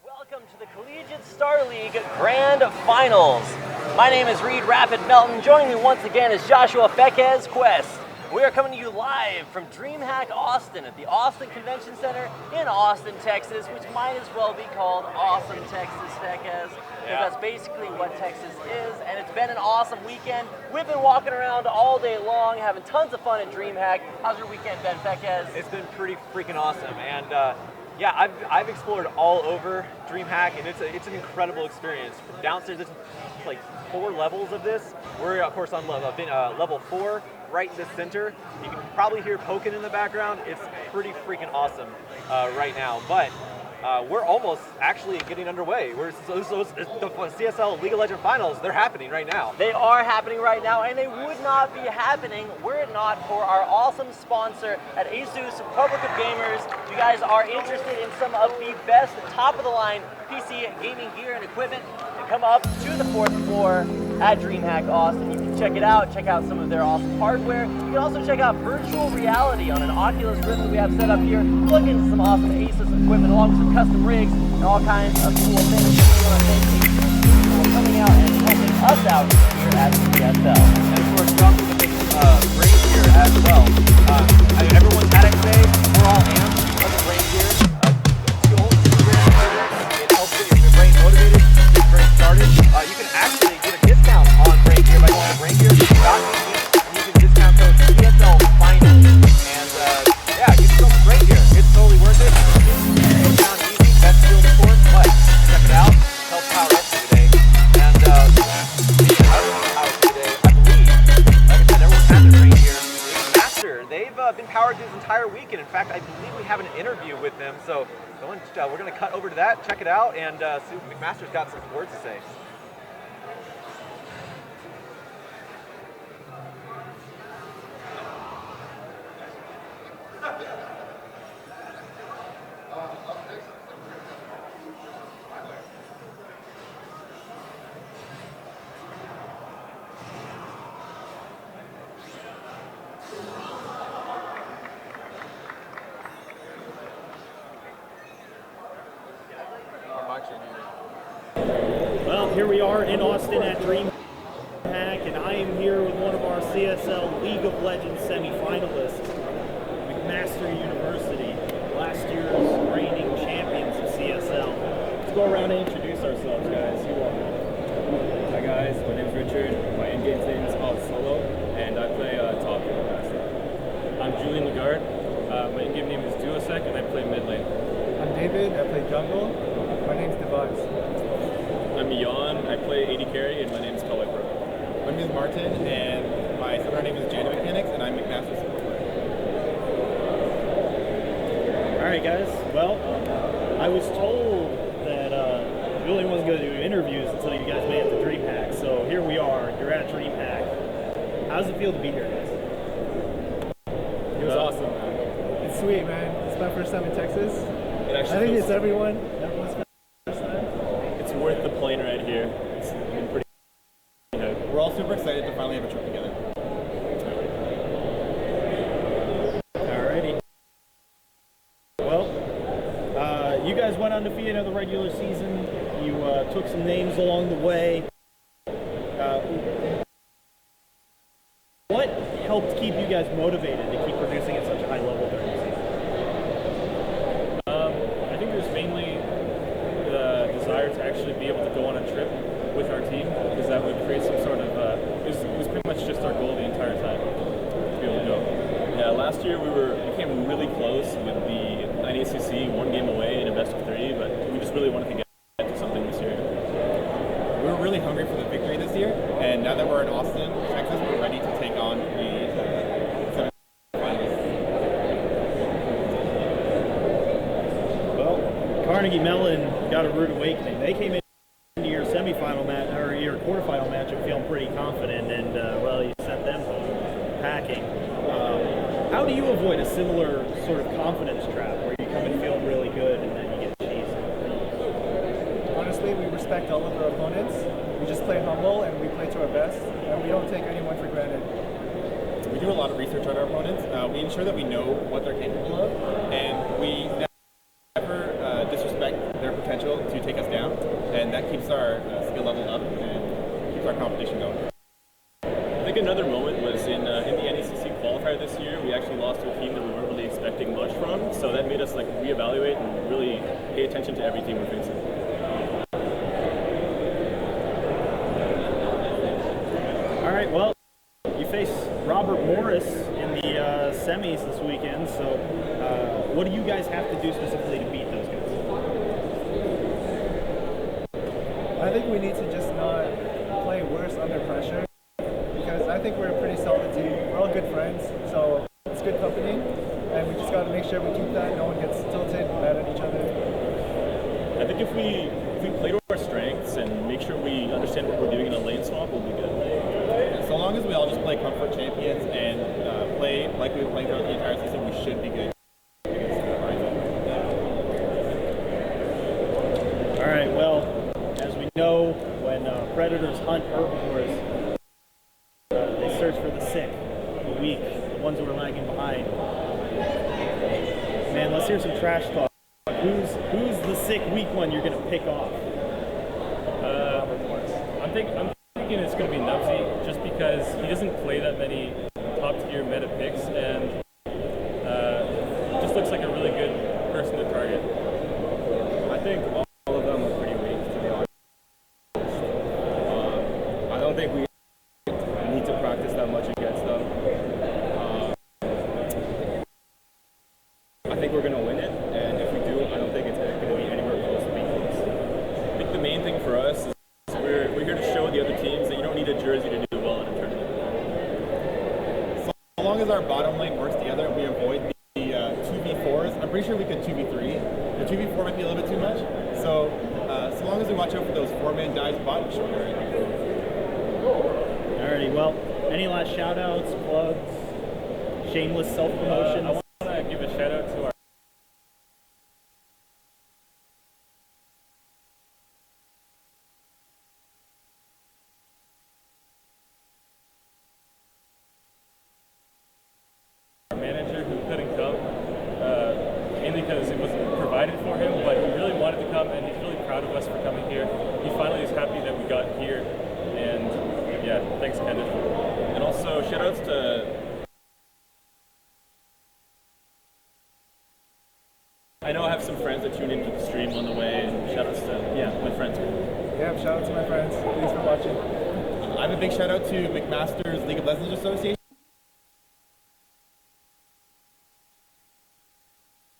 Welcome to the Collegiate Starleague Grand Finals. My name is Reed Rapid Melton. Joining me once again is Joshua Fequez Quest. We are coming to you live from Dreamhack Austin at the Austin Convention Center in Austin, Texas, which might as well be called Awesome Texas, Fequez, because that's basically what Texas is, and it's been an awesome weekend. We've been walking around all day long, having tons of fun at Dreamhack. How's your weekend been, Fequez? It's been pretty freaking awesome, and yeah, I've explored all over Dreamhack, and it's an incredible experience. From downstairs, it's like 4 levels of this. We're of course on level 4, right in the center. You can probably hear Pokin in the background. It's pretty freaking awesome right now, but we're almost actually getting underway. The CSL League of Legends Finals, they're happening right now. They are happening right now, and they would not be happening were it not for our awesome sponsor at Asus Republic of Gamers. If you guys are interested in some of the best top-of-the-line PC gaming gear and equipment, then come up to the 4th floor at Dreamhack Austin. You can check it out, check out some of their awesome hardware. You can also check out virtual reality on an Oculus Rift that we have set up here. Plug in some awesome Asus equipment along with some custom rigs and all kinds of cool things that we want to thank you for coming out and helping us out here at CSL. And of course, we're also going to Brain Gear as well. Everyone's had it today. We're all amped of the Brain Gear. It helps get your brain motivated, get your brain started. You can actually get a discount on Brain Gear by going to braingear.com, and you can discount code CSL Final. And yeah, you can go for Brain Gear. It's totally worth it. It's down easy. Best deal before, but check it out. Help power up today. And speaking of power today, I believe, like I said, everyone's had their Brain Gear. McMaster, they've been powered this entire weekend. In fact, I believe we have an interview with them. So we're going to cut over to that, check it out, and see if McMaster's got some words to say. Well, here we are in Austin at Dreamhack, and I am here with one of our CSL League of Legends semifinalists, McMaster University, last year's reigning champions of CSL. Let's go around and introduce ourselves, guys. Who are we? Hi guys, my name is Richard. My in-game name is called Solo, and I play top for McMaster. I'm Julian Lagarde. My in-game name is Duosec, and I play mid lane. I'm David. I play jungle. My name's Devise. I'm Jan. I play AD carry, and my name is Color Pro. My name is Martin, and my support name is Jana Mechanics, and I'm McMaster support player. All right, guys. Well, I was told that Julian wasn't going to do interviews until you guys made it to Dreamhack. So here we are. You're at Dreamhack. How does it feel to be here, guys? It was awesome, man. It's sweet, man. It's my first time in Texas. It actually I think feels it's everyone's first time. It's worth the plane ride here. It's been pretty good. We're all super excited to finally have a trip together. Alrighty. Well, you guys went undefeated in the regular season. You took some names along the way. What helped keep you guys motivated to keep producing at such a high level during the season? I think there's mainly the desire to actually be able to go on a trip with our team, because that would create some sort of, it was pretty much just our goal the entire time to be able to go. Yeah, last year we became really close with the NACC, one game away in a best of 3, but we just really wanted to get to something this year. We were really hungry for the victory this year, and now that we're in Austin, Texas, we're ready to take on the semifinals. Well, Carnegie Mellon got a rude awakening. They came into your semifinal match or your quarterfinal matchup feeling pretty confident, and well, you sent them home packing. How do you avoid a similar sort of confidence trap where you come in feeling really good and then you get cheesed? Honestly, we respect all of our opponents. We just play humble and we play to our best, and we don't take anyone for granted. We do a lot of research on our opponents. We ensure that we know what they're capable of, and we never disrespect their potential to take us down, and that keeps our skill level up and keeps our competition going. I think another moment was in the NACC qualifier this year. We actually lost to a team that we weren't really expecting much from, so that made us like reevaluate and really pay attention to every team we're facing. All right, well, you face Robert Morris in the semis this weekend, so what do you guys have to do specifically to beat those guys? I think we need to just not play worse under pressure, because I think we're a pretty solid team. We're all good friends, so it's good company, and we just got to make sure we keep that. No one gets tilted, mad at each other. I think if we play to our strengths and make sure we understand what we're doing in a lane swap, we'll be good. So long as we all just play comfort champions and play like we were playing throughout the entire season, we should be good. All right, well, as we know, when predators hunt herbivores, they search for the sick, the weak, the ones who are lagging behind. Man, let's hear some trash talk. Who's the sick, weak one you're going to pick off? I'm thinking it's going to be Nubsy, just because he doesn't play that many top-tier meta picks, and just looks like a really good person to target. I think all of them are pretty weak, to be honest. I don't think we need to practice that much against them. I think we're going to win it, and if we do, I don't think it's going to be anywhere close to being close. I think the main thing for us is we're here to show the other teams that you don't need a jersey to do well in a tournament. So long as our bottom lane works together, we avoid the 2v4s. I'm pretty sure we could 2v3. The 2v4 might be a little bit too much. So so long as we watch out for those 4-man dives bot, we should be all right. Alrighty, well, any last shout-outs, plugs, shameless self-promotions? I want to give a shout out to our manager who couldn't come, mainly because it wasn't provided for him, but he really wanted to come, and he's really proud of us for coming here. He finally is happy that we got here, and yeah, thanks, Kenneth. And also, shout outs to I know I have some friends that tune into the stream on the way, and shout outs to my friends. Yeah, shout out to my friends. Thanks for watching. I have a big shout out to McMaster's League of Legends Association,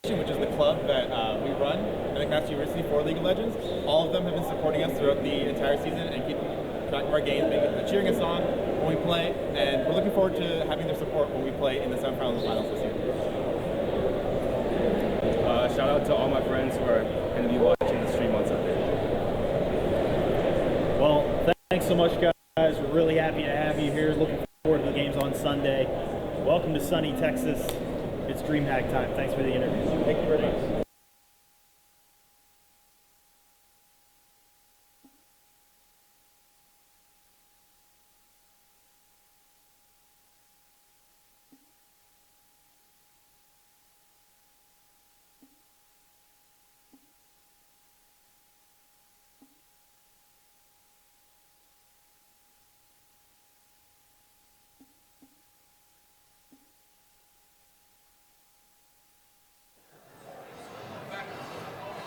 which is the club that we run at McMaster University for League of Legends. All of them have been supporting us throughout the entire season and keep track of our games, cheering us on when we play, and we're looking forward to having their support when we play in the semifinals and finals this year. Shout out to all my friends who are going to be watching the stream on Sunday. Well, thanks so much, guys. We're really happy to have you here. Looking forward to the games on Sunday. Welcome to sunny Texas. It's Dreamhack time. Thanks for the interview. Thank you very much.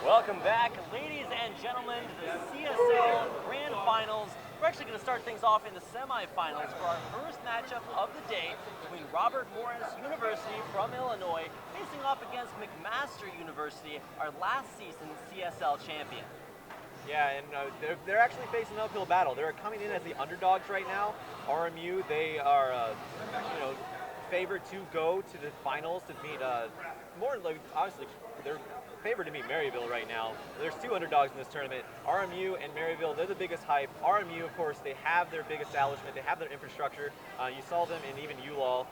Welcome back, ladies and gentlemen, to the CSL Grand Finals We're actually going to start things off in the semifinals for our first matchup of the day between Robert Morris University from Illinois facing off against McMaster University, our last season CSL champion. Yeah, and they're actually facing an uphill battle. They're coming in as the underdogs right now. RMU, they are, favored to go to the finals to meet, more like, obviously, they're favored to meet Maryville right now. There's two underdogs in this tournament. RMU and Maryville, they're the biggest hype. RMU, of course, they have their big establishment. They have their infrastructure. You saw them in even ULAL.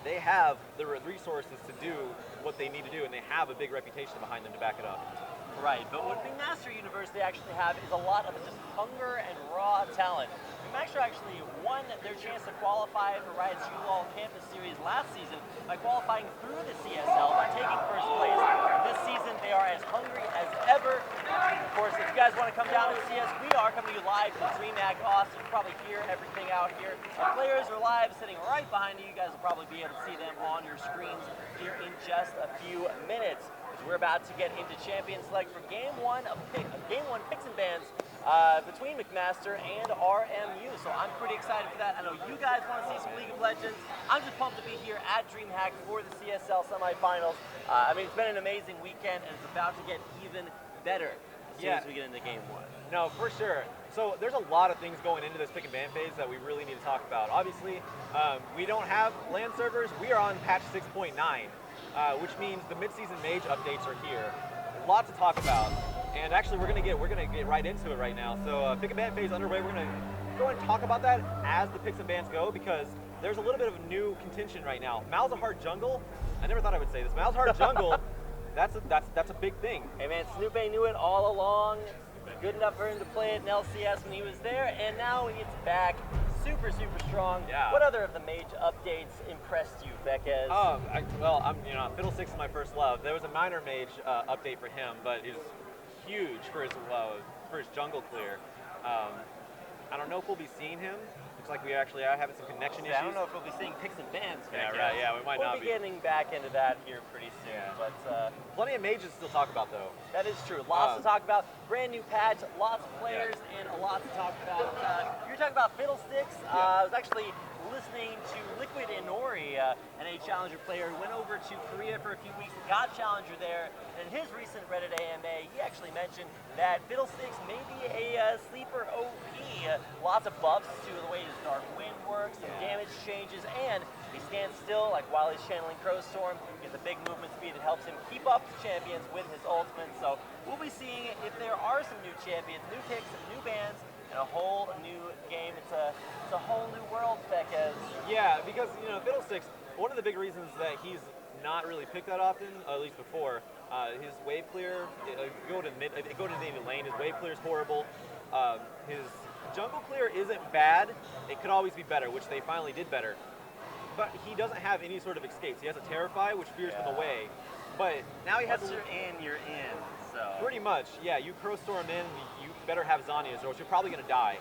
They have the resources to do what they need to do, and they have a big reputation behind them to back it up. Right, but what McMaster University actually have is a lot of just hunger and raw talent. McMaster actually won their chance to qualify for Riot's ULAL Campus Series last season by qualifying through the CSL by taking first place. This season, they are as hungry as ever. Of course, if you guys want to come down and see us, we are coming to you live from Dreamhack Austin. You can probably hear everything out here. Our players are live, sitting right behind you. You guys will probably be able to see them on your screens here in just a few minutes. We're about to get into champion select for game one picks and bans between McMaster and RMU. So I'm pretty excited for that. I know you guys want to see some League of Legends. I'm just pumped to be here at Dreamhack for the CSL semifinals. I mean, it's been an amazing weekend, and it's about to get even better as soon as we get into game one. No, for sure. So there's a lot of things going into this pick and ban phase that we really need to talk about. Obviously, we don't have LAN servers. We are on patch 6.9. Which means the mid-season mage updates are here. A lot to talk about, and actually we're gonna get right into it right now. So pick and ban phase underway. We're gonna go and talk about that as the picks and bans go, because there's a little bit of a new contention right now. Malzahar jungle. I never thought I would say this. Malzahar jungle. That's a big thing. Hey man, Snoopy knew it all along. Good enough for him to play it in LCS when he was there, and now it's back. Super strong. Yeah. What other of the mage updates impressed you, Beckez? Fiddlesticks is my first love. There was a minor mage update for him, but it was huge for his jungle clear. I don't know if we'll be seeing him. Looks like we actually are having some connection issues. I don't know if we'll be seeing picks and bans. Yeah, right. Yeah, we might not be. We'll be getting back into that here pretty soon. Yeah. But plenty of mages to still talk about, though. that is true. Lots to talk about. Brand new patch, lots of players, and a lot to talk about. You're talking about Fiddlesticks. I was actually listening to Liquid Inori, an A Challenger player who went over to Korea for a few weeks and got Challenger there. And in his recent Reddit AMA, he actually mentioned that Fiddlesticks may be a sleeper OP. Lots of buffs to the way his Dark Wind works, and damage changes, and he stands still, like while he's channeling Crowstorm. He has a big movement speed that helps him keep up the champions with his ultimate. So we'll be seeing if there are some new champions, new picks, new bans, and a whole new game. It's a whole new world, Beckez. Yeah, because Fiddlesticks, one of the big reasons that he's not really picked that often, at least before, his wave clear, go to the lane, his wave clear is horrible. His jungle clear isn't bad. It could always be better, which they finally did better. But he doesn't have any sort of escapes. He has a Terrify, which fears them away. But now he has Once you're in, so. Pretty much, yeah. You Crowstorm in, you better have Zanya's, or else you're probably going to die.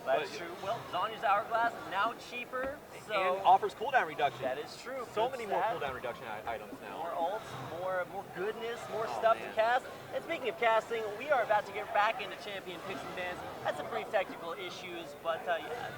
That's true. Well, Zanya's Hourglass is now cheaper, so and offers cooldown reduction. that is true. So Good many more stat. cooldown reduction items now. More ults, more goodness, more stuff to cast. And speaking of casting, we are about to get back into champion picks and bans. Had some pretty technical issues, but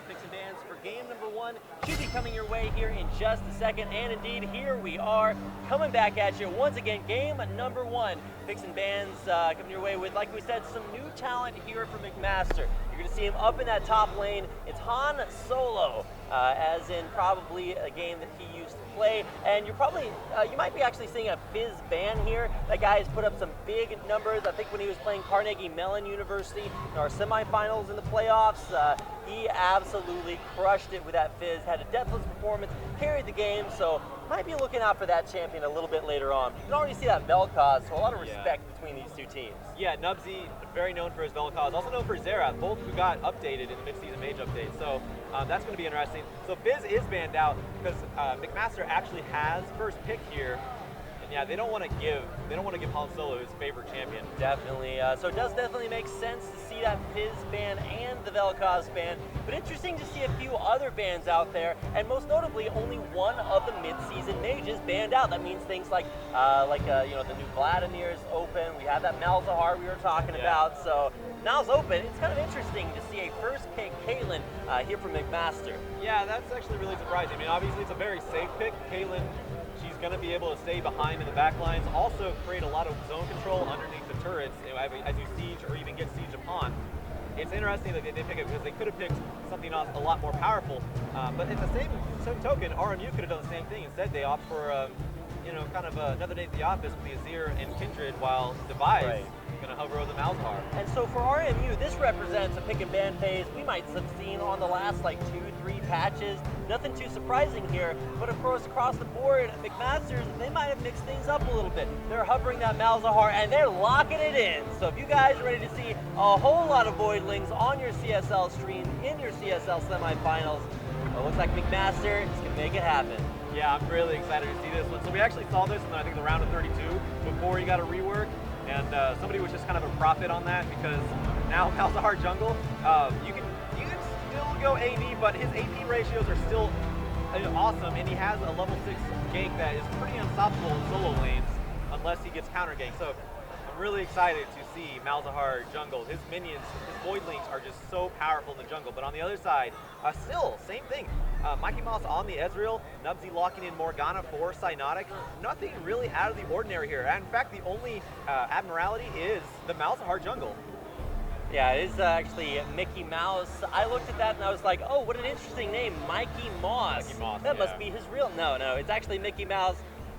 picks and bans for game number one should be coming your way here in just a second. And indeed, here we are coming back at you once again. Game number one, picks and bans coming your way with, like we said, some new talent here for McMaster. You're going to see him up in that top lane. It's Han Solo, as in probably a game that he used to play. And you're probably, you might be actually seeing a Fizz ban here. That guy has put up some big numbers. I think when he was playing Carnegie Mellon University in our semifinals in the playoffs, he absolutely crushed it with that Fizz. Had a deathless performance, carried the game. So might be looking out for that champion a little bit later on. You can already see that Vel'Koz, so a lot of respect between these two teams. Yeah, Nubsy, very known for his Vel'Koz, also known for Xerath, both who got updated in the mid-season mage update. So that's going to be interesting. So Fizz is banned out because McMaster actually has first pick here. And yeah, they don't want to give Han Solo his favorite champion. Definitely. So it does definitely make sense to see that Fizz ban and the Vel'Koz ban. But interesting to see a few other bans out there, and most notably, only one of the mid-season mages banned out. That means things like the new Vladimir is open. We have that Malzahar we were talking about. So now it's open. It's kind of interesting to see a Caitlyn here from McMaster. Yeah, that's actually really surprising. I mean, obviously it's a very safe pick. Caitlyn, she's going to be able to stay behind in the back lines, also create a lot of zone control underneath the turrets as you siege or even get siege upon. It's interesting that they pick it because they could have picked something else a lot more powerful. But at the same token, RMU could have done the same thing. Instead, they opt for kind of another day at the office with the Azir and Kindred, while Device going to hover over the Malzahar. And so for RMU, this represents a pick and ban phase we might have seen on the last like 2-3 patches. Nothing too surprising here, but of course across the board, McMasters, they might have mixed things up a little bit. They're hovering that Malzahar and they're locking it in. So if you guys are ready to see a whole lot of Voidlings on your CSL stream in your CSL semifinals, it looks like McMaster is going to make it happen. Yeah, I'm really excited to see this one. So we actually saw this in I think the round of 32 before he got a rework. And somebody was just kind of a prophet on that because now Malzahar jungle, you can still go AD, but his AP ratios are still awesome, and he has a level 6 gank that is pretty unstoppable in solo lanes unless he gets counter ganked. So I'm really excited to see Malzahar jungle. His minions, his Voidlings are just so powerful in the jungle. But on the other side, still, same thing. Mikey Mouse on the Ezreal, Nubsy locking in Morgana for Cynotic. Nothing really out of the ordinary here. And in fact, the only abnormality is the Malzahar jungle. Yeah, it is actually Mickey Mouse. I looked at that and I was like, oh, what an interesting name, Mikey Moss. Mikey Moss, that must be his real, no, it's actually Mickey Mouse.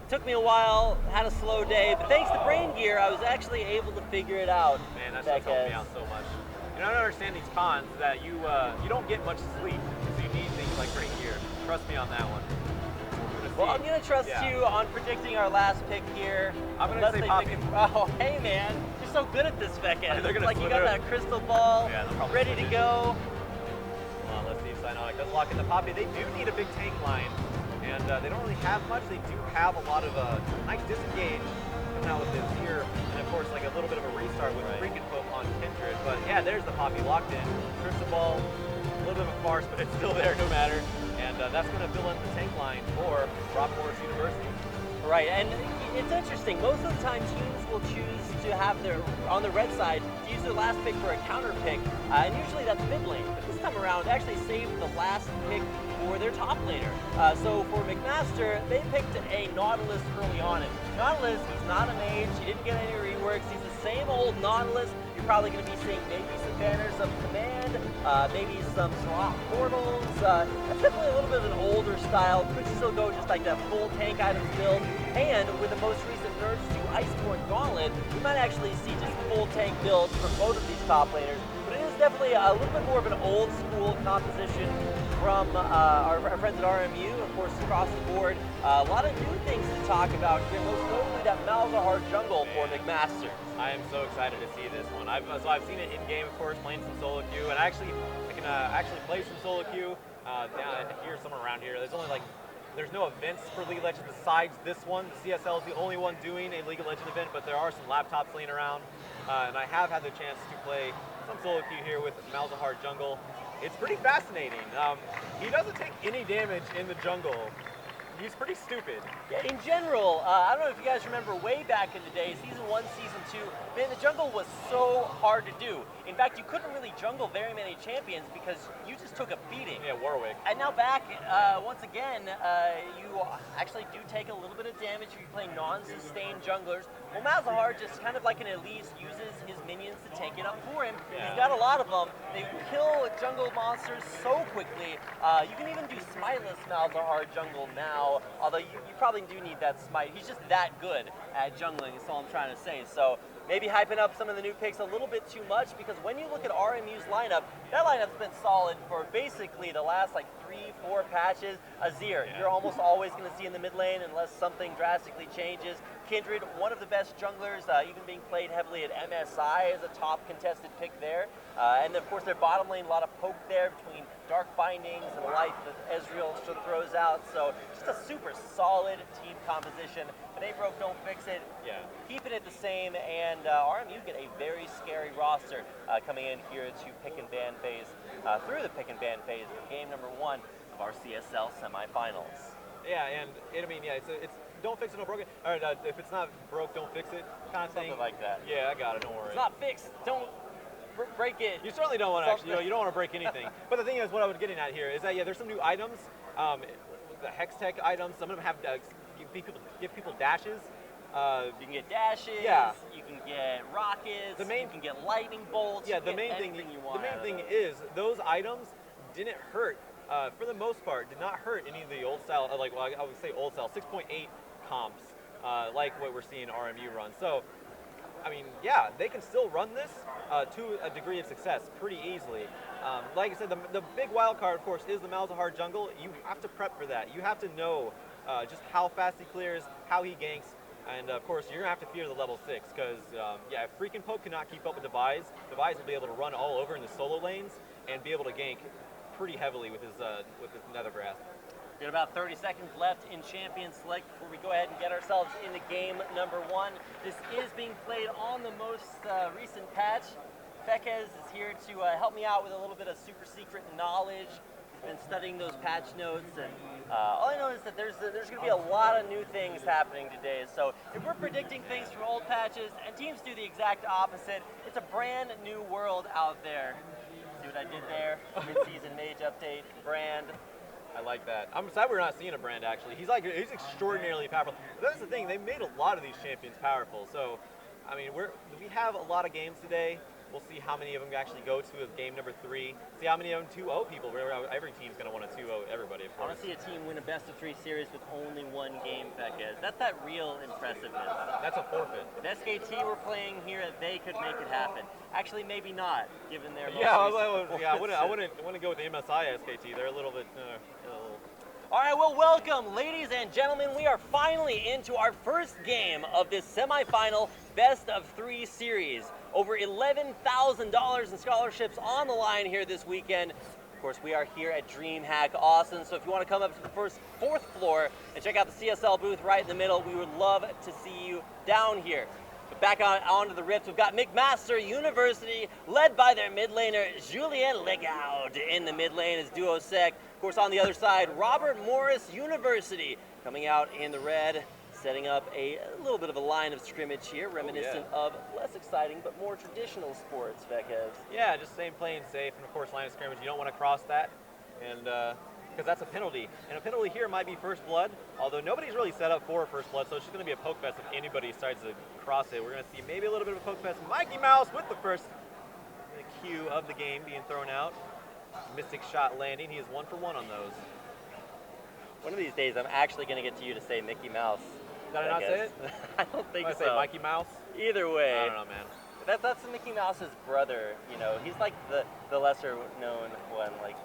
Took me a while, had a slow day, but thanks to Brain Gear, I was actually able to figure it out. Man, that's just helped me out so much. You know, I don't understand these cons that you don't get much sleep, so you need things like Brain Gear. Trust me on that one. Well, I'm gonna trust you on predicting our last pick here. I'm gonna say Poppy. Oh, hey man, you're so good at this, Becca. It's like you got that crystal ball ready to go. Well, let's see if Cynotic does lock in the Poppy. They do need a big tank line, and they don't really have much. They do have a lot of nice disengage coming out with this here, and of course like a little bit of a restart with Freaking Pope on Kindred. But yeah, there's the Poppy locked in. Crystal ball, a little bit of a farce, but it's still there no matter. And that's going to fill in the tank line for Rock Forest University. Right, and it's interesting. Most of the time, teams will choose to have on the red side, to use their last pick for a counter pick, and usually that's mid lane. But this time around, they actually saved the last pick for their top laner. So for McMaster, they picked a Nautilus early on. And Nautilus, he's not a mage, he didn't get any reworks, he's the same old Nautilus. You're probably going to be seeing maybe some banners of command, maybe some slot portals. That's definitely a little bit of an older style. Could still go just like that full tank items build. And with the most recent nerfs to Iceborne Gauntlet, we might actually see just full tank builds for both of these top laners. But it is definitely a little bit more of an old school composition from our friends at RMU, of course, across the board. A lot of new things to talk about here, most notably that Malzahar jungle for McMaster. I am so excited to see this one. I've seen it in game, of course, playing some solo queue, and I can actually play some solo queue down here, somewhere around here. There's no events for League of Legends besides this one. The CSL is the only one doing a League of Legends event, but there are some laptops laying around, and I have had the chance to play some solo queue here with Malzahar jungle. It's pretty fascinating. He doesn't take any damage in the jungle. He's pretty stupid. Yeah, in general, I don't know if you guys remember way back in the day, Season 1, Season 2, man, the jungle was so hard to do. In fact, you couldn't really jungle very many champions because you just took a beating. Yeah, Warwick. And now back, once again, you actually do take a little bit of damage if you're playing non-sustained junglers. Well, Malzahar, just kind of like an Elise, uses his minions to take it up for him. Yeah. He's got a lot of them. They kill jungle monsters so quickly. You can even do smiteless Malzahar jungle now, although you probably do need that smite. He's just that good at jungling, is all I'm trying to say. So maybe hyping up some of the new picks a little bit too much, because when you look at RMU's lineup, that lineup's been solid for basically the last like 3-4 patches. Azir, you're almost always going to see in the mid lane unless something drastically changes. Kindred, one of the best junglers, even being played heavily at MSI as a top contested pick there. And of course their bottom lane, a lot of poke there between Dark Bindings and Light that Ezreal throws out. So just a super solid team composition. If it ain't broke, don't fix it. Yeah. Keeping it the same, and RMU get a very scary roster coming in here to pick and ban phase, through the pick and ban phase for game number 1 of our CSL semifinals. Yeah, and it's don't fix it, don't broke it. Or if it's not broke, don't fix it kind of thing. Something like that. Yeah, I got it. Don't worry. It's not fixed. Don't break it. You certainly don't want to actually, you don't want to break anything. But the thing is, what I was getting at here is that, yeah, there's some new items, the Hex Tech items. Some of them have give people dashes. You can get dashes. Yeah. You can get rockets. You can get lightning bolts. Yeah, you the can main get thing. anything you The want main out of thing those. is those items didn't hurt. For the most part, did not hurt any of the old style, I would say old style 6.8 comps, like what we're seeing RMU run. So, I mean, yeah, they can still run this to a degree of success pretty easily. Like I said, the big wild card, of course, is the Malzahar jungle. You have to prep for that. You have to know just how fast he clears, how he ganks, and of course, you're gonna have to fear the level 6 because, yeah, if freaking Poke cannot keep up with Devise will be able to run all over in the solo lanes and be able to gank pretty heavily with his Nether Grasp. Got about 30 seconds left in Champion Select before we go ahead and get ourselves into game number 1. This is being played on the most recent patch. Fekez is here to help me out with a little bit of super secret knowledge. He's been studying those patch notes, and all I know is that there's going to be a lot of new things happening today. So if we're predicting things from old patches and teams do the exact opposite, it's a brand new world out there. See what I did there? Mid-season mage update, brand. I like that. I'm sad we're not seeing a brand actually. He's extraordinarily powerful. That's the thing. They made a lot of these champions powerful. So, I mean, we have a lot of games today. We'll see how many of them actually go to game number 3. See how many of them 2-0 people. Every team's going to want to 2-0 everybody, of I want course. to see a team win a best-of-3 series with only one game, Fekez. That's that real impressiveness. That's a forfeit. If SKT were playing here, they could make it happen. Actually, maybe not, given their Yeah, I I wouldn't go with the MSI SKT. They're a little bit. All right, well, welcome, ladies and gentlemen. We are finally into our first game of this semifinal best-of-3 series. Over $11,000 in scholarships on the line here this weekend. Of course, we are here at Dreamhack Austin, so if you want to come up to the fourth floor and check out the CSL booth right in the middle, we would love to see you down here. But back onto the Rift, we've got McMaster University, led by their mid laner, Julien Legaud. In the mid lane is Duosec. Of course, on the other side, Robert Morris University, coming out in the red, setting up a little bit of a line of scrimmage here, reminiscent of less exciting but more traditional sports, Fekez. Yeah, just playing safe, and of course, line of scrimmage. You don't want to cross that, and because that's a penalty. And a penalty here might be first blood, although nobody's really set up for first blood, so it's just going to be a poke fest if anybody decides to cross it. We're going to see maybe a little bit of a poke fest. Mikey Mouse with the first cue of the game being thrown out. Mystic shot landing. He is 1 for 1 on those. One of these days, I'm actually going to get you to say Mickey Mouse. Did I not say it? I don't think I so. say Mikey Mouse? Either way. I don't know, man. That's Mickey Mouse's brother, you know. He's like the lesser known one. Like,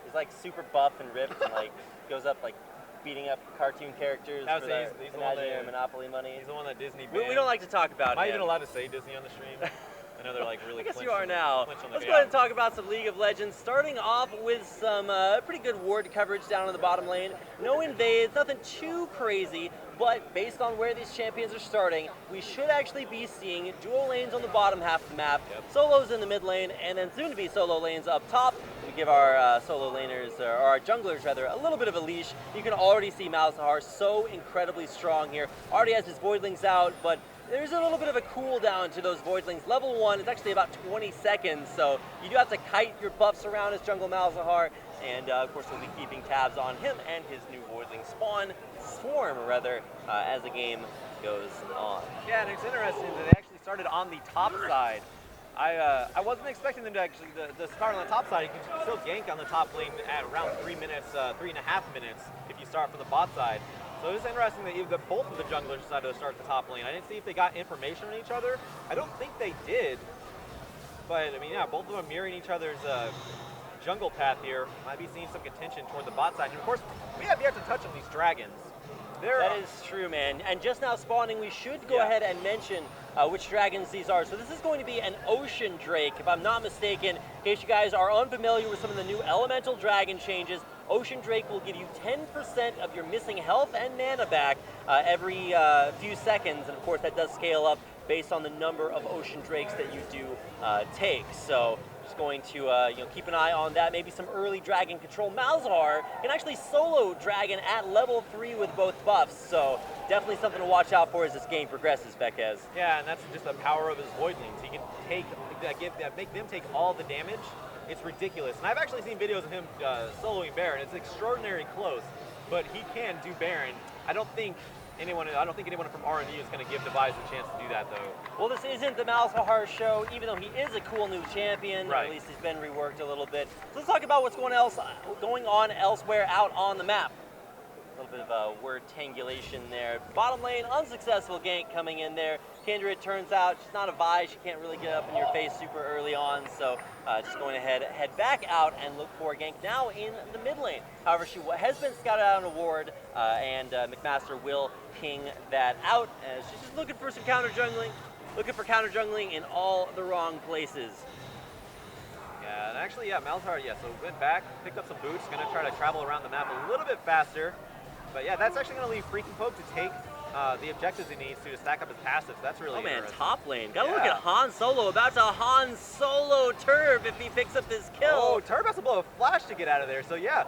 he's like super buff and ripped and like goes up like beating up cartoon characters for the imaginary Monopoly money. He's the one that Disney banned. We don't like to talk about Am I him. even allowed to say Disney on the stream? I know they're like really I guess clinching, you are now. Let's go ahead and talk about some League of Legends, starting off with some pretty good ward coverage down in the bottom lane. No invades, nothing too crazy, but based on where these champions are starting, we should actually be seeing dual lanes on the bottom half of the map, solos in the mid lane, and then soon to be solo lanes up top. We give our solo laners, or our junglers rather, a little bit of a leash. You can already see Malzahar so incredibly strong here. Already has his Voidlings out, but there's a little bit of a cooldown to those Voidlings. Level 1 is actually about 20 seconds, so you do have to kite your buffs around as Jungle Malzahar, and of course we'll be keeping tabs on him and his new Voidling swarm rather, as the game goes on. Yeah, and it's interesting that they actually started on the top side. I wasn't expecting them to actually to start on the top side. You can still gank on the top lane at around 3 minutes, 3.5 minutes if you start from the bot side. So it's interesting that both of the junglers decided to start at the top lane. I didn't see if they got information on each other. I don't think they did. But, I mean, yeah, both of them mirroring each other's jungle path here. Might be seeing some contention toward the bot side. And, of course, we have yet to touch on these dragons. That is true, man. And just now spawning, we should go ahead and mention which dragons these are. So this is going to be an Ocean Drake, if I'm not mistaken. In case you guys are unfamiliar with some of the new elemental dragon changes, Ocean Drake will give you 10% of your missing health and mana back every few seconds. And of course, that does scale up based on the number of Ocean Drakes that you do take. So just going to keep an eye on that. Maybe some early dragon control. Malzahar can actually solo dragon at level 3 with both buffs. So definitely something to watch out for as this game progresses, Fekez. Yeah, and that's just the power of his Voidlings. He can take that make them take all the damage, it's ridiculous. And I've actually seen videos of him soloing Baron. It's extraordinarily close, but he can do Baron. I don't think anyone from RNU is going to give Device a chance to do that, though. Well, this isn't the Malzahar show, even though he is a cool new champion. Right. At least he's been reworked a little bit. So let's talk about what's going on elsewhere out on the map. A little bit of a word tangulation there. Bottom lane, unsuccessful gank coming in there. Kindred turns out she's not a Vi. She can't really get up in your face super early on, so just going ahead, head back out and look for a gank now in the mid lane. However, she has been scouted out on a ward, and McMaster will ping that out. She's just looking for some counter jungling, in all the wrong places. Yeah, and actually, Malzahar, so went back, picked up some boots, going to try to travel around the map a little bit faster. But yeah, that's actually going to leave Freaking Pope to take the objectives he needs to stack up his passives. That's really interesting. Top lane. Gotta look at Han Solo. About to Han Solo Turb if he picks up this kill. Oh, Turb has to blow a flash to get out of there. So yeah,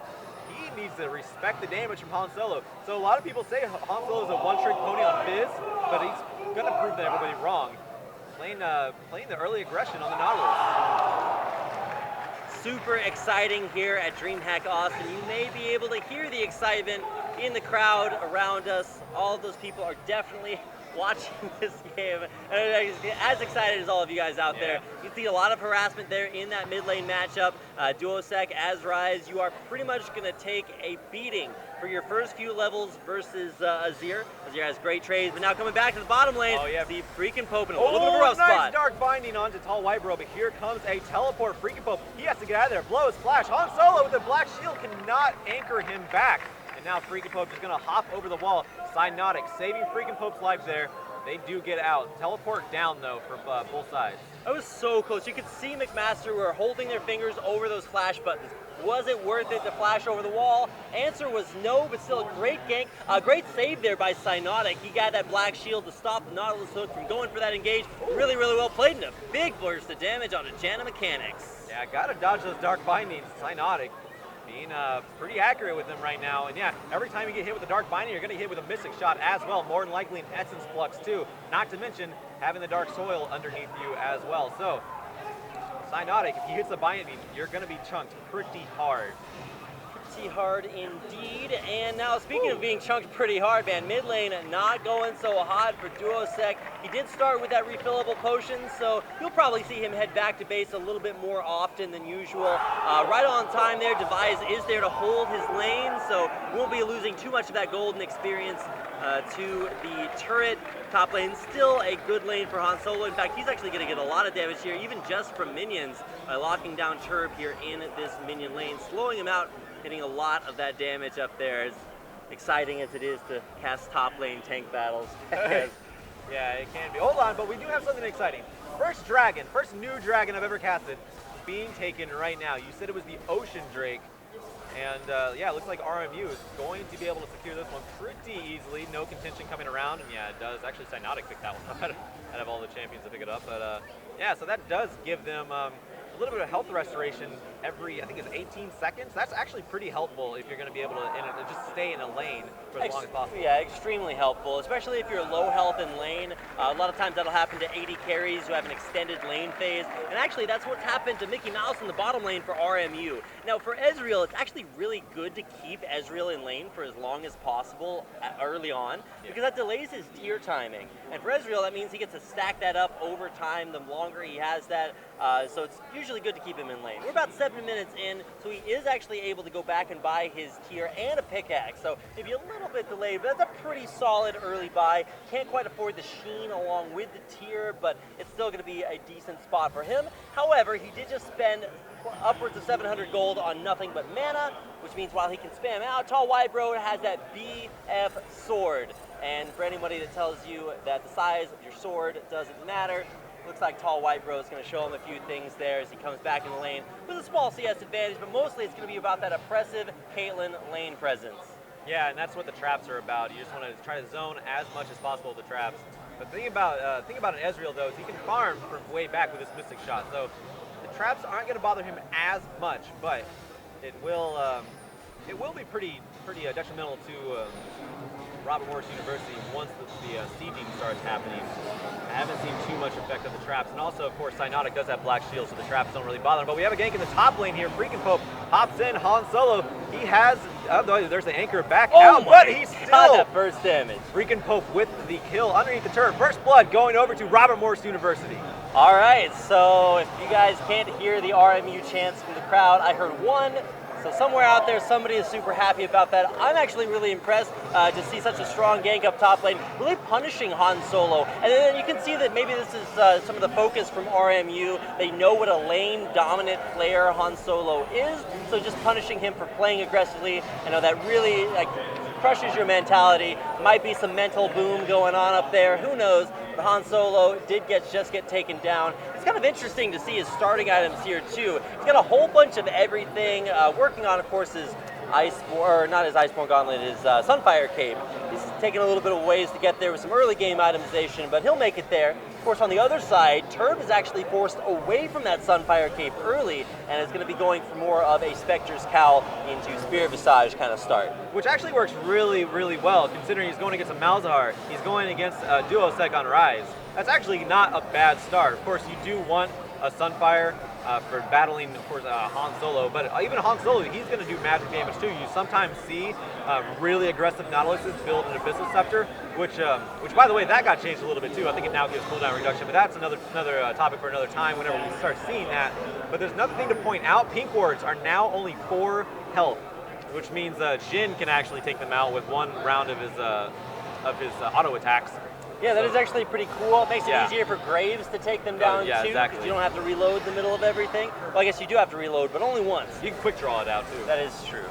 he needs to respect the damage from Han Solo. So a lot of people say Han Solo is a one-trick pony on Fizz, but he's going to prove that everybody wrong. Playing the early aggression on the Nautilus. Super exciting here at Dreamhack Austin. You may be able to hear the excitement in the crowd around us. All of those people are definitely watching this game. As excited as all of you guys out there. You see a lot of harassment there in that mid lane matchup. Duosec, Azrise, you are pretty much going to take a beating for your first few levels versus Azir. Azir has great trades, but now coming back to the bottom lane, the Freaking Pope in a little bit of a rough spot. Dark Binding onto Tall Wybro, but here comes a teleport. Freaking Pope, he has to get out of there. Blows Flash. Han Solo with the Black Shield cannot anchor him back. And now Freaking Pope just going to hop over the wall. Cynotic saving Freaking Pope's life there. They do get out. Teleport down, though, for both sides. That was so close. You could see McMaster were holding their fingers over those flash buttons. Was it worth it to flash over the wall? Answer was no, but still a great gank. A great save there by Cynotic. He got that Black Shield to stop the Nautilus hook from going for that engage. Really, really well played, and a big burst of damage onto Janna Mechanics. Yeah, gotta dodge those Dark Bindings. Cynotic being pretty accurate with them right now. And yeah, every time you get hit with a Dark Binding, you're going to get hit with a Mystic Shot as well. More than likely an Essence Flux too. Not to mention having the Dark Soil underneath you as well. So, Cynotic, if he hits the Binding, you're going to be chunked pretty hard. Pretty hard indeed. And now speaking of being chunked pretty hard, man, mid lane not going so hot for Duosec. He did start with that refillable potion, so you'll probably see him head back to base a little bit more often than usual. Right on time there, Device is there to hold his lane, so won't be losing too much of that golden experience to the turret. Top lane, still a good lane for Han Solo. In fact, he's actually going to get a lot of damage here, even just from minions, by locking down Turb here in this minion lane, slowing him out, getting a lot of that damage up there. As exciting as it is to cast top lane tank battles. Yeah, it can be. Hold on, but we do have something exciting. First new dragon I've ever casted, being taken right now. You said it was the Ocean Drake. And yeah, it looks like RMU is going to be able to secure this one pretty easily. No contention coming around, and yeah, it does. Actually, Cynotic picked that one up out of all the champions to pick it up. But yeah, so that does give them a little bit of health restoration every, I think it's 18 seconds. That's actually pretty helpful if you're going to be able to just stay in a lane for as long as possible. Yeah, extremely helpful, especially if you're low health in lane. A lot of times that'll happen to 80 carries who have an extended lane phase. And actually, that's what's happened to Mickey Mouse in the bottom lane for RMU. Now, for Ezreal, it's actually really good to keep Ezreal in lane for as long as possible early on, because that delays his tier timing. And for Ezreal, that means he gets to stack that up over time the longer he has that. So it's usually good to keep him in lane. We're about 7 minutes in, so he is actually able to go back and buy his tier and a pickaxe. So maybe a little bit delayed, but that's a pretty solid early buy. Can't quite afford the sheen along with the tier, but it's still going to be a decent spot for him. However, he did just spend upwards of 700 gold on nothing but mana, which means while he can spam out, Tall Wybro has that BF sword. And for anybody that tells you that the size of your sword doesn't matter, looks like Tall Wybro is going to show him a few things there as he comes back in the lane with a small CS advantage, but mostly it's going to be about that oppressive Caitlyn lane presence. Yeah, and that's what the traps are about. You just want to try to zone as much as possible with the traps. But the thing about an Ezreal, though, is he can farm from way back with his Mystic Shot. So the traps aren't going to bother him as much, but it will be pretty detrimental to Robert Morris University, once the sieging starts happening, I haven't seen too much effect of the traps. And also, of course, Cynotic does have Black Shield, so the traps don't really bother him. But we have a gank in the top lane here. Freaking Pope hops in. Han Solo, he has, there's the anchor back out, but he's still that first damage. Freaking Pope with the kill underneath the turret. First blood going over to Robert Morris University. All right, so if you guys can't hear the RMU chants from the crowd, I heard one. So somewhere out there, somebody is super happy about that. I'm actually really impressed to see such a strong gank up top lane, really punishing Han Solo. And then you can see that maybe this is some of the focus from RMU. They know what a lane-dominant player Han Solo is, so just punishing him for playing aggressively. I know that really crushes your mentality. Might be some mental boom going on up there. Who knows? But Han Solo did just get taken down. It's kind of interesting to see his starting items here too. He's got a whole bunch of everything. Working on, of course, his not his Iceborne Gauntlet, his Sunfire Cape. He's taking a little bit of ways to get there with some early game itemization, but he'll make it there. Of course, on the other side, Turb is actually forced away from that Sunfire Cape early, and is going to be going for more of a Spectre's Cowl into Spirit Visage kind of start. Which actually works really, really well, considering he's going against a Malzahar. He's going against a Duosec on Rise. That's actually not a bad start. Of course, you do want a Sunfire for battling, of course, Han Solo, but even Han Solo, he's going to do magic damage too. You sometimes see really aggressive Nautiluses build an Abyssal Scepter, which by the way, that got changed a little bit too. I think it now gives cooldown reduction, but that's another topic for another time whenever we start seeing that. But there's another thing to point out. Pink wards are now only 4 health, which means Jin can actually take them out with one round of his auto attacks. Yeah, that is actually pretty cool. It makes it easier for Graves to take them down too, because you don't have to reload the middle of everything. Well, I guess you do have to reload, but only once. You can quick draw it out too. That is true.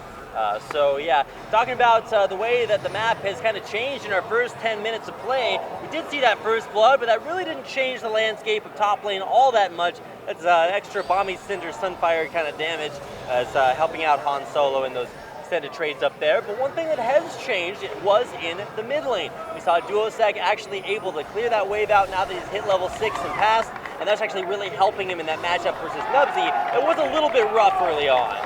So yeah, talking about the way that the map has kind of changed in our first 10 minutes of play, we did see that first blood, but that really didn't change the landscape of top lane all that much. That's extra Bomby Cinder Sunfire kind of damage as helping out Han Solo in those extended trades up there. But one thing that has changed, it was in the mid lane. We saw Duosec actually able to clear that wave out now that he's hit level 6 and past, and that's actually really helping him in that matchup versus Nubsy. It was a little bit rough early on.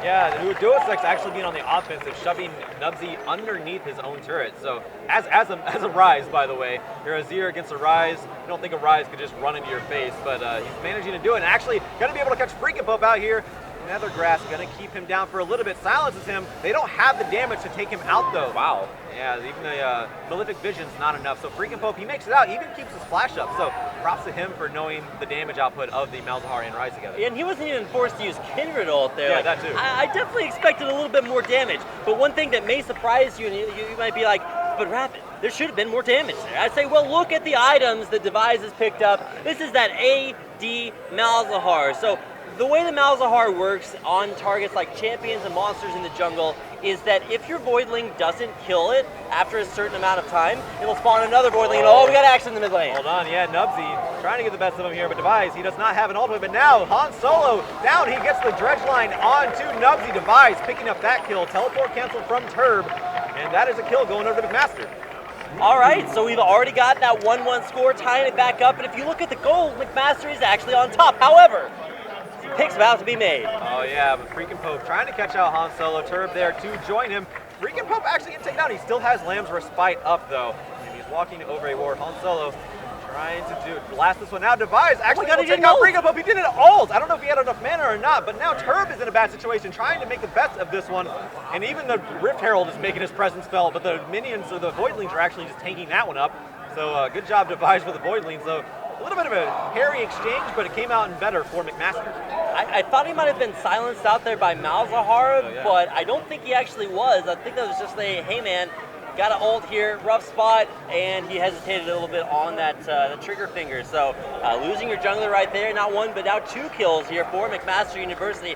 Yeah, Duosec's actually being on the offensive, shoving Nubsy underneath his own turret. So as a Rise, by the way, you're a Azir against a Rise. You don't think a Rise could just run into your face, but he's managing to do it. And actually going to be able to catch Freaking Pope out here. Nethergrass going to keep him down for a little bit, silences him. They don't have the damage to take him out though. Wow. Yeah, even the Malefic Vision's not enough. So Freaking Pope, he makes it out, even keeps his flash up. So props to him for knowing the damage output of the Malzahar and Rise together. Yeah, and he wasn't even forced to use Kindred ult there. Yeah, that too. I definitely expected a little bit more damage. But one thing that may surprise you, and you might be like, but Rapid, there should have been more damage there. I'd say, well, look at the items that Devise has picked up. This is that AD Malzahar. So the way the Malzahar works on targets like champions and monsters in the jungle is that if your Voidling doesn't kill it after a certain amount of time, it'll spawn another Voidling, and oh, we got action in the mid lane. Hold on, yeah, Nubsy trying to get the best of him here, but Devise, he does not have an ultimate, but now Han Solo down, he gets the dredge line onto Nubsy. Devise picking up that kill, teleport canceled from Turb, and that is a kill going over to McMaster. All right, so we've already got that 1-1 score, tying it back up, and if you look at the goal, McMaster is actually on top. However, pick's about to be made. Oh yeah, but Freaking Pope trying to catch out Han Solo. Turb there to join him. Freaking Pope actually gets taken down. He still has Lamb's Respite up though, and he's walking over a ward. Han Solo trying to blast this one out. Devise actually got to take out Freaking Pope. He did it ult. I don't know if he had enough mana or not, but now Turb is in a bad situation, trying to make the best of this one. And even the Rift Herald is making his presence felt, but the minions or the Voidlings are actually just tanking that one up. So good job Devise with the Voidlings though. A little bit of a hairy exchange, but it came out in better for McMaster. I thought he might have been silenced out there by Malzahar, but I don't think he actually was. I think that was just a, hey man, got an ult here, rough spot, and he hesitated a little bit on that the trigger finger. So losing your jungler right there, not one, but now 2 kills here for McMaster University.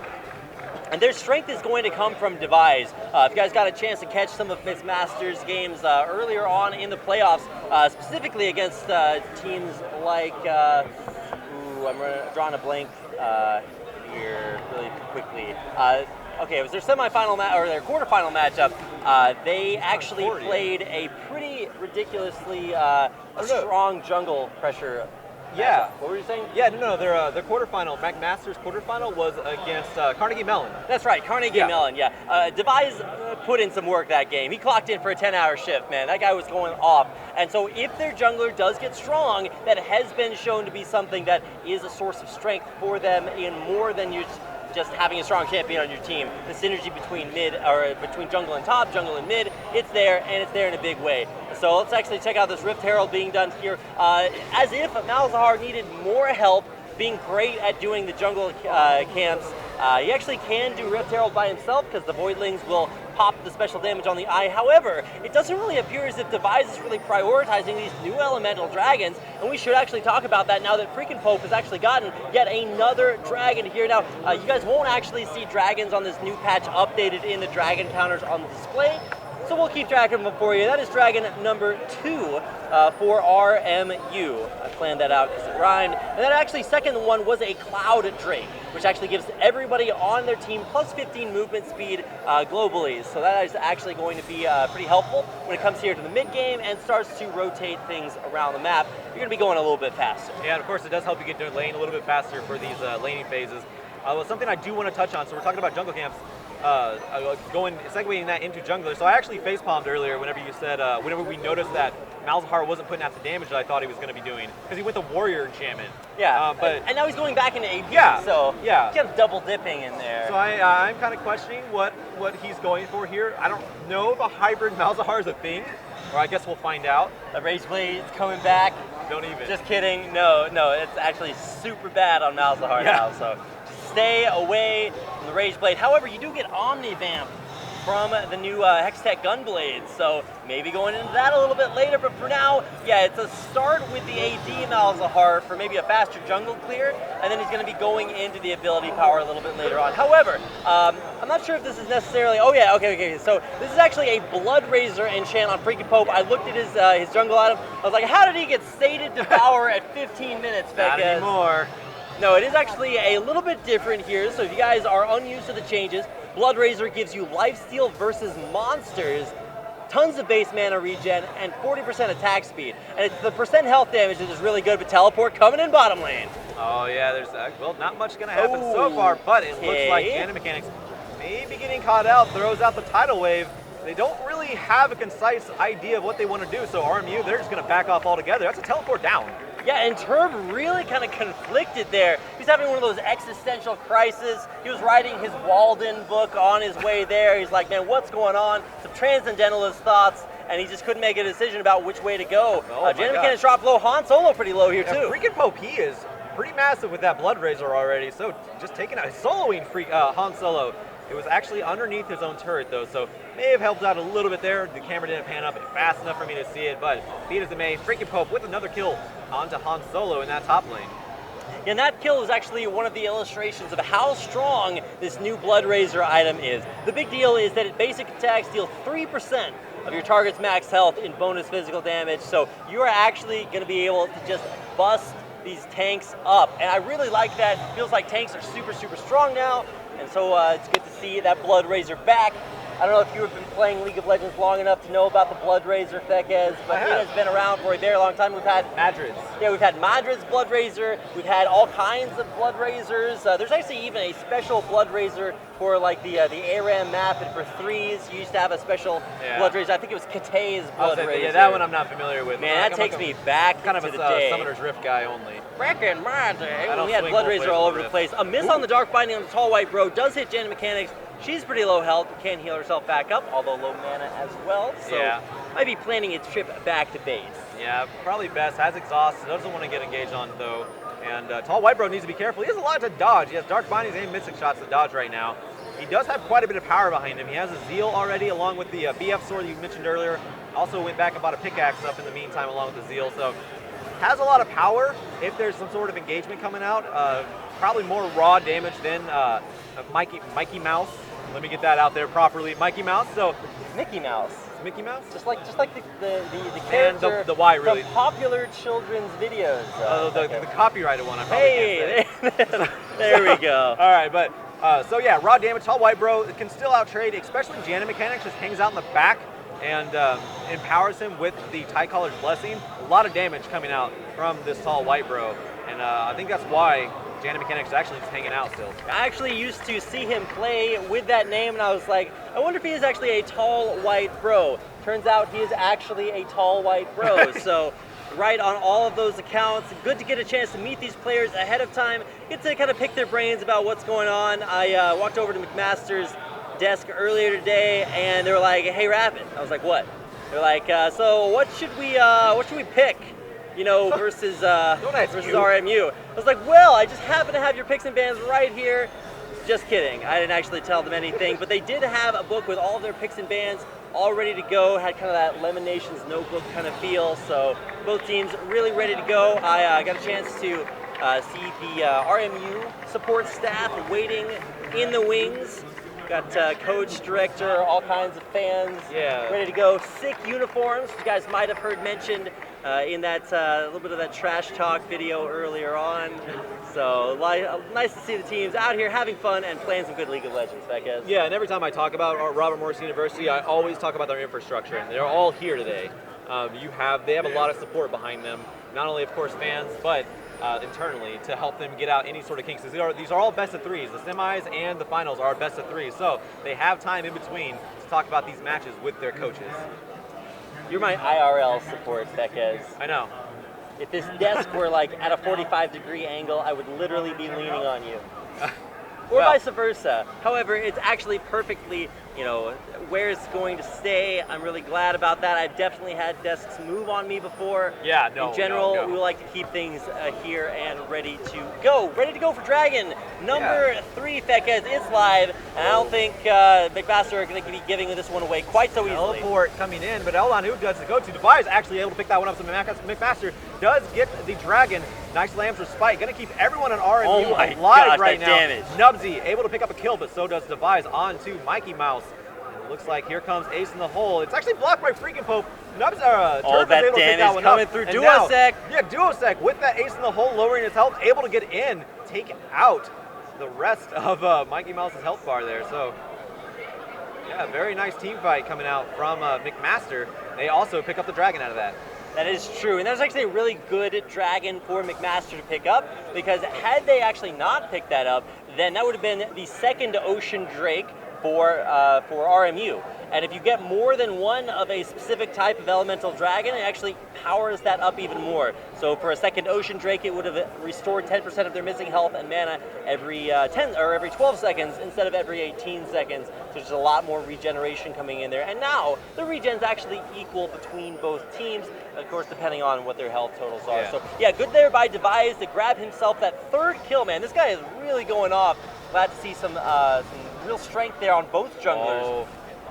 And their strength is going to come from Devise. If you guys got a chance to catch some of McMaster's games earlier on in the playoffs, specifically against teams like, I'm drawing a blank here really quickly. Okay, it was their semifinal or their quarterfinal matchup. They actually played a pretty ridiculously strong jungle pressure Yeah. What were you saying? Yeah, no, their quarterfinal, McMaster's quarterfinal was against Carnegie Mellon. That's right, Carnegie Mellon, yeah. Devise put in some work that game. He clocked in for a 10-hour shift, man. That guy was going off. And so if their jungler does get strong, that has been shown to be something that is a source of strength for them in more than just having a strong champion on your team. The synergy between between jungle and top, jungle and mid, it's there, and it's there in a big way. So let's actually check out this Rift Herald being done here. As if Malzahar needed more help, being great at doing the jungle camps. He actually can do Rift Herald by himself because the Voidlings will pop the special damage on the eye. However, it doesn't really appear as if Devise is really prioritizing these new elemental dragons, and we should actually talk about that now that Freakin' Pope has actually gotten yet another dragon here. Now, you guys won't actually see dragons on this new patch updated in the dragon counters on the display, so we'll keep track of them for you. That is dragon number 2 for RMU. I planned that out because it rhymed. And then actually second one was a Cloud Drake, which actually gives everybody on their team plus 15 movement speed globally. So that is actually going to be pretty helpful when it comes here to the mid game and starts to rotate things around the map. You're going to be going a little bit faster. Yeah, and of course it does help you get to lane a little bit faster for these laning phases. Well, something I do want to touch on, so we're talking about jungle camps. Segueing that into jungler. So I actually facepalmed earlier whenever you said, whenever we noticed that Malzahar wasn't putting out the damage that I thought he was going to be doing, because he went the warrior enchantment. Yeah, and now he's going back into AP, so yeah. He kept double dipping in there. So I'm kind of questioning what he's going for here. I don't know if a hybrid Malzahar is a thing, or I guess we'll find out. The Rage Blade's coming back. Don't even. Just kidding. No, it's actually super bad on Malzahar now, so stay away from the Rage Blade. However, you do get Omnivamp from the new Hextech Gunblades, so maybe going into that a little bit later, but for now, yeah, it's a start with the AD Malzahar for maybe a faster jungle clear, and then he's going to be going into the ability power a little bit later on. However, I'm not sure if this is necessarily, okay, so this is actually a Blood Razor enchant on Freakin' Pope. I looked at his jungle item, I was like, how did he get Sated Devour at 15 minutes, Not anymore. No, it is actually a little bit different here, so if you guys are unused to the changes, Blood Razor gives you lifesteal versus monsters, tons of base mana regen, and 40% attack speed. And it's the percent health damage that is really good, but teleport coming in bottom lane. Oh yeah, there's not much going to happen so far, but it looks like Jana Mechanics may be getting caught out, throws out the tidal wave. They don't really have a concise idea of what they want to do, so RMU, they're just going to back off altogether. That's a teleport down. Yeah, and Turb really kind of conflicted there. He's having one of those existential crises. He was writing his Walden book on his way there. He's like, man, what's going on? Some transcendentalist thoughts, and he just couldn't make a decision about which way to go. Jana Mechanics dropped low. Han Solo pretty low here, too. Freakin' Pope, he is pretty massive with that Blood Razor already, so just taking out, soloing Han Solo. It was actually underneath his own turret, though, so may have helped out a little bit there. The camera didn't pan up fast enough for me to see it, but beat as it may, Freakin' Pope with another kill onto Han Solo in that top lane. And that kill is actually one of the illustrations of how strong this new Blood Razor item is. The big deal is that basic attacks deal 3% of your target's max health in bonus physical damage, so you are actually going to be able to just bust these tanks up. And I really like that. It feels like tanks are super, super strong now. And so it's good to see that Blood Razor back. I don't know if you have been playing League of Legends long enough to know about the Blood Razor, Fekez, but it has been around for a very long time. We've had Madrid's. Yeah, we've had Madrid's Blood Razor. We've had all kinds of Blood Razors. There's actually even a special Blood Razor for like the ARAM map, and for threes, you used to have a special Blood Razor. I think it was Kate's Blood Razor. Yeah, that one I'm not familiar with. Man, that takes me back kind into of the day. Summoner's Rift guy only. Back in my day, we had Blood Razor all over the place. A miss on the Dark Binding on the Tall White Bro does hit Jana Mechanics. She's pretty low health, can't heal herself back up, although low mana as well, so might be planning its trip back to base. Yeah, probably best. Has exhaust, doesn't want to get engaged on though. And Tall White Bro needs to be careful. He has a lot to dodge. He has Dark Bindings and Mystic Shots to dodge right now. He does have quite a bit of power behind him. He has a Zeal already, along with the BF Sword you mentioned earlier. Also went back and bought a pickaxe up in the meantime, along with the Zeal. So has a lot of power if there's some sort of engagement coming out. Probably more raw damage than Mikey Mouse. Let me get that out there properly. Mikey Mouse. So Mickey Mouse. Mickey Mouse? Just like the character and the Y really. from popular children's videos. The copyrighted one. I probably can't say. There we go. All right, but so yeah, raw damage. Tall White Bro can still outtrade, especially Jana Mechanics just hangs out in the back and empowers him with the Tie Caller's Blessing. A lot of damage coming out from this tall white bro, and I think that's why Janet Mechanics is actually just hanging out still. I actually used to see him play with that name, and I was like, I wonder if he is actually a tall white bro. Turns out he is actually a tall white bro. So, right on all of those accounts. Good to get a chance to meet these players ahead of time, get to kind of pick their brains about what's going on. I walked over to McMaster's desk earlier today, and they were like, "Hey, Rapid." I was like, "What?" They're like, "So what should we pick? You know, versus RMU." I was like, "Well, I just happen to have your picks and bans right here." Just kidding. I didn't actually tell them anything, but they did have a book with all of their picks and bans all ready to go. Had kind of that Lemon Nation's notebook kind of feel. So both teams really ready to go. I got a chance to see the RMU support staff waiting in the wings. Got coach, director, all kinds of fans ready to go. Sick uniforms, you guys might have heard mentioned in that little bit of that trash talk video earlier on. So nice to see the teams out here having fun and playing some good League of Legends, Becca. Yeah, and every time I talk about Robert Morris University, I always talk about their infrastructure, and they're all here today. They have a lot of support behind them, not only of course fans, but internally to help them get out any sort of kinks. These are all best of threes. The semis and the finals are best of threes, so they have time in between to talk about these matches with their coaches. You're my IRL support, Becca. I know. If this desk were like at a 45-degree angle, I would literally be leaning on you. Or vice versa. However, it's actually perfectly, where it's going to stay. I'm really glad about that. I've definitely had desks move on me before. Yeah, In general, we like to keep things here and ready to go. Ready to go for Dragon. Number 3, Fekez, it's live. And I don't think McMaster are going to be giving this one away quite so easily. Teleport coming in, but Eldon, who does the go-to? Device actually able to pick that one up. So McMaster does get the Dragon. Nice lambs for Spike. Going to keep everyone on RMU alive right now. Damage. Nubsy able to pick up a kill, but so does Devise on to Mikey Mouse. It looks like here comes Ace in the hole. It's actually blocked by Freaking Pope. Nubs all that able to pick that one coming up. through And Duosec. Now, Duosec with that Ace in the hole, lowering his health, able to get in, take out the rest of Mikey Mouse's health bar there. So, yeah, very nice team fight coming out from McMaster. They also pick up the Dragon out of that. That is true, and that was actually a really good Dragon for McMaster to pick up, because had they actually not picked that up, then that would have been the second Ocean Drake for RMU. And if you get more than one of a specific type of elemental dragon, it actually powers that up even more. So for a second Ocean Drake, it would have restored 10% of their missing health and mana every 12 seconds instead of every 18 seconds. So there's a lot more regeneration coming in there. And now the regen's actually equal between both teams, of course, depending on what their health totals are. Yeah. So yeah, good there by Devise to grab himself that 3rd kill, man. This guy is really going off. Glad to see some real strength there on both junglers. Oh.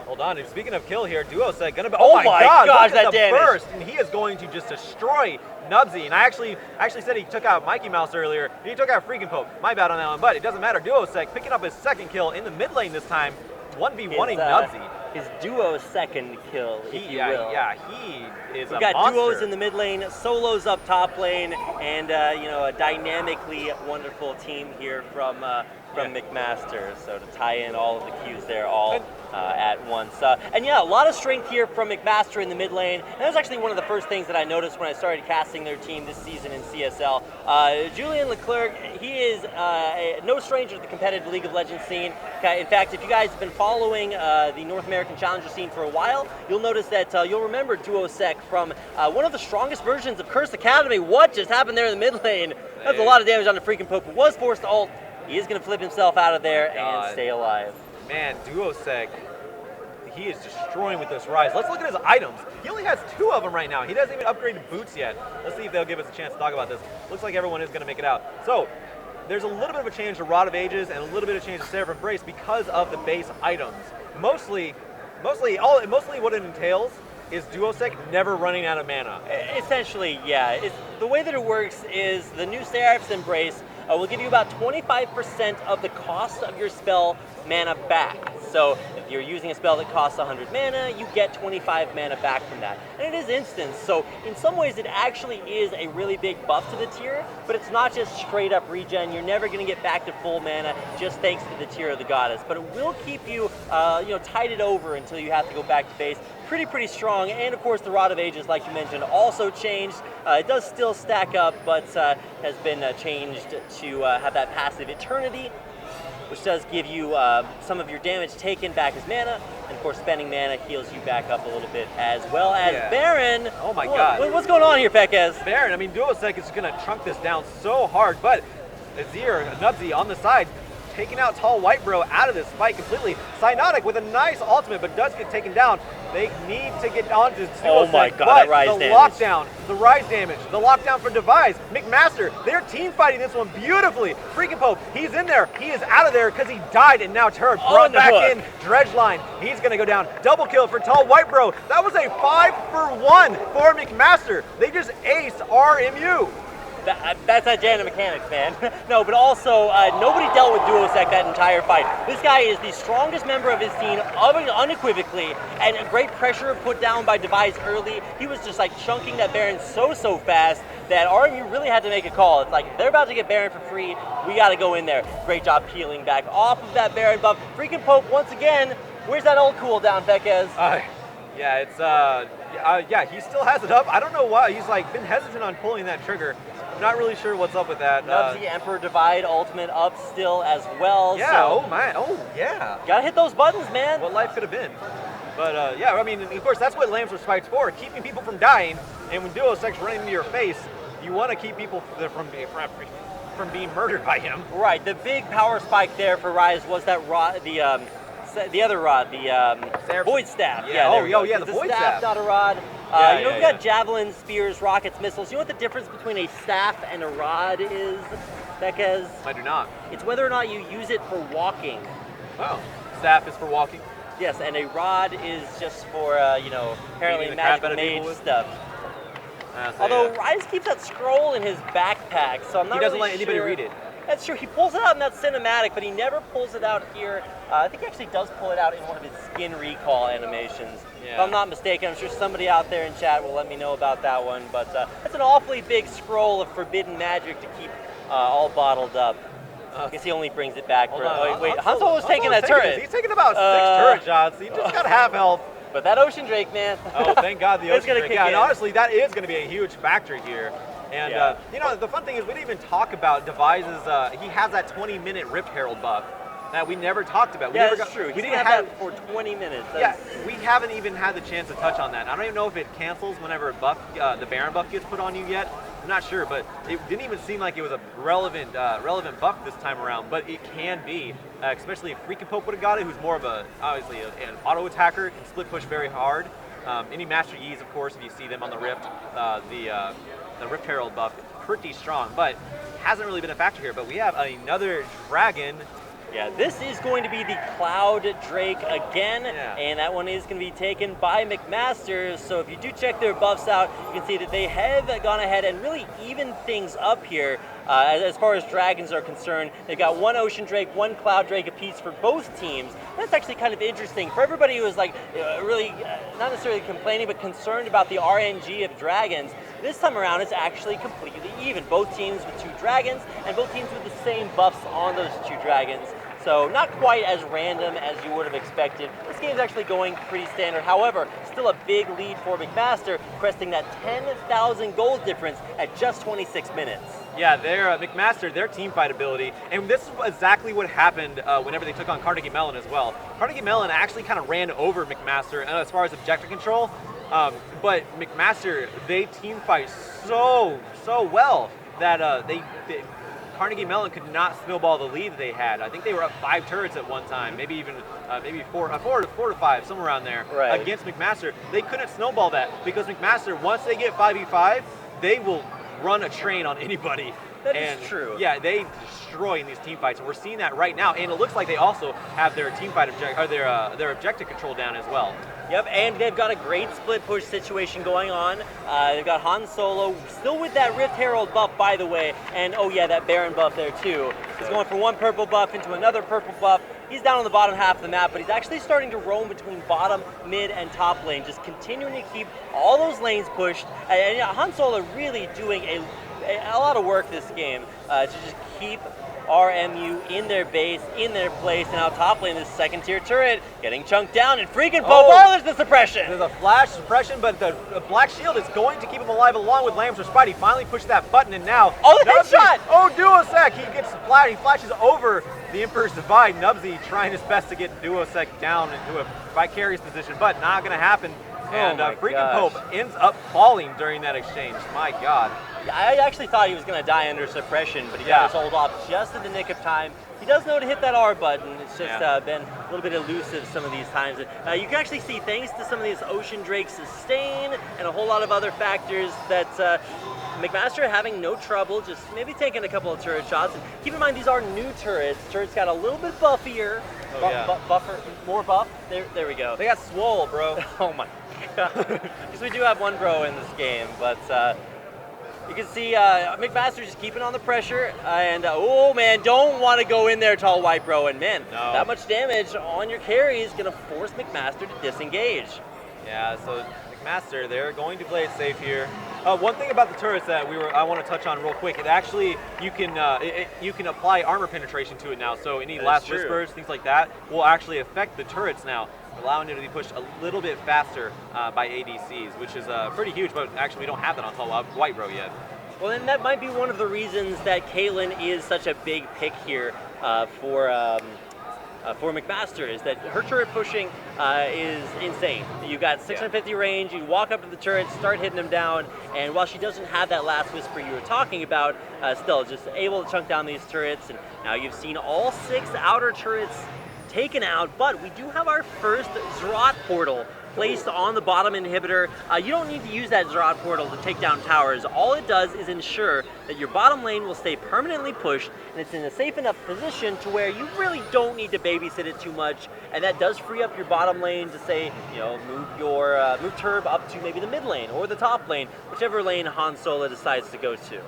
Hold on, and speaking of kill here, Duosec gonna be. Oh my gosh, look at that the damage! burst, and he is going to just destroy Nubsy. And I actually said he took out Mikey Mouse earlier. He took out Freaking Pope. My bad on that one, but it doesn't matter. Duosec picking up his 2nd kill in the mid lane this time, 1v1ing Nubsy. His duo 2nd kill, if you will. Yeah, he is We've a got monster. duos in the mid lane, solos up top lane, and a dynamically wonderful team here from McMaster. So to tie in all of the cues there, all at once. And yeah, a lot of strength here from McMaster in the mid lane. And that was actually one of the first things that I noticed when I started casting their team this season in CSL. Julian Leclerc, he is no stranger to the competitive League of Legends scene. In fact, if you guys have been following the North American Challenger scene for a while, you'll notice that you'll remember Duosec from one of the strongest versions of Curse Academy. What just happened there in the mid lane? That's a lot of damage on the Freaking Pope, who was forced to ult. He is going to flip himself out of there and stay alive. Man, Duosec, he is destroying with this Rise. Let's look at his items. He only has 2 of them right now. He doesn't even upgrade boots yet. Let's see if they'll give us a chance to talk about this. Looks like everyone is going to make it out. So, there's a little bit of a change to Rod of Ages and a little bit of change to Seraph Embrace because of the base items. Mostly what it entails is Duosec never running out of mana. Essentially, yeah. The way that it works is the new Seraph's Embrace will give you about 25% of the cost of your spell mana back. So if you're using a spell that costs 100 mana, you get 25 mana back from that. And it is instant, so in some ways it actually is a really big buff to the tier, but it's not just straight up regen. You're never going to get back to full mana just thanks to the tier of the goddess, but it will keep you, tided over until you have to go back to base. Pretty strong, and of course the Rod of Ages, like you mentioned, also changed. It does still stack up, but has been changed to have that passive Eternity, which does give you some of your damage taken back as mana, and of course spending mana heals you back up a little bit, as well as Baron. Oh my god. What's going on here, Pekez? Baron, I mean, Duosec is going to trunk this down so hard, but Azir, Nubsy on the side, taking out Tall White Bro out of this fight completely. Cyanotic with a nice ultimate, but does get taken down. They need to get onto Duosec. Oh my god, but that rise the damage. lockdown, the rise damage, the lockdown from Devise, McMaster, they're team fighting this one beautifully. Freaking Pope, he's in there. He is out of there because he died, and now Turret brought back in. Dredgeline, he's going to go down. Double kill for Tall White Bro. That was a 5-for-1 for McMaster. They just aced RMU. That's not Jana mechanics, man. No, but also, nobody dealt with Duosec that entire fight. This guy is the strongest member of his team, unequivocally, and great pressure put down by Devise early. He was just like chunking that Baron so fast that RMU really had to make a call. It's like, they're about to get Baron for free, we gotta go in there. Great job peeling back off of that Baron buff. Freaking Pope, once again, where's that old cooldown, Pekez? Yeah, it's, yeah, he still has it up. I don't know why. He's like been hesitant on pulling that trigger. I'm not really sure what's up with that. Nubsy Emperor Divide ultimate up still as well. Yeah, so oh man, oh yeah. Gotta hit those buttons, man. What life could have been. But yeah, I mean, of course, that's what Lamb's Respite's for, keeping people from dying. And when Duosec's running into your face, you want to keep people from being murdered by him. Right, the big power spike there for Rise was that rod, the other rod, the Void Staff. Yeah, yeah, the it's Void a Staff. not a rod. We've got javelins, spears, rockets, missiles. You know what the difference between a staff and a rod is, Pekez? I do not. It's whether or not you use it for walking. Oh, staff is for walking. Yes, and a rod is just for, apparently Beating the crap magical out of people mage with? stuff. So, Although yeah. Rise keeps that scroll in his backpack, so I'm not He doesn't really let anybody sure. read it. That's true. He pulls it out in that cinematic, but he never pulls it out here. I think he actually does pull it out in one of his skin recall animations. Yeah. If I'm not mistaken, I'm sure somebody out there in chat will let me know about that one. But it's an awfully big scroll of forbidden magic to keep all bottled up. I guess he only brings it back for. Oh, wait, Hanzo was taking that turret. He's taking about 6 turret shots. He just got half health. But that Ocean Drake, man. Oh, thank God the It's Ocean gonna Drake. kick Yeah, in. and honestly, that is going to be a huge factor here. And, the fun thing is we didn't even talk about Devise's, he has that 20-minute Rift Herald buff that we never talked about. That's true. We didn't have that for 20 minutes. Yeah, we haven't even had the chance to touch on that. I don't even know if it cancels whenever the Baron buff gets put on you yet. I'm not sure, but it didn't even seem like it was a relevant buff this time around, but it can be, especially if Freaking Pope would have got it, who's more of obviously an auto attacker, can split push very hard. Any Master Yi's, of course, if you see them on the Rift, the Rift Herald buff, pretty strong, but hasn't really been a factor here. But we have another dragon. Yeah, this is going to be the Cloud Drake again, and that one is going to be taken by McMaster. So if you do check their buffs out, you can see that they have gone ahead and really evened things up here. As far as dragons are concerned, they've got one Ocean Drake, one Cloud Drake apiece for both teams. That's actually kind of interesting for everybody who is like really not necessarily complaining, but concerned about the RNG of dragons. This time around, it's actually completely even. Both teams with 2 dragons, and both teams with the same buffs on those 2 dragons. So not quite as random as you would have expected. This game's actually going pretty standard. However, still a big lead for McMaster, cresting that 10,000 gold difference at just 26 minutes. Yeah, their McMaster, their team fight ability, and this is exactly what happened whenever they took on Carnegie Mellon as well. Carnegie Mellon actually kind of ran over McMaster as far as objective control, but McMaster, they team fight so well that Carnegie Mellon could not snowball the lead that they had. I think they were up 5 turrets at one time, maybe even four to 5, somewhere around there, against McMaster. They couldn't snowball that because McMaster, once they get 5v5, they will run a train on anybody. That is true. Yeah, they destroy in these team fights, and we're seeing that right now. And it looks like they also have their team fight their objective control down as well. Yep, and they've got a great split push situation going on. They've got Han Solo still with that Rift Herald buff, by the way, and oh yeah, that Baron buff there too. He's going from one purple buff into another purple buff. he's down on the bottom half of the map, but he's actually starting to roam between bottom, mid, and top lane, just continuing to keep all those lanes pushed. And Han Solo really doing a lot of work this game to just keep RMU in their base, in their place, and now top lane, this second tier turret getting chunked down, and freaking there's the suppression. There's a flash suppression, but the Black Shield is going to keep him alive along with Lamb's Respite. He finally pushed that button, and now the headshot! Duosec! He flashes over the Emperor's Divide. Nubsy trying his best to get Duosec down into a vicarious position, but not going to happen. And freaking Pope ends up falling during that exchange. My God. I actually thought he was going to die under suppression, but he got his hold off just in the nick of time. He does know to hit that R button. It's just been a little bit elusive some of these times. You can actually see, thanks to some of these Ocean Drake sustain and a whole lot of other factors, that McMaster having no trouble, just maybe taking a couple of turret shots. And keep in mind, these are new turrets. Turrets got a little bit buffier. More buff. There we go. They got swole, bro. Oh my God. Because we do have one bro in this game, but you can see McMaster just keeping on the pressure, and oh man, don't want to go in there, tall white bro, and man, that much damage on your carry is going to force McMaster to disengage. Yeah, so McMaster, they're going to play it safe here. One thing about the turrets that I want to touch on real quick, it actually, you can apply armor penetration to it now, so any last whispers, things like that, will actually affect the turrets now, allowing it to be pushed a little bit faster by ADCs, which is pretty huge, but actually we don't have that on tall white bro yet. Well, then that might be one of the reasons that Caitlyn is such a big pick here for McMaster, is that her turret pushing is insane. You've got 650 range, you walk up to the turret, start hitting them down, and while she doesn't have that last whisper you were talking about, still just able to chunk down these turrets, and now you've seen all 6 outer turrets taken out, but we do have our first Zerat portal placed on the bottom inhibitor. You don't need to use that Zerat portal to take down towers. All it does is ensure that your bottom lane will stay permanently pushed, and it's in a safe enough position to where you really don't need to babysit it too much, and that does free up your bottom lane to say, move Turb up to maybe the mid lane or the top lane, whichever lane Han Solo decides to go to.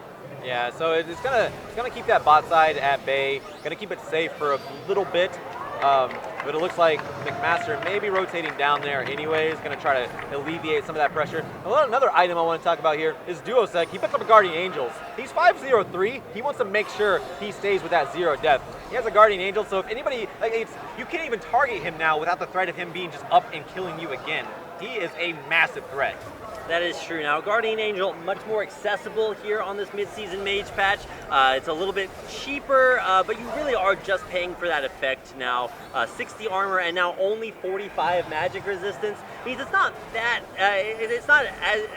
Yeah, so it's gonna keep that bot side at bay, gonna keep it safe for a little bit. But it looks like McMaster may be rotating down there anyways, going to try to alleviate some of that pressure. Another item I want to talk about here is Duosec. He picked up a Guardian Angels. He's 5-0-3. He wants to make sure he stays with that 0 death. He has a Guardian Angel, so if anybody, you can't even target him now without the threat of him being just up and killing you again. He is a massive threat. That is true. Now, Guardian Angel, much more accessible here on this mid-season mage patch. It's a little bit cheaper, but you really are just paying for that effect now. 60 armor and now only 45 magic resistance means it's not that, it's not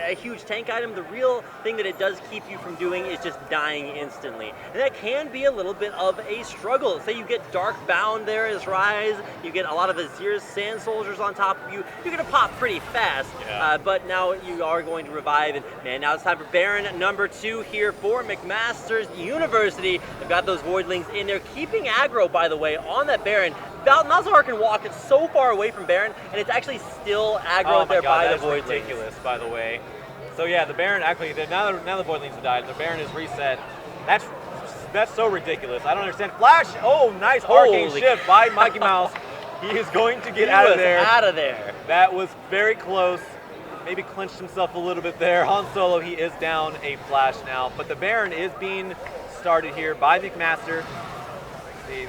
a huge tank item. The real thing that it does keep you from doing is just dying instantly. And that can be a little bit of a struggle. Say you get Dark Bound there as Rise, you get a lot of Azir's Sand Soldiers on top of you, you're going to pop pretty fast, but now you are going to revive, and man, now it's time for Baron number 2 here for McMaster's University. They've got those Voidlings in there, keeping aggro, by the way, on that Baron. Malzahar can walk so far away from Baron, and it's actually still aggro there by the Voidlings. That's ridiculous, by the way. So yeah, the Baron, actually, now the Voidlings have died, the Baron is reset. That's so ridiculous. I don't understand. Flash! Oh, nice arcane shift by Mikey Mouse. He is going to get out of there. Out of there. That was very close. Maybe clinched himself a little bit there. Han Solo, he is down a flash now, but the Baron is being started here by McMaster.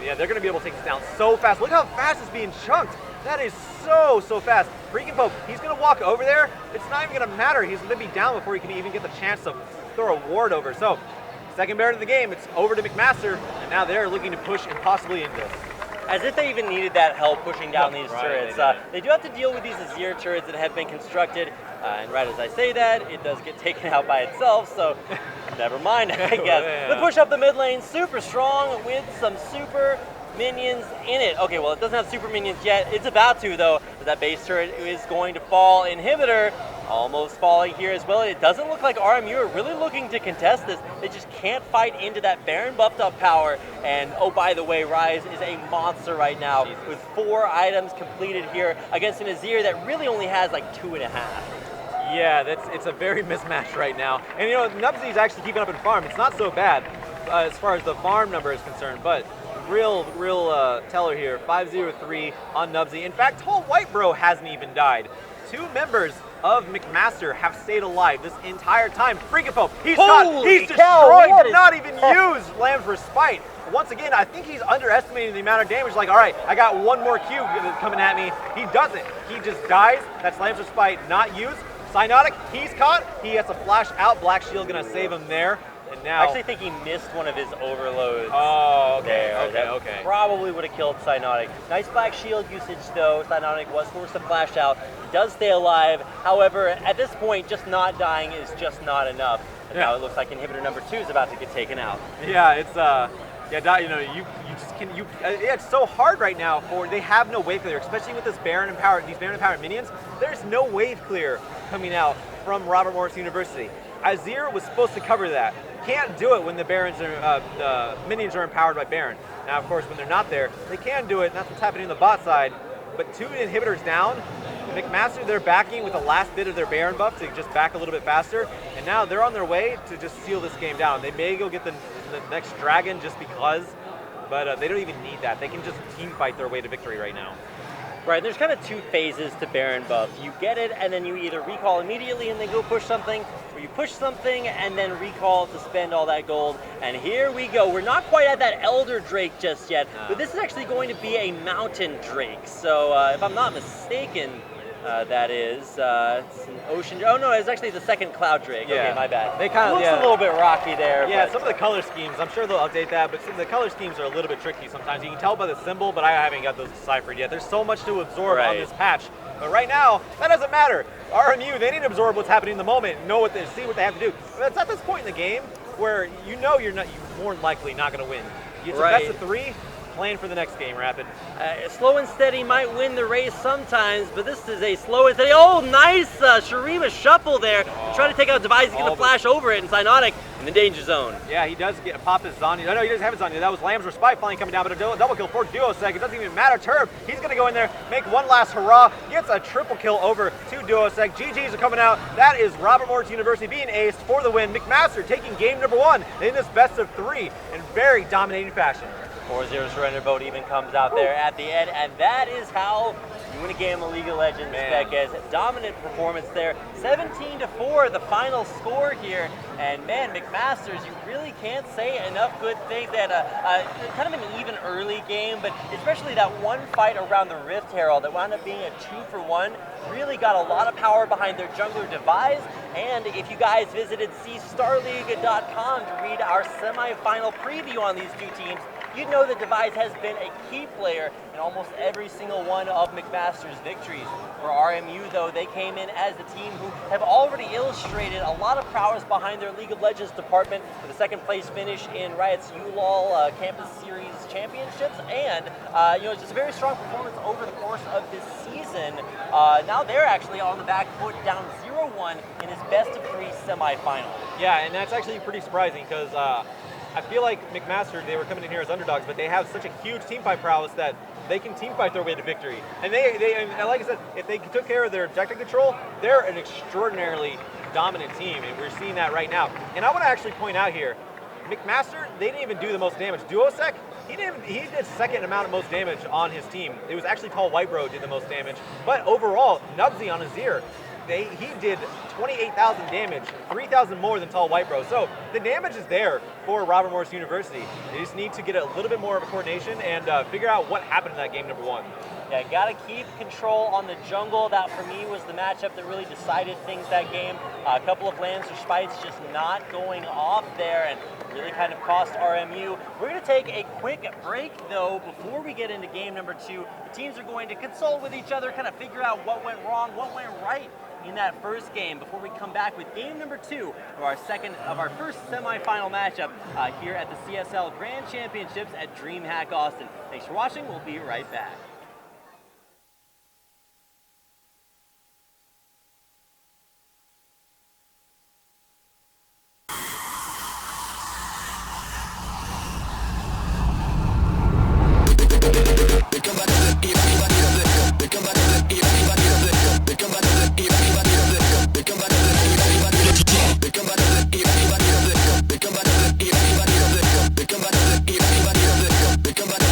Yeah, they're going to be able to take this down so fast. Look how fast it's being chunked. That is so fast. Freaking Pope, he's going to walk over there. It's not even going to matter. He's going to be down before he can even get the chance to throw a ward over. So, second Baron of the game, it's over to McMaster, and now they're looking to push and possibly end this. As if they even needed that help pushing down these turrets. They do have to deal with these Azir turrets that have been constructed, and right as I say that, it does get taken out by itself, so never mind, I guess. The push up the mid lane, super strong with some super minions in it. Okay, well, it doesn't have super minions yet. It's about to, though, as that base turret is going to fall. Inhibitor almost falling here as well. It doesn't look like RMU are really looking to contest this. They just can't fight into that Baron buffed up power. And oh, by the way, Rise is a monster right now with 4 items completed here against an Azir that really only has like 2.5. Yeah, it's a very mismatched right now. And Nubsy's actually keeping up in farm. It's not so bad as far as the farm number is concerned, but real teller here. 5-0-3 on Nubsy. In fact, Tall White Bro hasn't even died. 2 members of McMaster have stayed alive this entire time. Freakapope, he's caught, he's destroyed, did not even use Lamb's Respite. Once again, I think he's underestimating the amount of damage. Like, all right, I got one more Q coming at me. He doesn't. He just dies. That's Lamb's Respite not used. Cyanotic, he's caught. He has to flash out. Black Shield gonna save him there. And now, I actually think he missed one of his overloads. Oh, okay, there. okay. Probably would have killed Cyanotic. Nice Black Shield usage though. Cyanotic was forced to flash out. He does stay alive. However, at this point, just not dying is just not enough. And now it looks like inhibitor number 2 is about to get taken out. Yeah, it's you know, you just can it's so hard right now they have no wave clear, especially with this Baron empowered minions. There's no wave clear coming out from Robert Morris University. Azir was supposed to cover that. Can't do it when the minions are empowered by Baron. Now, of course, when they're not there, they can do it, and that's what's happening on the bot side. But 2 inhibitors down. McMaster, they're backing with the last bit of their Baron buff to just back a little bit faster, and now they're on their way to just seal this game down. They may go get the next dragon just because, but they don't even need that. They can just team fight their way to victory right now. Right, there's kind of 2 phases to Baron buff. You get it, and then you either recall immediately and then go push something, or you push something and then recall to spend all that gold. And here we go. We're not quite at that Elder Drake just yet, but this is actually going to be a Mountain Drake. So if I'm not mistaken, that is, it's an Ocean. Oh no, it's actually the second Cloud Drake. Yeah. Okay, my bad. They kind of looks a little bit rocky there. Yeah, but some of the color schemes, I'm sure they'll update that, but some of the color schemes are a little bit tricky sometimes. You can tell by the symbol, but I haven't got those deciphered yet. There's so much to absorb on this patch. But right now, that doesn't matter. RMU, they need to absorb what's happening in the moment, see what they have to do. But it's at this point in the game where you're more than likely not going to win. It's a best of 3. Plan for the next game, Rapid. Slow and steady might win the race sometimes, but this is a slow and steady. Oh, nice Shurima shuffle there. Try to take out Device. He's going to flash over it, and Cyanotic in the danger zone. Yeah, he does pop his Zanya. No, he doesn't have his Zanya. That was Lamb's Respite finally coming down, but a double kill for Duosec. It doesn't even matter. Turb, he's going to go in there, make one last hurrah, gets a triple kill over to Duosec. GGs are coming out. That is Robert Morris University being aced for the win. McMaster taking game number 1 in this best of 3 in very dominating fashion. 4-0 surrender vote even comes out there at the end, and that is how you win a game of League of Legends, Beckes. Dominant performance there. 17-4, the final score here. And man, McMasters, you really can't say enough good things. They had kind of an even early game, but especially that one fight around the Rift Herald that wound up being a 2-for-1 really got a lot of power behind their jungler Devise. And if you guys visited Starleague.com to read our semifinal preview on these 2 teams, you'd know that Devise has been a key player in almost every single one of McMaster's victories. For RMU, though, they came in as the team who have already illustrated a lot of prowess behind their League of Legends department with a 2nd place finish in Riot's ULOL Campus Series Championships, and just a very strong performance over the course of this season. Now they're actually on the back foot, down 0-1 in his best of 3 semifinal. Yeah, and that's actually pretty surprising because I feel like McMaster, they were coming in here as underdogs, but they have such a huge team fight prowess that they can team fight their way to victory. And and like I said, if they took care of their objective control, they're an extraordinarily dominant team, and we're seeing that right now. And I want to actually point out here, McMaster, they didn't even do the most damage. Duosec, he did 2nd amount of most damage on his team. It was actually Tall White Bro did the most damage. But overall, Nubsy on Azir, he did 28,000 damage, 3,000 more than Tall White Bro. So the damage is there for Robert Morris University. They just need to get a little bit more of a coordination and figure out what happened in that game number 1. Yeah, got to keep control on the jungle. That, for me, was the matchup that really decided things that game. A couple of Lancer Spites just not going off there and really kind of cost RMU. We're going to take a quick break, though, before we get into game number 2. The teams are going to consult with each other, kind of figure out what went wrong, what went right in that first game before we come back with game number 2 of our first semifinal matchup here at the CSL Grand Championships at Dreamhack Austin. Thanks for watching. We'll be right back. Come back.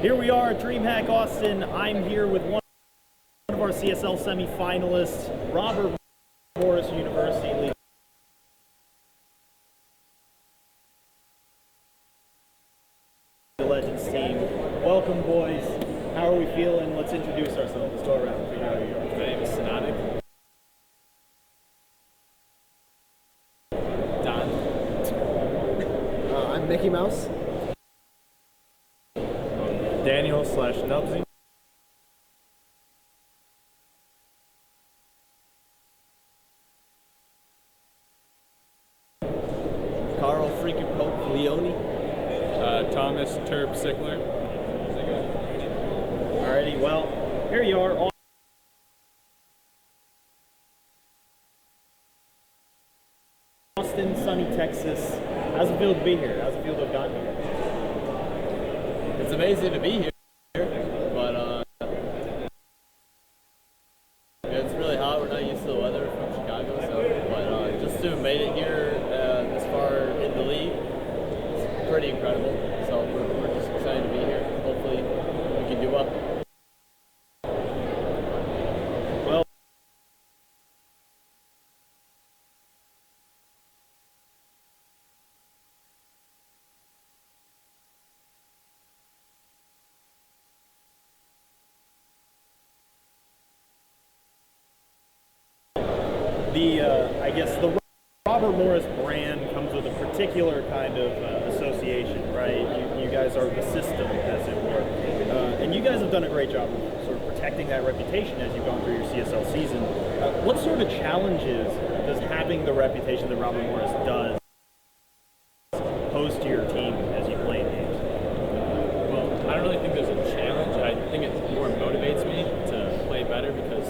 Here we are at Dreamhack Austin. I'm here with one of our CSL semifinalists, Robert Morris, University League Legends team. Welcome, boys. How are we feeling? Let's introduce ourselves. Let's go around. Figure out who you are. My name is Sinatic. Don. I'm Mickey Mouse. Daniel/Nubsy. Carl freaking Pope Leone. Thomas Turb Sickler. Alrighty, well, here you are. Austin, sunny Texas. How's it feel to be here? How's it feel to have gotten here? It's amazing to be here, but it's really hot. We're not used to the weather from Chicago, but just to have made it here this far in the league, it's pretty incredible. So we're just excited to be here. Hopefully we can do well. I guess the Robert Morris brand comes with a particular kind of association, right? You guys are the system, as it were. And you guys have done a great job of sort of protecting that reputation as you've gone through your CSL season. What sort of challenges does having the reputation that Robert Morris does pose to your team as you play games? Well, I don't really think there's a challenge. I think it more motivates me to play better because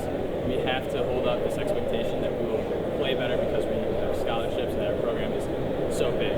we have to hold up this expectation that we will play better because we have scholarships and our program is so big.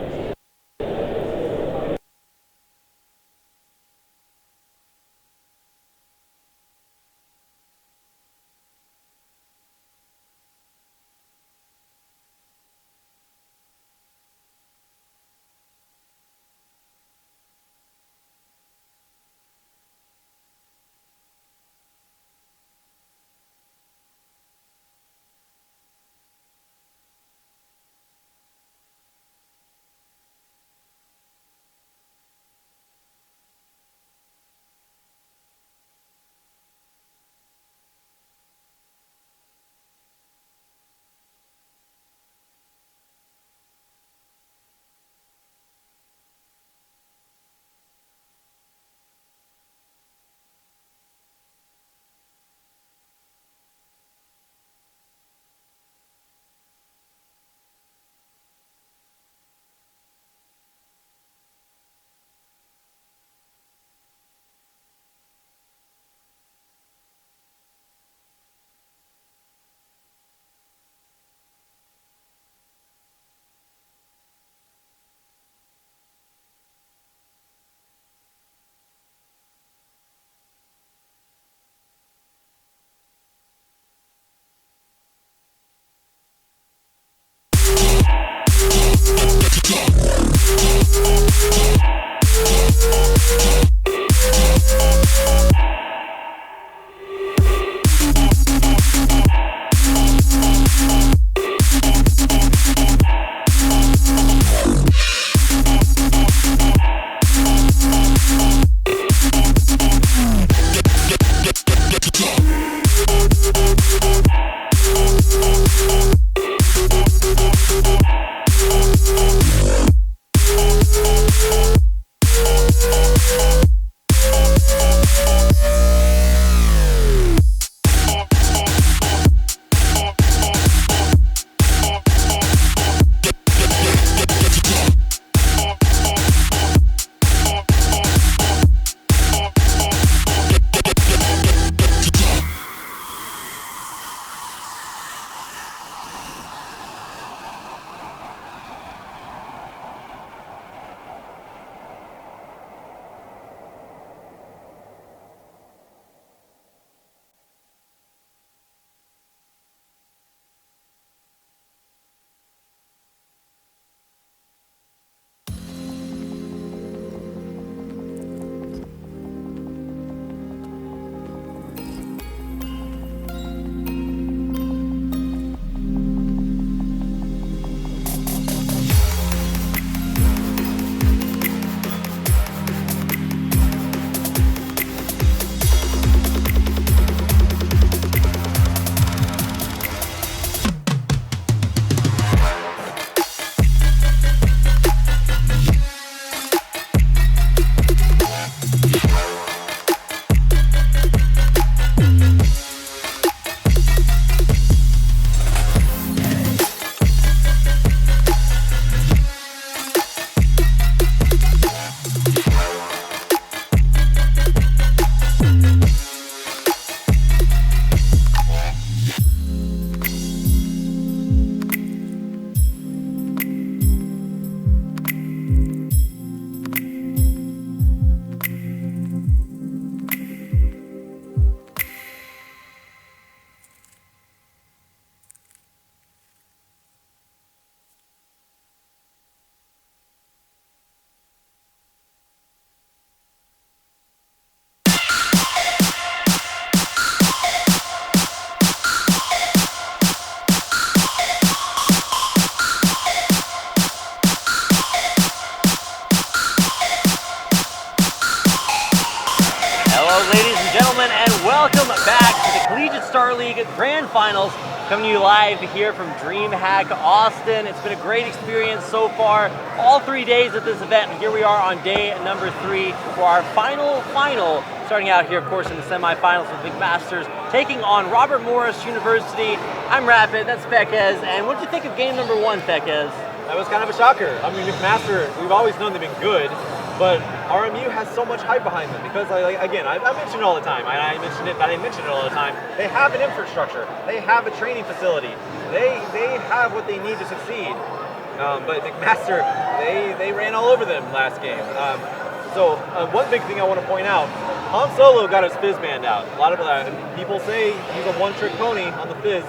Welcome back to the Collegiate Starleague Grand Finals, coming to you live here from Dreamhack Austin. It's been a great experience so far, all 3 days of this event, and here we are on day number 3 for our final, starting out here, of course, in the semifinals with McMasters, taking on Robert Morris University. I'm Rapid, that's Fekez, and what did you think of game number 1, Fekez? That was kind of a shocker. I mean, McMaster, we've always known they've been good, but RMU has so much hype behind them because, again, I mention it all the time. I mention it, but I mention it all the time. They have an infrastructure. They have a training facility. They have what they need to succeed. But McMaster, they ran all over them last game. So one big thing I want to point out, Han Solo got his fizz banned out. A lot of people say he's a one-trick pony on the fizz.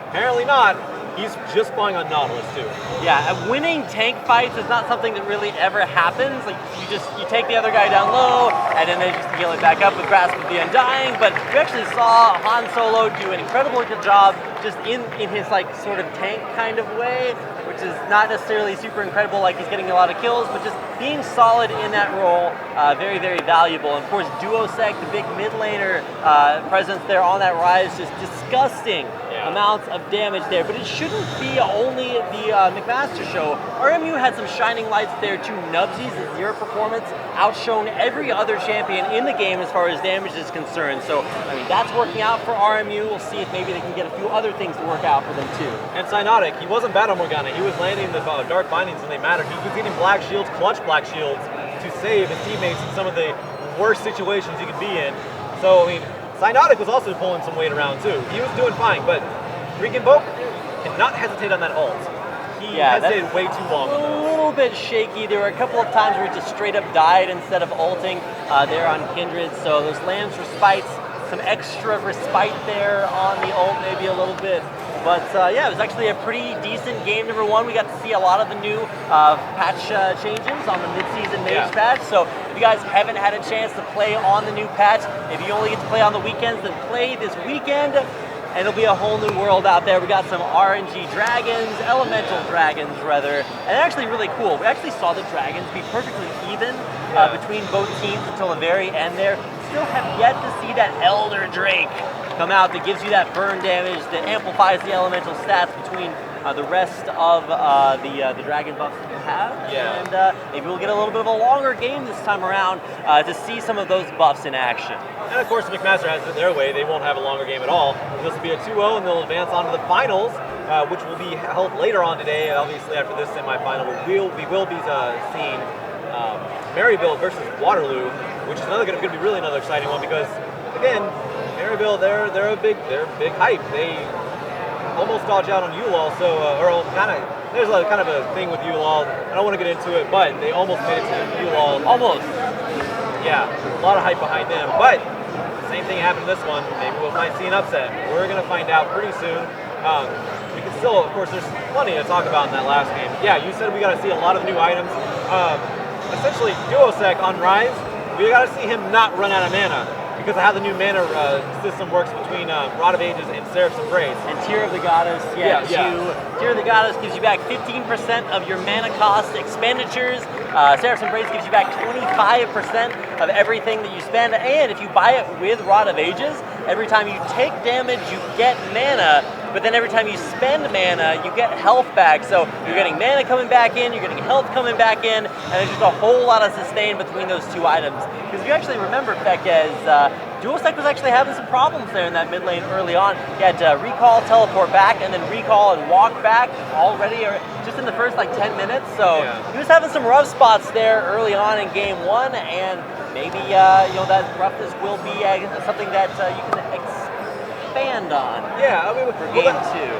Apparently not. He's just flying on Nautilus too. Yeah, winning tank fights is not something that really ever happens. Like you take the other guy down low, and then they just heal it back up with Grasp of the Undying. But we actually saw Han Solo do an incredible good job just in his like sort of tank kind of way, which is not necessarily super incredible, like he's getting a lot of kills, but just being solid in that role, very, very valuable. And of course, Duosec, the big mid laner presence there on that Rise, just disgusting amounts of damage there. But it shouldn't be only the McMaster show. RMU had some shining lights there too. Nubsy's Zero performance outshone every other champion in the game as far as damage is concerned. So, I mean, that's working out for RMU. We'll see if maybe they can get a few other things to work out for them too. And Cyanotic, he wasn't bad on Morgana. He was landing the dark bindings when they mattered. He was getting black shields, clutch black shields to save his teammates in some of the worst situations he could be in. So, I mean, Cyanotic was also pulling some weight around too. He was doing fine, but Reconvoke cannot hesitate on that ult. He hesitated way too long. A little bit shaky. There were a couple of times where he just straight up died instead of ulting there on Kindred. So those Lamb's Respites, some extra respite there on the ult, maybe a little bit But yeah, it was actually a pretty decent game. Number one, we got to see a lot of the new patch changes on the mid-season mage patch. So if you guys haven't had a chance to play on the new patch, if you only get to play on the weekends, then play this weekend. And it'll be a whole new world out there. We got some RNG dragons, elemental dragons rather, and they're actually really cool. We actually saw the dragons be perfectly even between both teams until the very end there. Still have yet to see that Elder Drake come out that gives you that burn damage, that amplifies the elemental stats between the rest of the dragon buffs that you have. Yeah. And maybe we'll get a little bit of a longer game this time around to see some of those buffs in action. And of course, McMaster has it their way. They won't have a longer game at all. This will be a 2-0, and they'll advance on to the finals, which will be held later on today. Obviously, after this semifinal, we will be seeing Maryville versus Waterloo, which is going to be really another exciting one because, again, Maryville, they're big hype. They almost dodge out on ULOL, so there's a kind of a thing with ULOL. I don't want to get into it, but they almost made it to ULOL. Almost. Yeah, a lot of hype behind them, but same thing happened in this one. Maybe we might see an upset. We're going to find out pretty soon. We can still, of course, there's plenty to talk about in that last game. Yeah, you said we got to see a lot of new items. Essentially, Duosec on Rise, we got to see him not run out of mana because of how the new mana system works between Rod of Ages and Seraph's Embrace. And Tear of the Goddess, Tear of the Goddess gives you back 15% of your mana cost expenditures. Seraph's Embrace gives you back 25% of everything that you spend. And if you buy it with Rod of Ages, every time you take damage, you get mana. But then every time you spend mana, you get health back. So you're getting mana coming back in, you're getting health coming back in, and there's just a whole lot of sustain between those two items. Because if you actually remember, Fekez, Duosec was actually having some problems there in that mid lane early on. He had to recall, teleport back, and then recall and walk back already, or just in the first like 10 minutes. So he was having some rough spots there early on in game one, and maybe that roughness will be something that you can expand on. Yeah, I mean, for game two.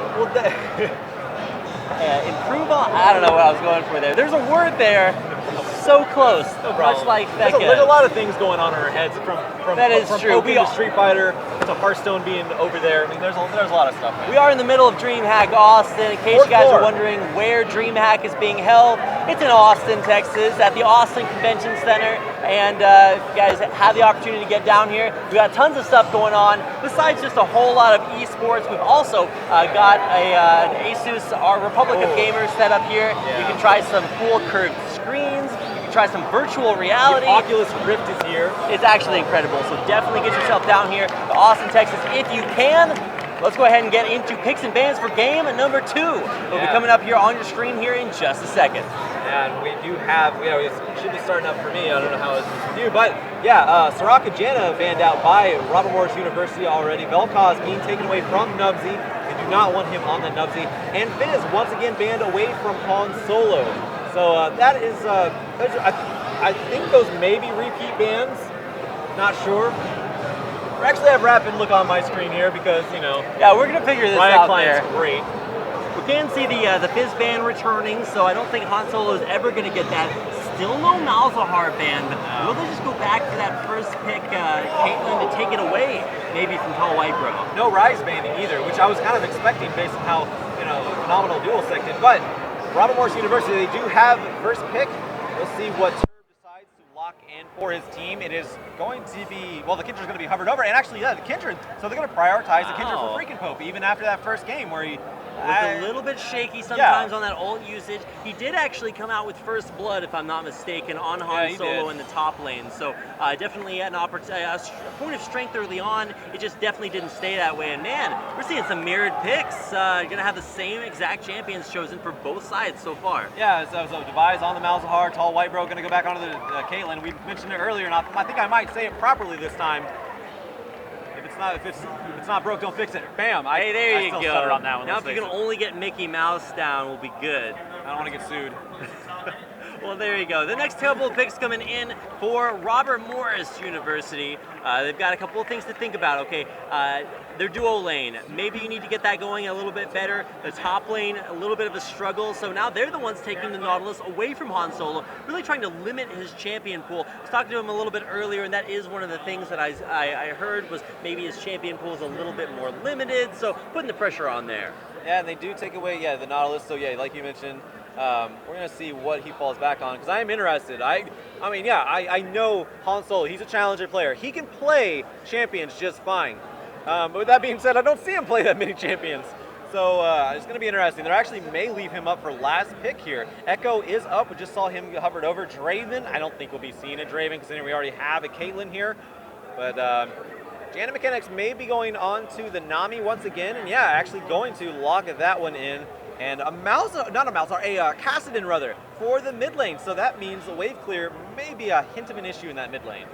Improve on. I don't know what I was going for there. There's a word there. So close, much like Fekka. There's a lot of things going on in our heads from true. Pokken to Street Fighter to Hearthstone being over there. I mean, there's a lot of stuff. Man. We are in the middle of Dreamhack Austin. In case you guys are wondering where Dreamhack is being held, it's in Austin, Texas, at the Austin Convention Center. And if you guys have the opportunity to get down here, we got tons of stuff going on. Besides just a whole lot of esports, we've also got an Asus, our Republic of Gamers, set up here. Yeah. You can try some cool curved screens. Try some virtual reality. The Oculus Rift is here. It's actually incredible, so definitely get yourself down here to Austin, Texas if you can. Let's go ahead and get into picks and bans for game number 2. It'll be coming up here on your screen here in just a second. And we do have, it should be starting up for me. I don't know how it's with you, but Soraka Janna banned out by Robert Morris University already. Vel'Koz being taken away from Nubsy. They do not want him on the Nubsy. And Fizz once again banned away from Han Solo. So that is, I think those may be repeat bans. Not sure. We actually have Rapid look on my screen here because, yeah, we're going to figure this out there. Great. We can see the Fizz ban returning, so I don't think Han Solo is ever going to get that. Still no Malzahar ban, but will they just go back for that first pick, Caitlyn, to take it away, maybe from Tall White Bro? No Rise banning either, which I was kind of expecting based on how, phenomenal Duosec did, but Robert Morris University, they do have first pick. We'll see what Turb decides to lock in for his team. It is going to be, the Kindred's going to be hovered over. And actually, the Kindred, so they're going to prioritize the Kindred for freaking Pope, even after that first game where he was a little bit shaky sometimes on that ult usage. He did actually come out with first blood, if I'm not mistaken, on Han Solo in the top lane. So definitely an opportunity, a point of strength early on. It just definitely didn't stay that way. And man, we're seeing some mirrored picks. You're gonna have the same exact champions chosen for both sides so far. Yeah, so Devise on the Malzahar, Tall White Bro gonna go back onto the Caitlyn. We mentioned it earlier, and I think I might say it properly this time. If it's not broke, don't fix it. Bam! Hey, there you still go. stuttered on that one. Now, if you can only get Mickey Mouse down, we'll be good. I don't want to get sued. Well, there you go. The next couple of picks coming in for Robert Morris University. They've got a couple of things to think about. Okay, their duo lane. Maybe you need to get that going a little bit better. The top lane, a little bit of a struggle. So now they're the ones taking the Nautilus away from Han Solo, really trying to limit his champion pool. I was talking to him a little bit earlier, and that is one of the things that I heard was maybe his champion pool is a little bit more limited. So putting the pressure on there. Yeah, and they do take away, the Nautilus. So yeah, like you mentioned, we're gonna see what he falls back on because I am interested. I know Han Solo. He's a challenger player. He can play champions just fine. But with that being said, I don't see him play that many champions. So it's going to be interesting. They actually may leave him up for last pick here. Echo is up. We just saw him hovered over. Draven, I don't think we'll be seeing a Draven considering we already have a Caitlyn here. But Janet Mechanics may be going on to the Nami once again. And yeah, actually going to lock that one in. And a Kassadin rather, for the mid lane. So that means the wave clear may be a hint of an issue in that mid lane.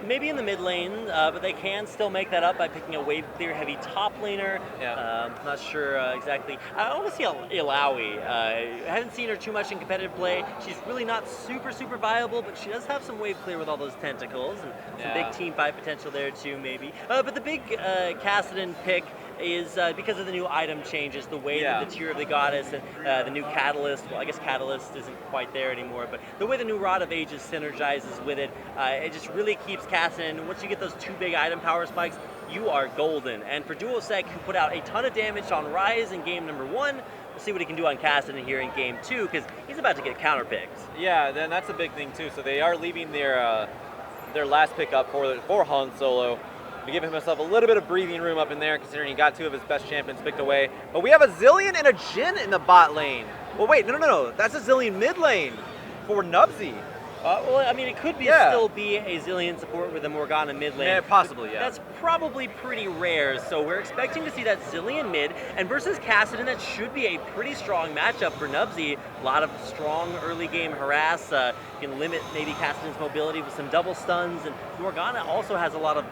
Maybe in the mid lane, but they can still make that up by picking a wave clear heavy top laner. Yeah. Not sure exactly. I want to see Ilawi. I haven't seen her too much in competitive play. She's really not super viable, but she does have some wave clear with all those tentacles and some big team fight potential there too, maybe. But the big Kassadin pick is because of the new item changes, the way that the Tear of the Goddess and the new Catalyst, well, I guess Catalyst isn't quite there anymore, but the way the new Rod of Ages synergizes with it, it just really keeps Kassadin. Once you get those 2 big item power spikes, you are golden. And for Duosec, who put out a ton of damage on Ryze in game number 1, we'll see what he can do on Kassadin here in game 2, because he's about to get counterpicked. Yeah, then that's a big thing too. So they are leaving their last pick up for Han Solo, to give himself a little bit of breathing room up in there, considering he got 2 of his best champions picked away. But we have a Zillion and a Jhin in the bot lane. Well, wait, no. That's a Zillion mid lane for Nubsy. Well, I mean, it could still be a Zillion support with a Morgana mid lane. Yeah, possibly, yeah. That's probably pretty rare, so we're expecting to see that Zillion mid, and versus Kassadin, that should be a pretty strong matchup for Nubsy. A lot of strong early game harass. You can limit maybe Kassadin's mobility with some double stuns, and Morgana also has a lot of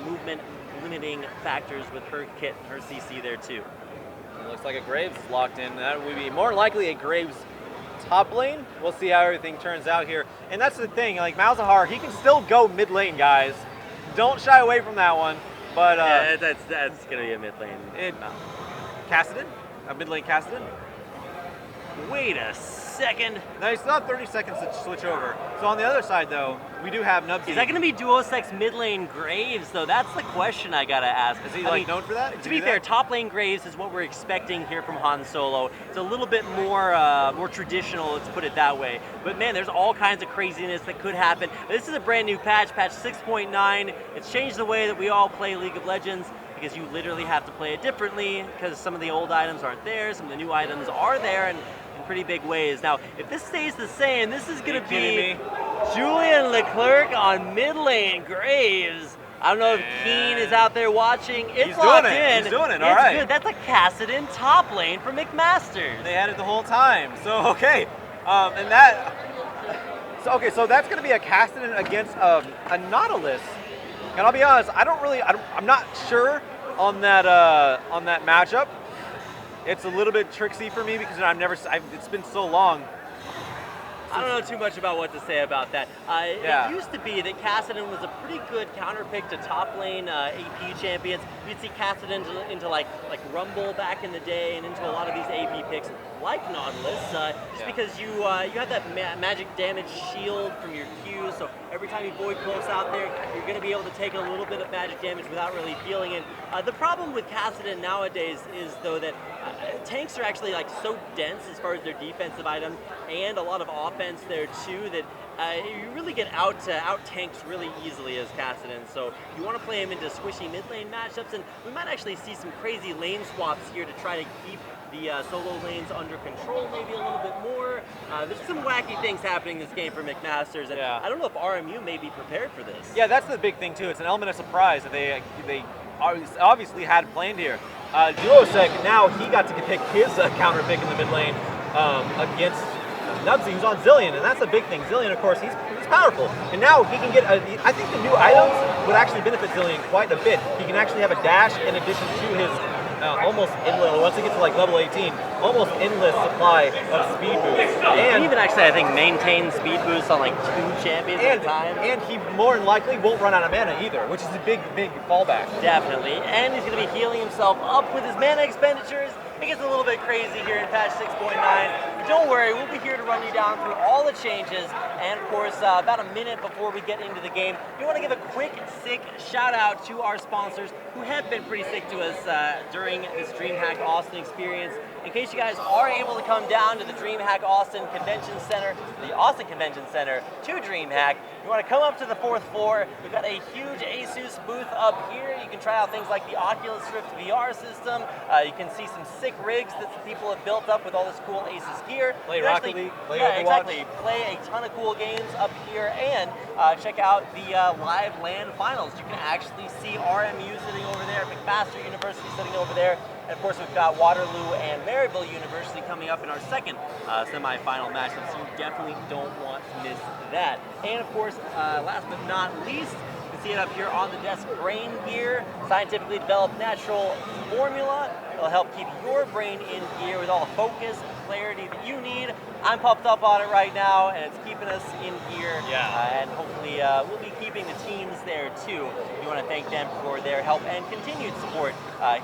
movement limiting factors with her kit and her CC there too. It looks like a Graves is locked in. That would be more likely a Graves top lane. We'll see how everything turns out here. And that's the thing, like Malzahar, he can still go mid lane, guys. Don't shy away from that one. But yeah, that's gonna be a mid lane. Kassadin? A mid lane Kassadin? Wait a second. No, it's not 30 seconds to switch over. So on the other side, though, we do have Nubsy. Is that going to be Duosec's mid lane Graves, though? That's the question I got to ask. Is he known for that? To be fair, top lane Graves is what we're expecting here from Han Solo. It's a little bit more traditional, let's put it that way. But man, there's all kinds of craziness that could happen. This is a brand new patch 6.9. It's changed the way that we all play League of Legends, because you literally have to play it differently because some of the old items aren't there, some of the new items are there, and in pretty big ways. Now, if this stays the same, this is going to be Julian Leclerc on mid lane Graves. I don't know if Keen is out there watching. It's locked in. He's doing it, it's all right. Good. That's a Kassadin top lane for McMaster. They had it the whole time. So, okay. So that's going to be a Kassadin against a Nautilus. And I'll be honest, I'm not sure on that matchup. It's a little bit tricksy for me because it's been so long. I don't know too much about what to say about that. It used to be that Kassadin was a pretty good counter pick to top lane AP champions. You'd see Kassadin into like Rumble back in the day and into a lot of these AP picks like Nautilus, because you have that magic damage shield from your Q, so every time you void close out there, you're going to be able to take a little bit of magic damage without really feeling it. The problem with Kassadin nowadays is, though, that tanks are actually so dense as far as their defensive items and a lot of offense there too, that you really get out tanks really easily as Kassadin. So you want to play him into squishy mid lane matchups, and we might actually see some crazy lane swaps here to try to keep the solo lanes under control maybe a little bit more. There's some wacky things happening in this game for McMasters, and I don't know if RMU may be prepared for this. Yeah, that's the big thing too. It's an element of surprise that they obviously had planned here. Duosec, now he got to pick his counter pick in the mid lane against Nubsy, who's on Zillion, and that's a big thing. Zillion, of course, he's powerful, and now he can get I think the new items would actually benefit Zillion quite a bit. He can actually have a dash in addition to his almost endless, once he gets to level 18, almost endless supply of speed boosts. And even actually, I think, maintain speed boosts on 2 champions at a time. And he more than likely won't run out of mana either, which is a big fallback. Definitely. And he's going to be healing himself up with his mana expenditures. It gets a little bit crazy here in patch 6.9. But don't worry, we'll be here to run you down through all the changes. And of course, about a minute before we get into the game, we want to give a quick, sick shout out to our sponsors who have been pretty sick to us during this Dreamhack Austin experience. In case you guys are able to come down to the Dreamhack Austin Convention Center, the Austin Convention Center to Dreamhack, you want to come up to the 4th floor. We've got a huge ASUS booth up here. You can try out things like the Oculus Rift VR system. You can see some sick rigs that people have built up with all this cool ASUS gear. Play Rocket League, play yeah, Overwatch. exactly. Play a ton of cool games up here, and check out the live LAN finals. You can actually see RMU sitting over there, McMaster University sitting over there, and of course we've got Waterloo and Maryville University coming up in our second semifinal matchup, so you definitely don't want to miss that. And of course, last but not least, you can see it up here on the desk, Brain Gear, scientifically developed natural formula. It'll help keep your brain in gear with all the focus, clarity that you need. I'm pumped up on it right now, and it's keeping us in gear. Yeah. And hopefully we'll be keeping the teams there too. We want to thank them for their help and continued support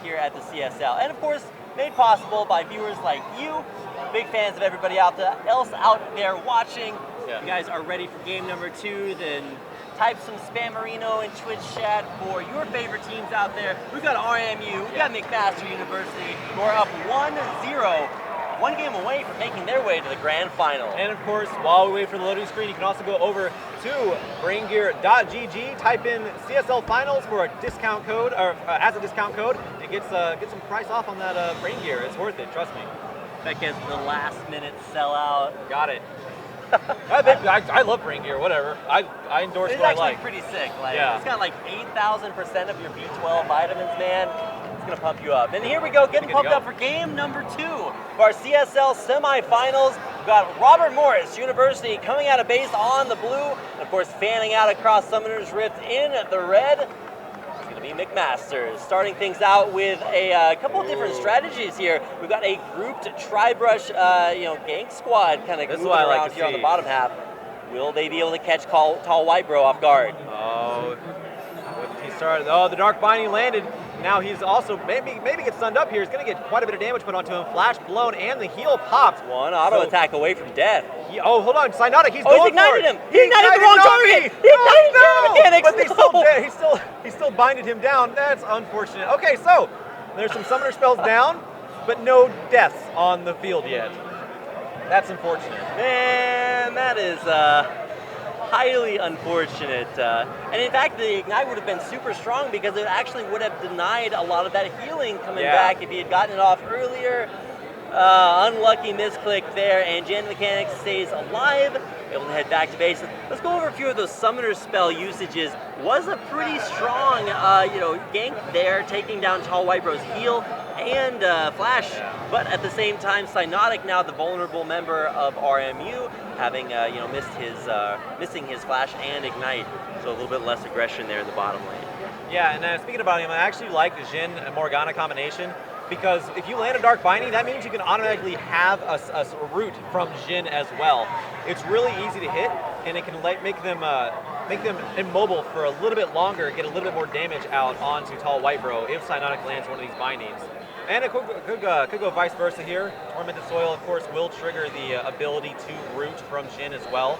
here at the CSL. And of course, made possible by viewers like you, big fans of everybody else out there watching. Yeah. You guys are ready for game number 2, then type some Spammerino in Twitch chat for your favorite teams out there. We've got RMU, we've got McMaster University, who are up 1-0, one game away from making their way to the grand final. And of course, while we wait for the loading screen, you can also go over to braingear.gg, type in CSL Finals for a discount code, or as a discount code, and get some price off on that Brain Gear. It's worth it, trust me. That gets the last minute sellout. Got it. I love Brain Gear, whatever. I endorse It's what I actually like. pretty sick. Like, Yeah. It's got like 8,000% of your B12 vitamins, man. It's gonna pump you up. And here we go, getting Good to pumped go. up for game number 2 of our CSL semifinals. We've got Robert Morris University coming out of base on the blue, and of course fanning out across Summoner's Rift in the red. It's gonna be McMaster starting things out with a couple of different strategies here. We've got a grouped tri-brush, gank squad kind of This is moving what I like around to here on the see. bottom half. Will they be able to catch Tall White Bro off guard? Oh, he started. Oh, the Dark Binding landed. Now he's also maybe gets stunned up here. He's going to get quite a bit of damage put onto him. Flash blown and the heal popped. One auto attack away from death. Oh, hold on, Cyanotic. He's Oh, he's going ignited for it. him. He ignited the wrong target. He ignited no, mechanics. but he's still dead. He still binded him down. That's unfortunate. Okay, so there's some summoner spells down, but no deaths on the field yet. That's unfortunate. Man, that is highly unfortunate. And in fact, the Ignite would have been super strong because it actually would have denied a lot of that healing coming back if he had gotten it off earlier. Unlucky misclick there, and Jan Mechanics stays alive, able to head back to base. Let's go over a few of those summoner spell usages. Was a pretty strong, gank there, taking down Tall White Bro's heal and Flash, but at the same time, Cyanotic, now the vulnerable member of RMU, having missing his Flash and Ignite, so a little bit less aggression there in the bottom lane. Yeah, and speaking about him, I actually like the Jhin and Morgana combination, because if you land a Dark Binding, that means you can automatically have a root from Jhin as well. It's really easy to hit, and it can make them immobile for a little bit longer, get a little bit more damage out onto Tall White Bro if Cyanotic lands one of these bindings. And it could go vice versa here. Tormented Soil, of course, will trigger the ability to root from Jhin as well.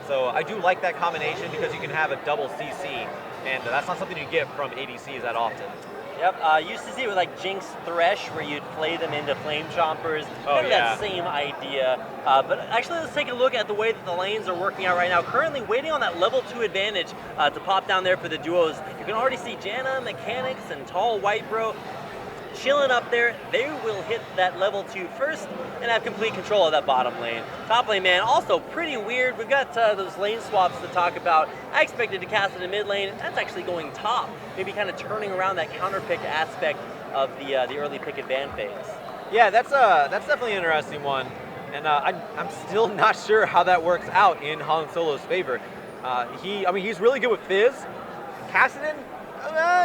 So I do like that combination because you can have a double CC, and that's not something you get from ADCs that often. Yep, used to see it with like Jinx Thresh, where you'd play them into Flame Chompers. Kind of that same idea. But actually, let's take a look at the way that the lanes are working out right now. Currently waiting on that level 2 advantage to pop down there for the duos. You can already see Janna, Mechanics, and Tall White Bro chilling up there. They will hit that level 2 first and have complete control of that bottom lane. Top lane, man, also pretty weird. We've got those lane swaps to talk about. I expected to cast it in mid lane. That's actually going top. Maybe kind of turning around that counter pick aspect of the early pick and ban phase. Yeah, that's definitely an interesting one. And I'm still not sure how that works out in Han Solo's favor. He's really good with Fizz. Kassadin,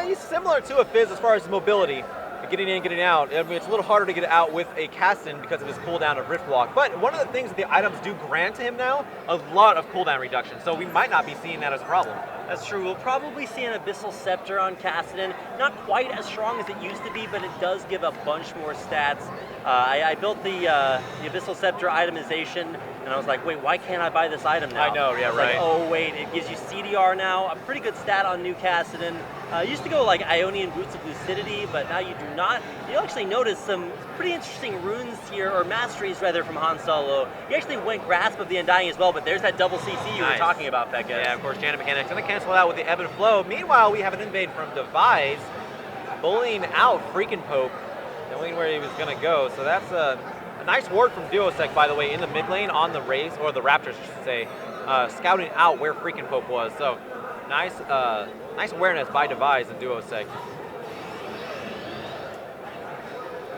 he's similar to a Fizz as far as mobility. Getting in, getting out. I mean, it's a little harder to get out with a Kassadin because of his cooldown of Rift Walk. But one of the things that the items do grant to him now, a lot of cooldown reduction. So we might not be seeing that as a problem. That's true. We'll probably see an Abyssal Scepter on Kassadin. Not quite as strong as it used to be, but it does give a bunch more stats. I built the Abyssal Scepter itemization, and I was like, wait, why can't I buy this item now? I know, yeah, It's right. Like, oh, wait, it gives you CDR now, a pretty good stat on new Kassadin. Used to go like Ionian Boots of Lucidity, but now you do not. You'll actually notice some pretty interesting runes here, or masteries rather, from Han Solo. You actually went Grasp of the Undying as well, but there's that double CC you were talking about, Pekka. Yeah, of course, Janet Mechanics going to cancel it out with the Ebb and Flow. Meanwhile, we have an invade from Devise, bullying out Freaking Pope, knowing where he was going to go. So that's a nice ward from Duosec, by the way, in the mid lane on the Rays, or the Raptors, I should say, scouting out where Freaking Pope was. So nice awareness by Devise and Duosec.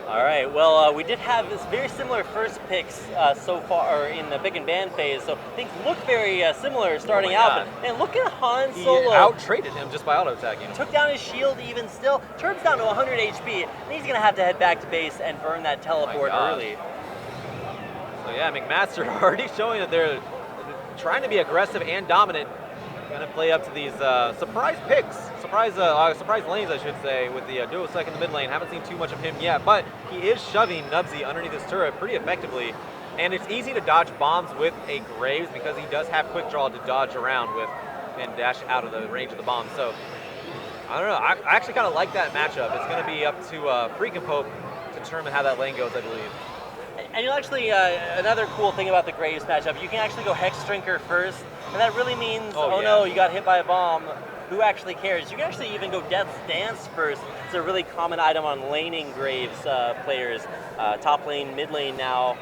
All right, well, we did have this very similar first picks so far in the pick and ban phase, so things look very similar starting out. But man, look at Han Solo. He out-traded him just by auto-attacking. Took down his shield even still, turns down to 100 HP, and he's going to have to head back to base and burn that teleport early. So yeah, McMaster already showing that they're trying to be aggressive and dominant. Going to play up to these surprise picks, surprise lanes, I should say, with the Duosec in the mid lane. Haven't seen too much of him yet, but he is shoving Nubsy underneath his turret pretty effectively. And it's easy to dodge bombs with a Graves because he does have quick draw to dodge around with and dash out of the range of the bomb. So I don't know. I actually kind of like that matchup. It's going to be up to Freaking Pope to determine how that lane goes, I believe. And you'll actually, another cool thing about the Graves matchup, you can actually go Hex Drinker first, and that really means, oh no, you got hit by a bomb. Who actually cares? You can actually even go Death's Dance first. It's a really common item on laning Graves players. Top lane, mid lane now.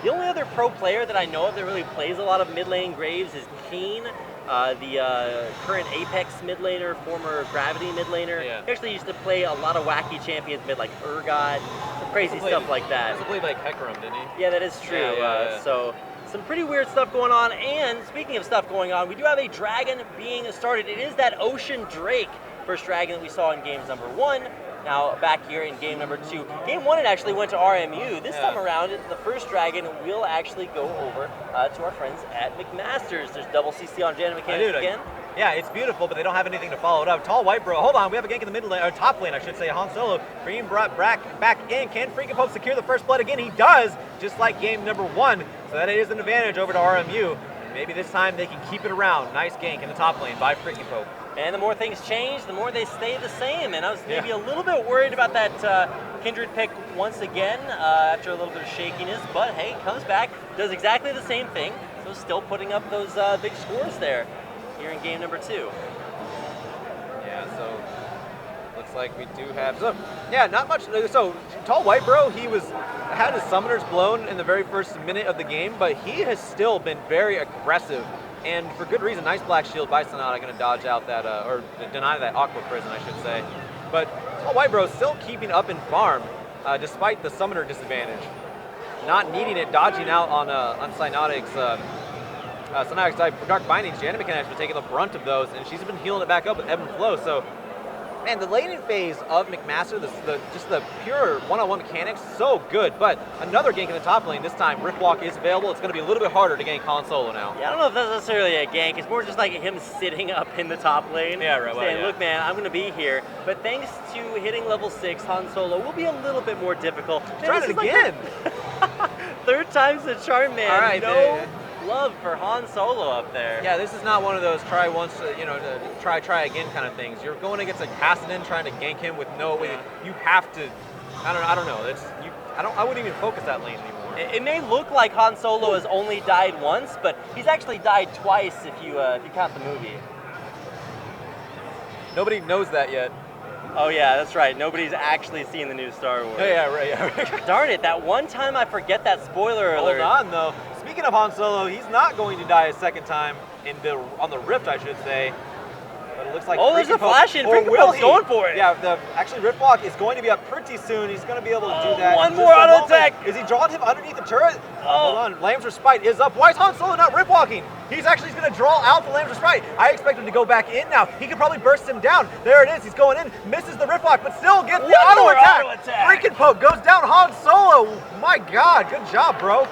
The only other pro player that I know of that really plays a lot of mid lane Graves is Keen, the current Apex mid laner, former Gravity mid laner. Yeah. He actually used to play a lot of wacky champions mid, like Urgot, some crazy stuff like that. He also played like Hecarim, didn't he? Yeah, that is true. Yeah. So some pretty weird stuff going on. And speaking of stuff going on, we do have a dragon being started. It is that Ocean Drake, first dragon that we saw in games number 1. Now back here in game number 2. Game 1, it actually went to RMU. This time around, the first dragon will actually go over to our friends at McMaster's. There's double CC on Janet Mechanics again. Yeah, it's beautiful, but they don't have anything to follow it up. Tall White Bro, hold on, we have a gank in the middle lane, or top lane, I should say. Han Solo being brought back in. Can Freaking Pope secure the first blood again? He does, just like game number 1. So that is an advantage over to RMU. Maybe this time they can keep it around. Nice gank in the top lane by Freaking Pope. And the more things change, the more they stay the same. And I was maybe a little bit worried about that Kindred pick once again after a little bit of shakiness. But hey, comes back, does exactly the same thing. So still putting up those big scores there here in game number 2. Yeah, so looks like we do have not much. So Tall White Bro, he had his summoners blown in the very first minute of the game, but he has still been very aggressive. And for good reason. Nice black shield by Sonata, going to dodge out that, or deny that Aqua Prison, I should say. But Tall White Bro still keeping up in farm, despite the summoner disadvantage. Not needing it, dodging out on Cynotic's Dark Bindings. Janet Mechanics been taking the brunt of those, and she's been healing it back up with Ebb and Flow. So, man, the laning phase of McMaster, just the pure one-on-one mechanics, so good. But another gank in the top lane. This time, Rift Walk is available. It's going to be a little bit harder to gank Han Solo now. Yeah, I don't know if that's necessarily a gank. It's more just like him sitting up in the top lane. Yeah, right. Saying, look, man, I'm going to be here. But thanks to hitting level 6, Han Solo will be a little bit more difficult. Try it again. Third time's the charm, man. All right, love for Han Solo up there. Yeah, this is not one of those try once, to try again kind of things. You're going against a Kassadin trying to gank him with no way. You have to. I don't know. I wouldn't even focus that lane anymore. It may look like Han Solo has only died once, but he's actually died twice if you count the movie. Nobody knows that yet. Oh yeah, that's right. Nobody's actually seen the new Star Wars. Yeah, right. Darn it! That one time I forget that spoiler alert. Hold on though. Speaking of Han Solo, he's not going to die a second time on the Rift, I should say. But it looks like there's a flash in. Freaking Pope's going for it. Yeah, actually Rift Walk is going to be up pretty soon. He's going to be able to do that. One more auto attack. Is he drawing him underneath the turret? Hold on. Lamb's Respite is up. Why is Han Solo not Rift Walking? He's actually going to draw out the Lamb's Respite. I expect him to go back in now. He could probably burst him down. There it is. He's going in. Misses the Rift Walk, but still gets the auto attack. Freaking Pope goes down Han Solo. My God. Good job, bro.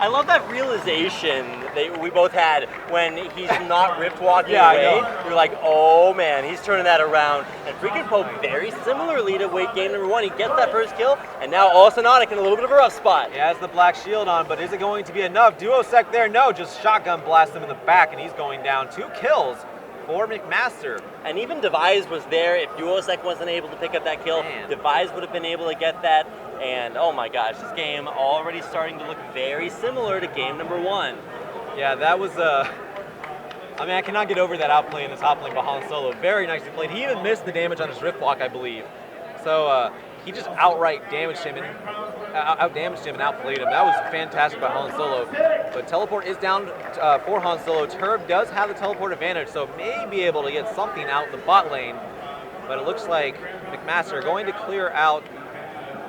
I love that realization that we both had when he's not rift walking Yeah, I away. know. You're like, oh man, he's turning that around. And freaking Pope, very similarly to Wade game number 1, he gets that first kill, and now all Sonic in a little bit of a rough spot. He has the black shield on, but is it going to be enough? Duosec there, no, just shotgun blast him in the back, and he's going down. 2 kills for McMaster. And even Devise was there. If Duosec wasn't able to pick up that kill, Man. Devise would have been able to get that. And oh my gosh, this game already starting to look very similar to game number 1. Yeah, that was I mean, I cannot get over that outplay in the top lane by Han Solo. Very nicely played. He even missed the damage on his rift block, I believe. So he just outright damaged him and out-damaged him and outplayed him. That was fantastic by Han Solo. But teleport is down for Han Solo. Turb does have the teleport advantage, so may be able to get something out the bot lane. But it looks like McMaster going to clear out.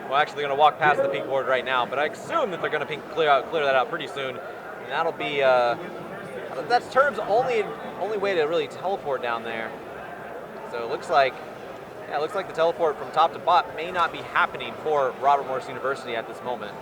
Well, actually, they're going to walk past the pink ward right now, but I assume that they're going to clear that out pretty soon. And that'll be that's Turb's only way to really teleport down there. So it looks like the teleport from top to bot may not be happening for Robert Morris University at this moment.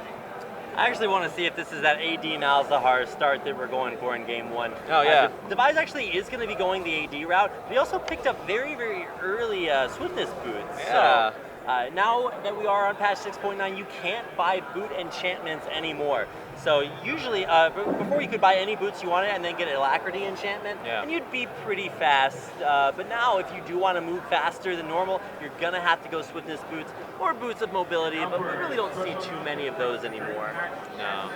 I actually want to see if this is that AD Malzahar start that we're going for in game 1. Oh, yeah. Devise actually is going to be going the AD route, but he also picked up very, very early swiftness boots. Yeah. So now that we are on patch 6.9, you can't buy boot enchantments anymore. So usually, before you could buy any boots you wanted and then get an Alacrity enchantment, and you'd be pretty fast. But now, if you do want to move faster than normal, you're going to have to go swiftness boots or boots of mobility, but we really don't see too many of those anymore. No.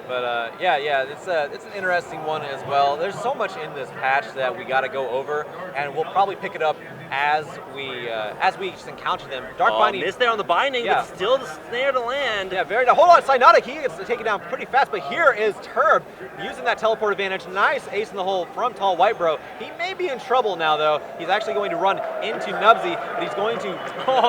But yeah, it's an interesting one as well. There's so much in this patch that we got to go over, and we'll probably pick it up as we just encounter them. Dark Binding missed there on the binding, but still the snare to land. Yeah, very nice. Hold on, Cynotic, he gets taken down pretty fast, but here is Turb using that teleport advantage. Nice ace in the hole from Tall White Bro. He may be in trouble now, though. He's actually going to run into Nubsy, but he's going to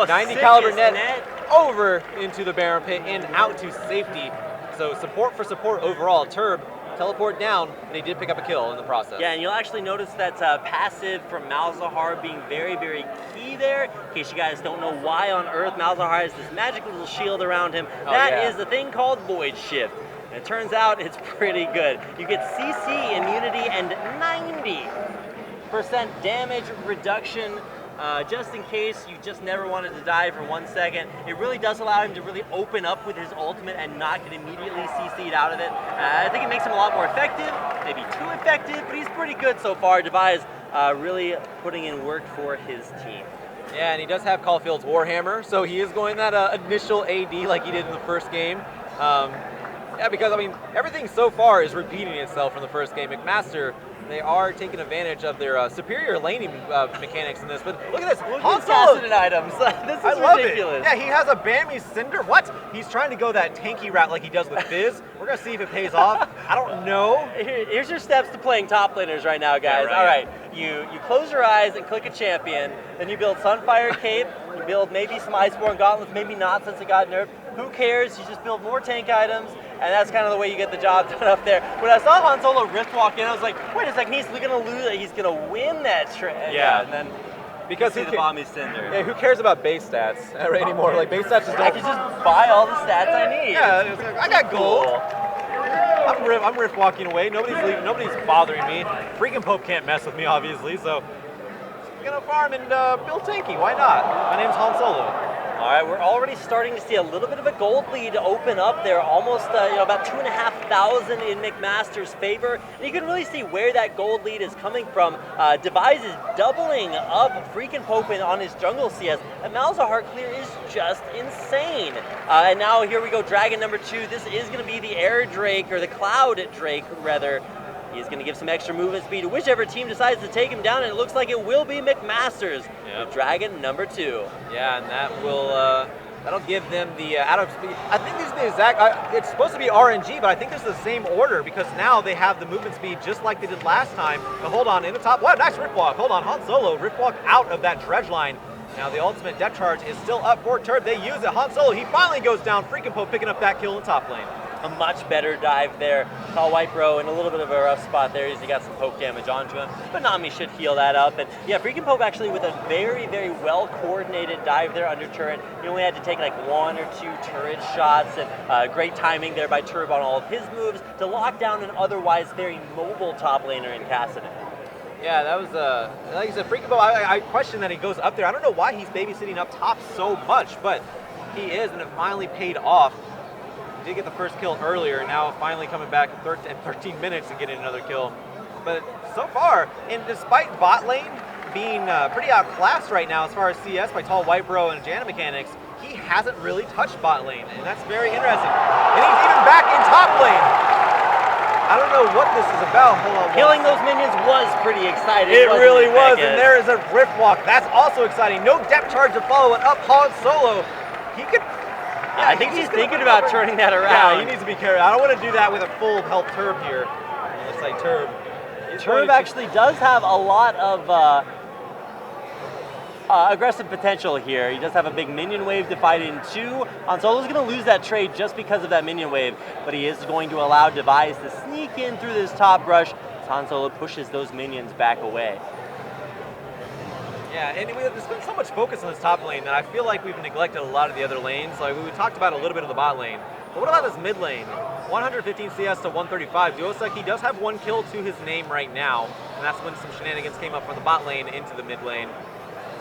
90 caliber net over into the Baron Pit and out to safety. So support for support overall. Turb teleport down, but he did pick up a kill in the process. Yeah, and you'll actually notice that passive from Malzahar being very, very key there. In case you guys don't know why on Earth Malzahar has this magic little shield around him. That is the thing called Void Shift. And it turns out it's pretty good. You get CC immunity and 90% damage reduction. Just in case you just never wanted to die for 1 second. It really does allow him to really open up with his ultimate and not get immediately CC'd out of it. I think it makes him a lot more effective, maybe too effective, but he's pretty good so far. Devise really putting in work for his team. Yeah, and he does have Caulfield's Warhammer, so he is going that initial AD like he did in the first game. Yeah, because, I mean, everything so far is repeating itself from the first game. McMaster, they are taking advantage of their superior laning mechanics in this, but look at this. Han Solo items. This is ridiculous. Yeah, he has a Bammy Cinder. What? He's trying to go that tanky route like he does with Fizz. We're going to see if it pays off. I don't know. Here's your steps to playing top laners right now, guys. Yeah, All right, you close your eyes and click a champion, then you build Sunfire Cape, you build maybe some Iceborne Gauntlets, maybe not since it got nerfed. Who cares? You just build more tank items, and that's kind of the way you get the job done up there. When I saw Han Solo Rift walk in, I was like, wait a second, he's going to lose it. He's going to win that trade. Yeah. And then because see the Bammy Cinder. Yeah, who cares about base stats anymore? Like, base stats just I don't. can just buy all the stats I need. Yeah, it's like, I got gold. I'm rift walking away. Nobody's leaving. Nobody's bothering me. Freaking Pope can't mess with me, obviously. So I'm gonna farm and build tanky. Why not? My name's Han Solo. All right, we're already starting to see a little bit of a gold lead open up there, almost about 2,500 in McMaster's favor. And you can really see where that gold lead is coming from. Devise is doubling up freaking Pope on his jungle CS. And Malzahar clear is just insane. And now here we go, Dragon number 2. This is going to be the Air Drake, or the Cloud Drake, rather. He's going to give some extra movement speed to whichever team decides to take him down, and it looks like it will be McMaster's with Dragon number 2. Yeah, and that will that'll give them the out of speed. I think these are the exact. It's supposed to be RNG, but I think this is the same order because now they have the movement speed just like they did last time. But hold on, in the top. Wow, nice rift walk. Hold on, Han Solo rift walk out of that dredge line. Now the ultimate depth charge is still up for Turb. They use it. Han Solo, he finally goes down. Freaking Pope picking up that kill in the top lane. a much better dive there. Saw White Bro in a little bit of a rough spot there as he got some poke damage onto him, but Nami should heal that up. And yeah, Freaking Pope actually with a very, very well coordinated dive there under turret. He only had to take like 1 or 2 turret shots, and great timing there by Turb on all of his moves to lock down an otherwise very mobile top laner in Cassidy. Yeah, that was, like I said, Freaking Pope, I question that he goes up there. I don't know why he's babysitting up top so much, but he is, and it finally paid off. He did get the first kill earlier, now finally coming back in 13 minutes and getting another kill. But so far, and despite bot lane being pretty outclassed right now as far as CS by Tall White Bro and Janna Mechanics, he hasn't really touched bot lane, and that's very interesting. And he's even back in top lane. I don't know what this is about. Hold on. Killing those minions was pretty exciting. It really was, Vegas? and there is a Rift Walk. That's also exciting. No depth charge to follow it up Han Solo. He could... Yeah, I think he's thinking about turning that around. Yeah, he needs to be careful. I don't want to do that with a full health Turb here. Let's say Turb. Turb actually does have a lot of aggressive potential here. He does have a big minion wave divided in 2. Han Solo's going to lose that trade just because of that minion wave, but he is going to allow Device to sneak in through this top brush as Han Solo pushes those minions back away. Yeah, and there's been so much focus on this top lane that I feel like we've neglected a lot of the other lanes. Like we talked about a little bit of the bot lane, but what about this mid lane? 115 CS to 135. Duosek, he does have 1 kill to his name right now, and that's when some shenanigans came up from the bot lane into the mid lane.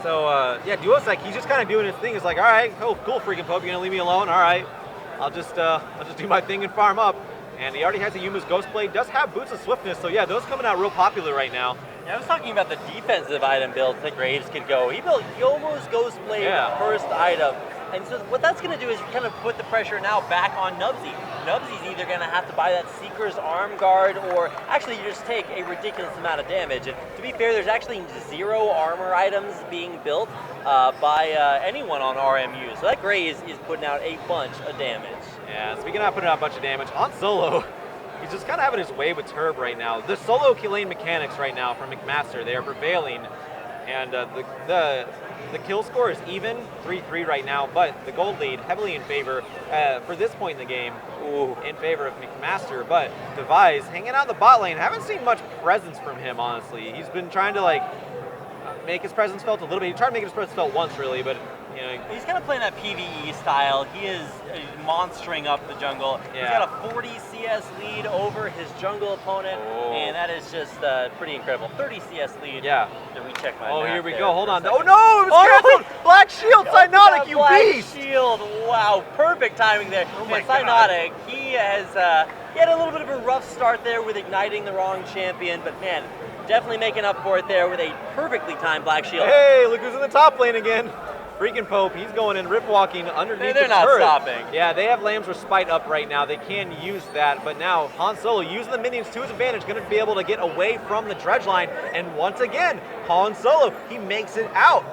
So yeah, Duosek, he's just kind of doing his thing. He's like, all right, cool, Freaking Pope, you're gonna leave me alone? All right, I'll just do my thing and farm up. And he already has a Yuma's Ghost Blade, does have Boots of Swiftness, so yeah, those coming out real popular right now. Yeah, I was talking about the defensive item builds that Graves could go. He built Yomo's Ghost Blade first item. And so what that's going to do is kind of put the pressure now back on Nubsy. Nubsy's either going to have to buy that Seeker's Arm Guard, or actually you just take a ridiculous amount of damage. And to be fair, there's actually 0 armor items being built by anyone on RMU. So that Graves is putting out a bunch of damage. Yeah, speaking of putting out a bunch of damage, Han Solo, he's just kind of having his way with Turb right now. The solo lane mechanics right now from McMaster, they are prevailing. And the kill score is even, 3-3 right now, but the gold lead heavily in favor, for this point in the game, in favor of McMaster. But Device, hanging out in the bot lane, haven't seen much presence from him, honestly. He's been trying to, like, make his presence felt a little bit. He tried to make his presence felt once, really, but, you know. He's kind of playing that PvE style. He is monstering up the jungle. Yeah. He's got a 40 CS lead over his jungle opponent, and that is just pretty incredible. 30 CS lead. Yeah. Let me check my Oh, math here we there go. Hold on. for a Oh, second. no! It was canceled! No. Black Shield! Cynotic, you Black beast! Shield. Wow, perfect timing there. Oh my And Cynotic, he has he had a little bit of a rough start there with igniting the wrong champion, but man, definitely making up for it there with a perfectly timed Black Shield. Hey, look who's in the top lane again. Freaking Pope, he's going in, rip walking underneath They're the not turret. stopping. Yeah, they have Lamb's Respite up right now. They can use that, but now Han Solo using the minions to his advantage, going to be able to get away from the dredge line. And once again, Han Solo, he makes it out.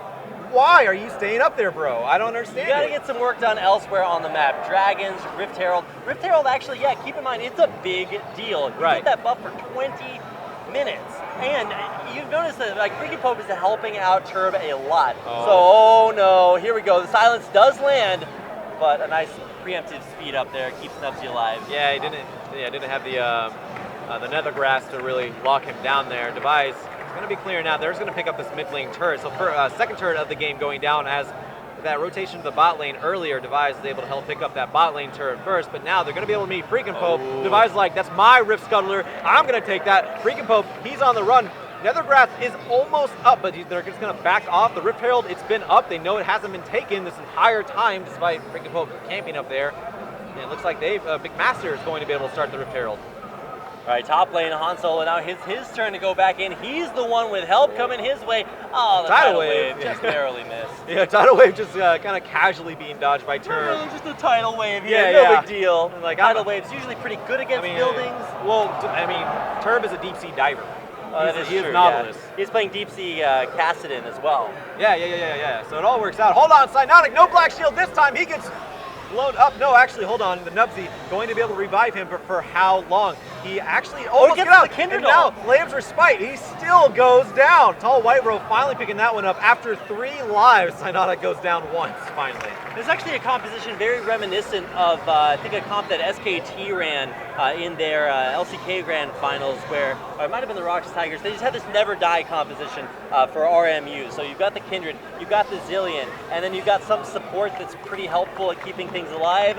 Why are you staying up there, bro? I don't understand. You gotta it. get some work done elsewhere on the map. Dragons, Rift Herald. Rift Herald actually, yeah, keep in mind, it's a big deal. You Right. get that buff for 20 minutes. And you've noticed that like Freaking Pope is helping out Turb a lot. Oh. So, oh no, here we go. The silence does land, but a nice preemptive speed up there keeps Nubsy alive. Yeah, he didn't have the nether grass to really lock him down there. Device, it's going to be clear now. They're just going to pick up this mid lane turret. So second turret of the game going down as that rotation to the bot lane earlier. Device is able to help pick up that bot lane turret first, but now they're going to be able to meet Freaking Pope. Device like, that's my Rift Scuttler. I'm going to take that. Freaking Pope, he's on the run. Nethergrass is almost up, but they're just going to back off. The Rift Herald, it's been up. They know it hasn't been taken this entire time, despite Freaking Pope camping up there. And it looks like McMaster is going to be able to start the Rift Herald. All right, top lane, Han Solo. Now his turn to go back in. He's the one with help coming his way. Oh, the tidal wave just barely missed. Yeah, tidal wave just kind of casually being dodged by Turb. Just a tidal wave here, Yeah, no yeah. big deal. Like, Tidal wave's usually pretty good against buildings. Well, I mean, Turb is a deep sea diver. He is true, Nautilus. yeah. He's playing deep sea Cassidon as well. Yeah. So it all works out. Hold on, Cynotic, no Black Shield this time. He gets blown up. No, actually, hold on. The Nubsy going to be able to revive him, but for how long? He actually almost gets got out. the Kindred And now, off. Lamb's Respite, he still goes down. Tall White Bro finally picking that one up. After 3 lives, Synodic goes down once, finally. There's actually a composition very reminiscent of, I think, a comp that SKT ran in their LCK Grand Finals, where or it might have been the Rockets Tigers. They just had this never die composition for RMU. So you've got the Kindred, you've got the Zillion, and then you've got some support that's pretty helpful at keeping things alive,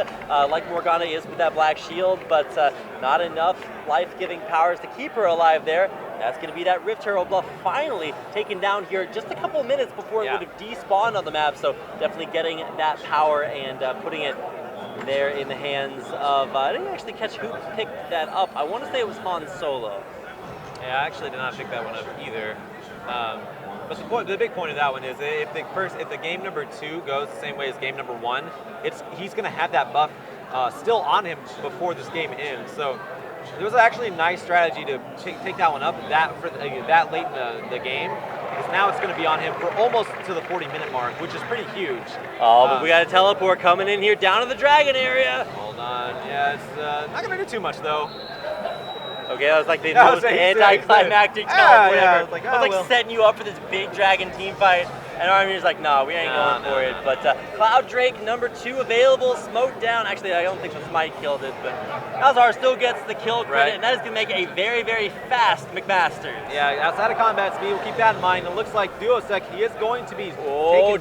like Morgana is with that Black Shield, but not enough life-giving powers to keep her alive there. That's going to be that Rift Herald buff finally taken down here just a couple minutes before it would have despawned on the map. So definitely getting that power and putting it there in the hands of, I didn't actually catch who picked that up. I want to say it was Han Solo. Yeah, I actually did not pick that one up either. But the big point of that one is if the game number 2 goes the same way as game number 1, he's going to have that buff still on him before this game ends. So it was actually a nice strategy to take that one up that late in the game, because now it's going to be on him for almost to the 40-minute mark, which is pretty huge. Oh, but we got a teleport coming in here down to the Dragon area. Hold on. Yeah, it's not going to do too much, though. Okay, that was like the most anticlimactic teleport ever. I was like setting you up for this big Dragon team fight. And Army's like, no, we ain't going for it. But Cloud Drake, number 2 available, smoked down. Actually, I don't think the Smite killed it, but Alzar still gets the kill credit, and that is going to make a very, very fast McMaster. Yeah, outside of combat speed, we'll keep that in mind. And it looks like Duosec, he is going to be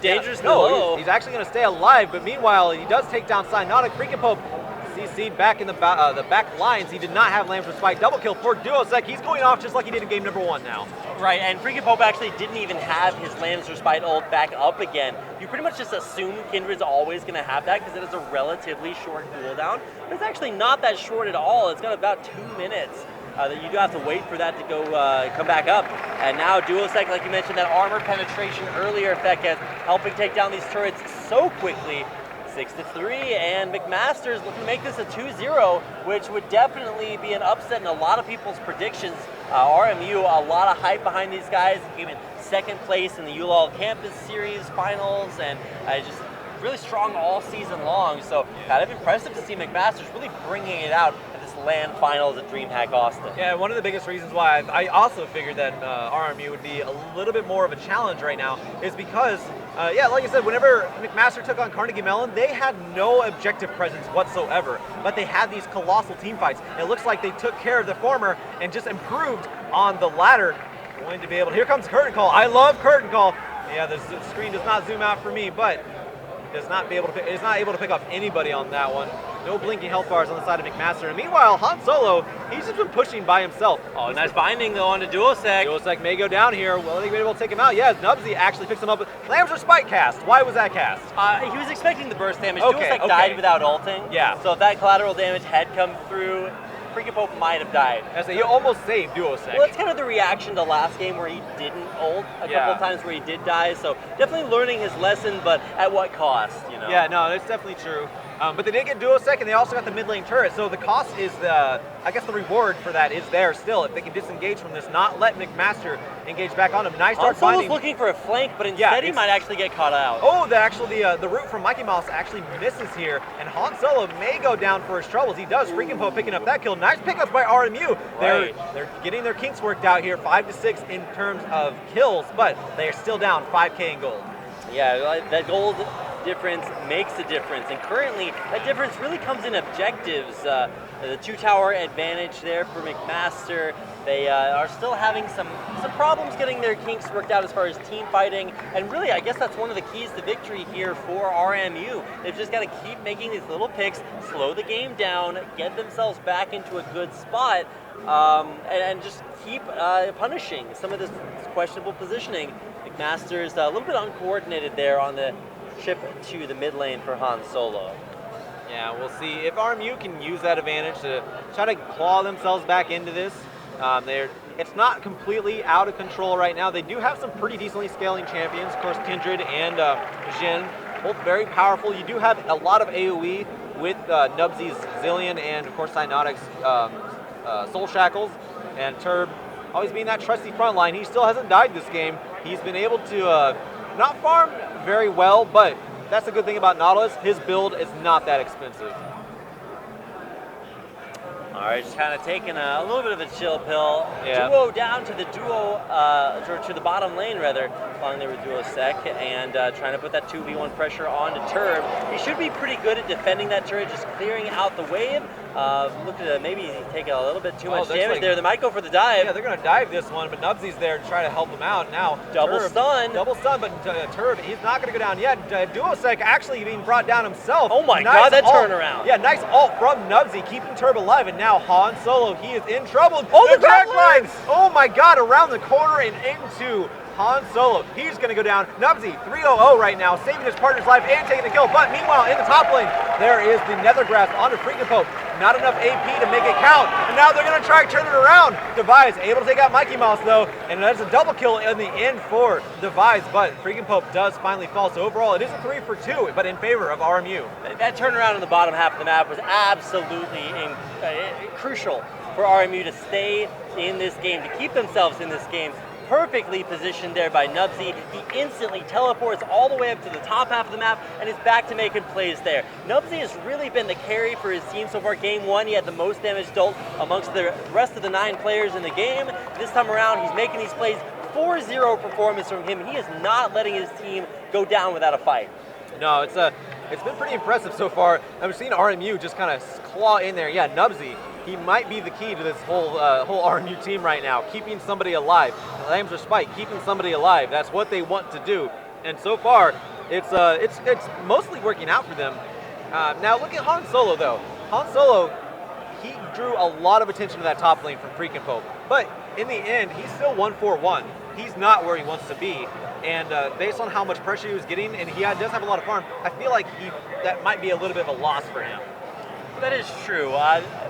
dangerously down. low. He's actually going to stay alive, but meanwhile, he does take down Cyanotic. Freaking Pope CC'd back in the back lines. He did not have Lamb's Respite. Double kill for Duosec. He's going off just like he did in game number 1 now. Right, and Freaking Pope actually didn't even have his Lamb's Respite ult back up again. You pretty much just assume Kindred's always going to have that because it is a relatively short cooldown. But it's actually not that short at all. It's got about 2 minutes that you do have to wait for that to go come back up. And now Duosec, like you mentioned, that armor penetration earlier effect is helping take down these turrets so quickly. 6-3, and McMaster is looking to make this a 2-0, which would definitely be an upset in a lot of people's predictions. RMU, a lot of hype behind these guys, came in 2nd place in the ULOL Campus Series finals, and just really strong all season long. So kind of impressive to see McMaster's really bringing it out at this LAN finals at Dreamhack Austin. Yeah, one of the biggest reasons why I also figured that RMU would be a little bit more of a challenge right now is because like I said, whenever McMaster took on Carnegie Mellon, they had no objective presence whatsoever, but they had these colossal team fights. It looks like they took care of the former and just improved on the latter. Going to be able to, here comes Curtain Call. I love Curtain Call. Yeah, the screen does not zoom out for me, but is not able to pick off anybody on that one. No blinking health bars on the side of McMaster. And meanwhile, Han Solo, he's just been pushing by himself. Oh, nice binding though onto Duosec. Duosec may go down here. Will they be able to take him out? Yeah, Nubsy actually picks him up. Lamb's Respite cast. Why was that cast? He was expecting the burst damage. Okay, Duosec died without ulting. Yeah. So if that collateral damage had come through, Freaking Pope might have died. He almost saved Duosec. Well, it's kind of the reaction to last game where he didn't ult a couple of times where he did die. So definitely learning his lesson, but at what cost, you know? Yeah, no, that's definitely true. But they did get Duosec, and they also got the mid lane turret. So the cost is I guess the reward for that is there still. If they can disengage from this, not let McMaster engage back on him. Nice start finding. Solo's looking for a flank, but instead he might actually get caught out. Oh, the route from Mikey Mouse actually misses here, and Han Solo may go down for his troubles. He does. Freaking Pope picking up that kill. Nice pickups by RMU. They're getting their kinks worked out here, 5-6 in terms of kills, but they are still down 5K in gold. Yeah, that gold difference makes a difference, and currently that difference really comes in objectives. The 2-tower advantage there for McMaster. They are still having some problems getting their kinks worked out as far as team fighting, and really I guess that's one of the keys to victory here for RMU. They've just got to keep making these little picks, slow the game down, get themselves back into a good spot, and just keep punishing some of this questionable positioning. McMaster's a little bit uncoordinated there on the chip to the mid lane for Han Solo. Yeah, we'll see if RMU can use that advantage to try to claw themselves back into this. It's not completely out of control right now. They do have some pretty decently scaling champions, of course, Kindred and Jhin, both very powerful. You do have a lot of AoE with Nubsy's Zillion and, of course, Cyanotic's Soul Shackles, and Turb always being that trusty front line. He still hasn't died this game. He's been able to not farm very well, but that's the good thing about Nautilus. His build is not that expensive. All right, just kind of taking a little bit of a chill pill. Yeah. Duo down to the duo, or to the bottom lane rather, following there with duo sec, and trying to put that 2v1 pressure onto Turb. He should be pretty good at defending that turret, just clearing out the wave. Look at maybe taking a little bit too much damage there. They might go for the dive. Yeah, they're going to dive this one, but Nubsy's there to try to help them out. Now, Double stun, but Turb, he's not going to go down yet. Duosec actually being brought down himself. Oh my god, that turnaround. Yeah, nice ult from Nubsy, keeping Turb alive, and now Han Solo, he is in trouble. Oh, the drag grab line! Oh my god, around the corner and into Han Solo. He's going to go down. Nubsy, 3-0-0 right now, saving his partner's life and taking the kill. But meanwhile, in the top lane, there is the Nether Grasp onto Freaking Pope. Not enough AP to make it count. And now they're going to try to turn it around. Device able to take out Mikey Mouse, though. And that's a double kill in the end for Device. But Freaking Pope does finally fall. So overall, it is a 3-for-2, but in favor of RMU. That turnaround in the bottom half of the map was absolutely crucial for RMU to stay in this game, to keep themselves in this game. Perfectly positioned there by Nubsy. He instantly teleports all the way up to the top half of the map and is back to making plays there. Nubsy has really been the carry for his team so far. Game 1, he had the most damage dealt amongst the rest of the 9 players in the game. This time around, he's making these plays. 4-0 performance from him. He is not letting his team go down without a fight. No, it's been pretty impressive so far. I've seen RMU just kind of claw in there. Yeah, Nubsy, he might be the key to this whole RMU team right now, keeping somebody alive. Lambs or Spike, keeping somebody alive. That's what they want to do. And so far, it's mostly working out for them. Now look at Han Solo though. Han Solo, he drew a lot of attention to that top lane from Freaking Pope. But in the end, he's still 1-4-1. He's not where he wants to be. And based on how much pressure he was getting, and he does have a lot of farm, I feel like that might be a little bit of a loss for him. That is true.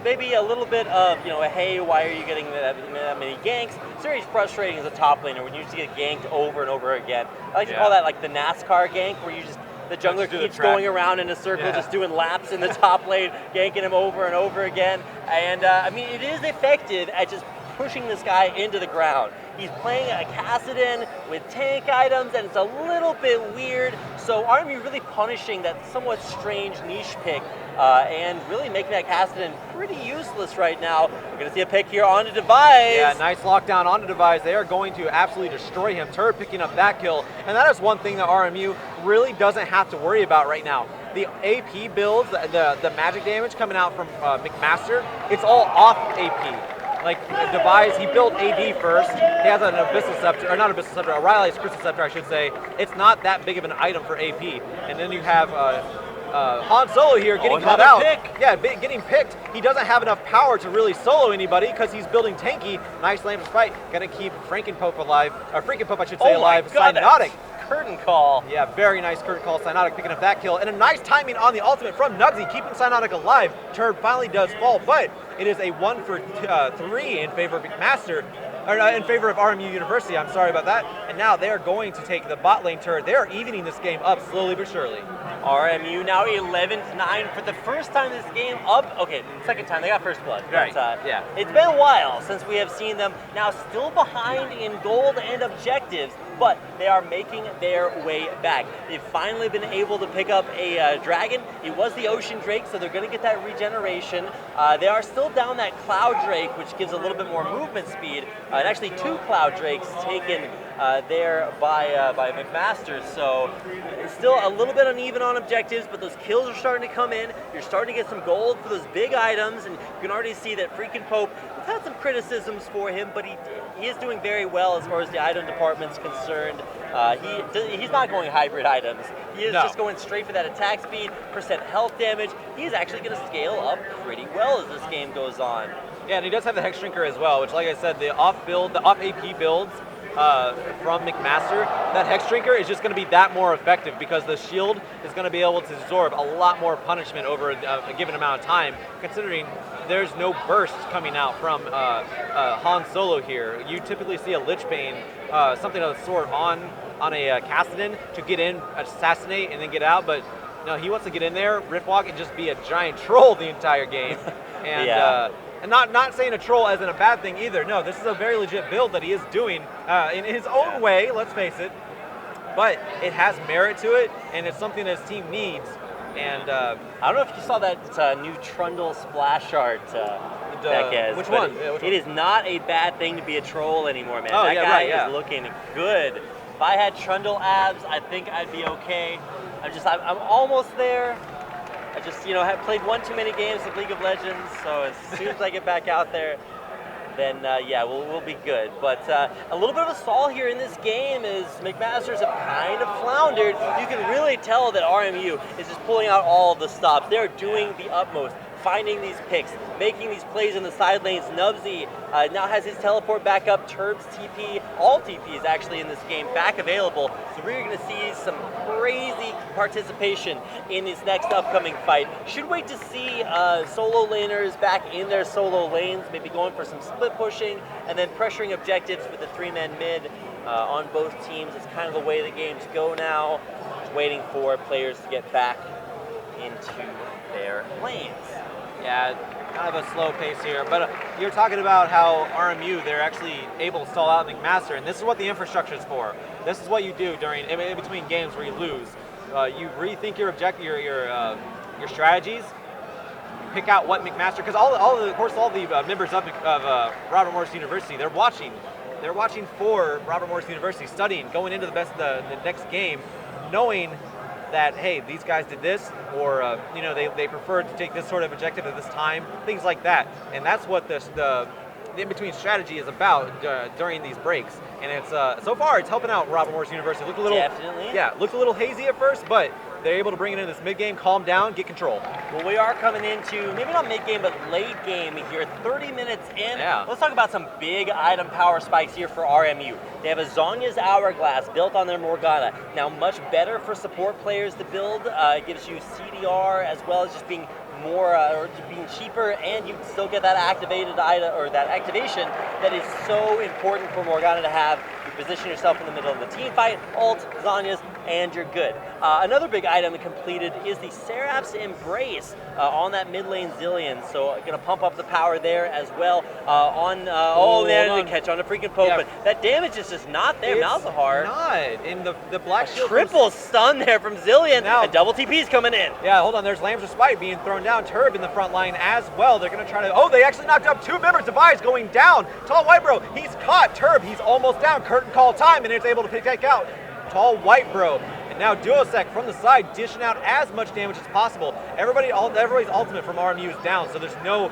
Maybe a little bit of, hey, why are you getting that many ganks? It's very frustrating as a top laner when you just get ganked over and over again. I like to call that like the NASCAR gank, where the jungler keeps going around in a circle, just doing laps in the top lane, ganking him over and over again. And it is effective at just pushing this guy into the ground. He's playing a Kassadin with tank items, and it's a little bit weird. So RMU really punishing that somewhat strange niche pick and really making that Kassadin pretty useless right now. We're going to see a pick here onto Device. Yeah, nice lockdown onto Device. They are going to absolutely destroy him. Turb picking up that kill. And that is one thing that RMU really doesn't have to worry about right now. The AP builds, the magic damage coming out from McMaster, it's all off AP. Like Device, he built AD first. He has an Abyssal Scepter, or not Abyssal Scepter, a Riley's Crystal Scepter, I should say. It's not that big of an item for AP. And then you have Han Solo here getting caught out. Yeah, getting picked. He doesn't have enough power to really solo anybody because he's building tanky. Nice Lamb's fight. Gonna keep Freaking Pope alive, or Freaking Pope, I should say, alive. Cyanotic. Curtain call. Yeah, very nice curtain call. Cyanotic picking up that kill. And a nice timing on the ultimate from Nubsy, keeping Cyanotic alive. Turb finally does fall, but it is a 1-for-3 in favor of McMaster, or in favor of RMU University. I'm sorry about that. And now they are going to take the bot lane turret. They are evening this game up slowly but surely. RMU now 11-9 for the first time this game up. Okay, second time they got first blood. Right. Yeah. It's been a while since we have seen them now still behind in gold and objectives, but they are making their way back. They've finally been able to pick up a dragon. It was the Ocean Drake, so they're going to get that regeneration. They are still down that Cloud Drake, which gives a little bit more movement speed. And actually 2 Cloud Drakes taken there by McMaster. So it's still a little bit uneven on objectives, but those kills are starting to come in. You're starting to get some gold for those big items, and you can already see that Freaking Pope, we've had some criticisms for him, but he is doing very well as far as the item department's concerned. He's not going hybrid items. He is just going straight for that attack speed, percent health damage. He's actually going to scale up pretty well as this game goes on. Yeah, and he does have the Hex Shrinker as well, which, like I said, the off AP builds from McMaster, that Hex Shrinker is just going to be that more effective because the shield is going to be able to absorb a lot more punishment over a given amount of time, considering there's no burst coming out from Han Solo here. You typically see a Lich Bane, something of the sort on a Kassadin to get in, assassinate, and then get out, but no, he wants to get in there, Riftwalk, and just be a giant troll the entire game. And and not saying a troll as in a bad thing either. No, this is a very legit build that he is doing in his own way, let's face it. But it has merit to it, and it's something that his team needs. And I don't know if you saw that new Trundle splash art. Beckez, which but one? Yeah, which it is not a bad thing to be a troll anymore, man. Oh, that yeah, guy right, yeah. is looking good. If I had Trundle abs, I think I'd be okay. I'm almost there. I just, have played one too many games of League of Legends, so as soon as I get back out there, then yeah, we'll be good. But a little bit of a stall here in this game is McMasters have kind of floundered. You can really tell that RMU is just pulling out all of the stops. They're doing the utmost, finding these picks, making these plays in the side lanes. Nubsy now has his teleport back up. Turb's TP, all TPs actually in this game, back available. So we're going to see some crazy participation in this next upcoming fight. Should wait to see solo laners back in their solo lanes, maybe going for some split pushing and then pressuring objectives with the 3-man mid on both teams. It's kind of the way the games go now. Just waiting for players to get back into their lanes. Yeah, kind of a slow pace here. But you're talking about how RMU, they're actually able to stall out McMaster, and this is what the infrastructure is for. This is what you do during in between games where you lose. You rethink your your strategies. You pick out what McMaster, because all the members of Robert Morris University, they're watching. They're watching for Robert Morris University, studying, going into the next game, knowing that, hey, these guys did this, or they preferred to take this sort of objective at this time, things like that. And that's what the in-between strategy is about during these breaks. And it's so far it's helping out Robert Morris University. Looked a little, definitely. Yeah, looked a little hazy at first, but they're able to bring it in this mid-game, calm down, get control. Well, we are coming into, maybe not mid-game, but late game here, 30 minutes in. Yeah. Let's talk about some big item power spikes here for RMU. They have a Zhonya's Hourglass built on their Morgana. Now, much better for support players to build. It gives you CDR as well as just being more, or being cheaper, and you still get that activated item, or that activation that is so important for Morgana to have. You position yourself in the middle of the team fight, ult, Zhonya's, and you're good. Another big item completed is the Seraph's Embrace on that mid lane Zillion, so gonna pump up the power there as well. The catch on the freaking Pope, but that damage is just not there. Malzahar. Not in the black shield. Triple stun there from Zillion, Now, and double TP's coming in. Yeah, hold on, there's Lamb's Respite being thrown down. Turb in the front line as well. They're gonna try to, they actually knocked up 2 members. Device going down. Tall White Bro, he's caught. Turb, he's almost down. Curtain call time, and it's able to take out Tall White Bro. And now Duosec from the side dishing out as much damage as possible. Everybody's ultimate from RMU is down, so there's no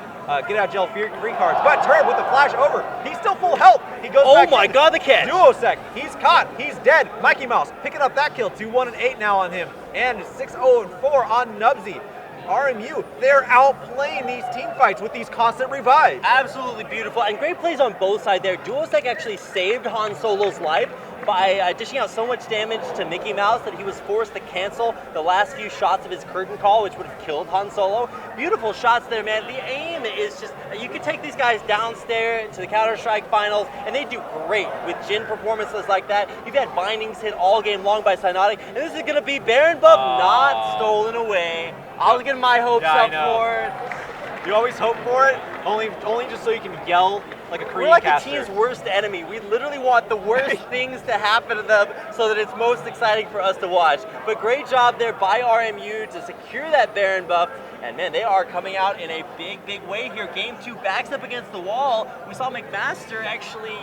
get out jail free cards. But Turb with the flash over, he's still full health. He goes back. Oh my god, the catch. Duosec, he's caught, he's dead. Mikey Mouse picking up that kill, 2-1-8 now on him, and 6-0-4 on Nubsy. RMU, they're outplaying these team fights with these constant revives. Absolutely beautiful, and great plays on both sides there. Duosec actually saved Han Solo's life by dishing out so much damage to Mickey Mouse that he was forced to cancel the last few shots of his curtain call, which would have killed Han Solo. Beautiful shots there, man. The aim is just, you could take these guys downstairs to the Counter-Strike finals, and they do great with Jhin performances like that. You've had bindings hit all game long by Cyanotic, and this is going to be Baron buff not stolen away. I was getting my hopes up for it. You always hope for it, only just so you can yell like a Korean We're like caster. the team's worst enemy. We literally want the worst things to happen to them so that it's most exciting for us to watch. But great job there by RMU to secure that Baron buff. And man, they are coming out in a big way here. Game 2 backs up against the wall. We saw McMaster actually,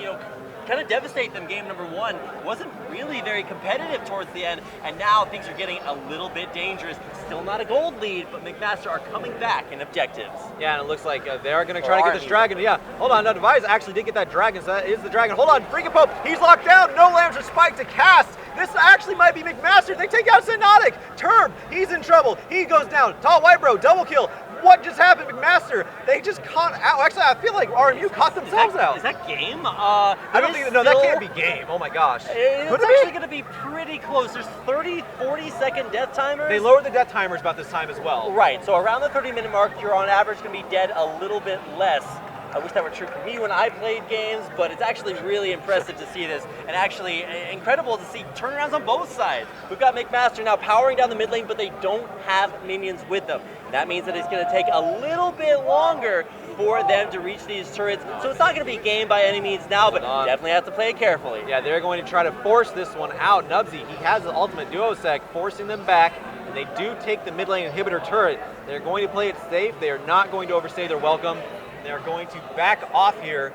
kind of devastate them game number 1. Wasn't really very competitive towards the end, and now things are getting a little bit dangerous. Still not a gold lead, but McMaster are coming back in objectives. Yeah, and it looks like they are going to try to get this dragon. Yeah, hold on, no, Device actually did get that dragon, so that is the dragon. Hold on, freaking Pope, he's locked down, no Lambs or Spike to cast. This actually might be McMaster. They take out Cyanotic. Turb, he's in trouble. He goes down. Tall White Bro, double kill. What just happened, McMaster? They just caught out. Actually, I feel like RMU caught themselves out. Is that game? I don't think, no, that can't be game. Oh my gosh. It's actually going to be pretty close. There's 40 second death timers. They lowered the death timers about this time as well. Right, so around the 30-minute mark, you're on average going to be dead a little bit less. I wish that were true for me when I played games, but it's actually really impressive to see this, and actually incredible to see turnarounds on both sides. We've got McMaster now powering down the mid lane, but they don't have minions with them. And that means that it's going to take a little bit longer for them to reach these turrets. So it's not going to be game by any means now, but definitely have to play it carefully. Yeah, they're going to try to force this one out. Nubsy, he has the ultimate Duosec, forcing them back, and they do take the mid lane inhibitor turret. They're going to play it safe. They are not going to overstay their welcome. They're going to back off here.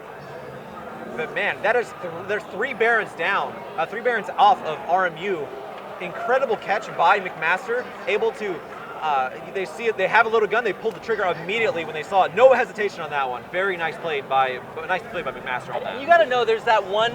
But man, that is there's 3 Barons down, 3 Barons off of RMU. Incredible catch by McMaster, able to. They see it. They have a loaded gun. They pulled the trigger immediately when they saw it. No hesitation on that one. Very nice play by McMaster on that. You gotta know, there's that one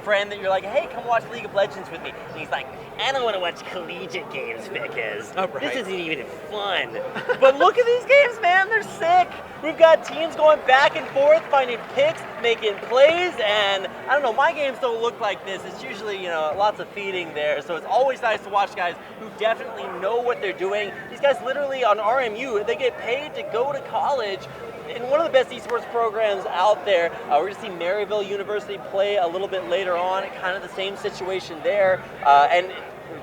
friend that you're like, hey, come watch League of Legends with me, and he's like, I don't want to watch collegiate games because this isn't even fun. But look at these games, man. They're sick. We've got teams going back and forth, finding picks, making plays, and I don't know, my games don't look like this. It's usually, lots of feeding there, so it's always nice to watch guys who definitely know what they're doing. These guys literally on RMU, they get paid to go to college in one of the best esports programs out there. We're going to see Maryville University play a little bit later on, kind of the same situation there. And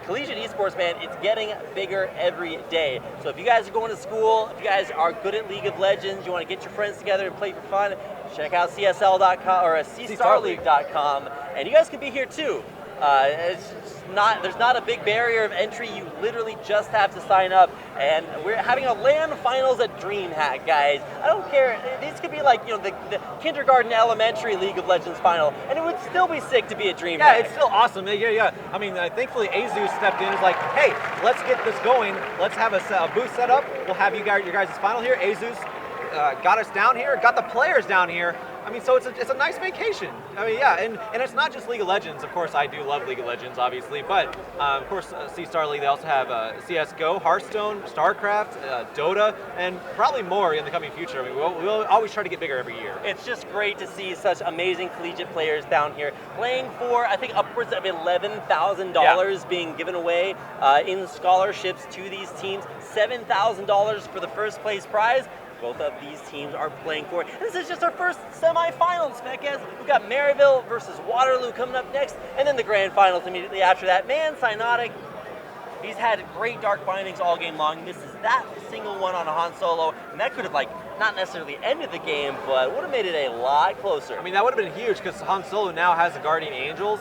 collegiate esports, man, it's getting bigger every day. So if you guys are going to school, if you guys are good at League of Legends, you want to get your friends together and play for fun, check out CSL.com or CStarleague.com, and you guys can be here too. There's not a big barrier of entry. You literally just have to sign up, and we're having a LAN finals at Dreamhack, guys. I don't care. These could be like the kindergarten, elementary League of Legends final, and it would still be sick to be at Dreamhack. Yeah, it's still awesome. Yeah. I mean, thankfully Azu stepped in and was like, hey, let's get this going. Let's have a booth set up. We'll have your guys' final here. Azu's got us down here, got the players down here. I mean, so it's a nice vacation. I mean, yeah, and it's not just League of Legends. Of course, I do love League of Legends, obviously, but of course, Starleague, they also have CSGO, Hearthstone, StarCraft, Dota, and probably more in the coming future. I mean, we'll always try to get bigger every year. It's just great to see such amazing collegiate players down here playing for, I think, upwards of $11,000 being given away in scholarships to these teams. $7,000 for the first place prize. Both of these teams are playing for it. This is just our first semifinals, Fekez. We've got Maryville versus Waterloo coming up next, and then the grand finals immediately after that. Man, Cyanotic, he's had great dark bindings all game long. He misses that single one on a Han Solo, and that could have not necessarily ended the game, but would have made it a lot closer. I mean, that would have been huge because Han Solo now has the Guardian Angels.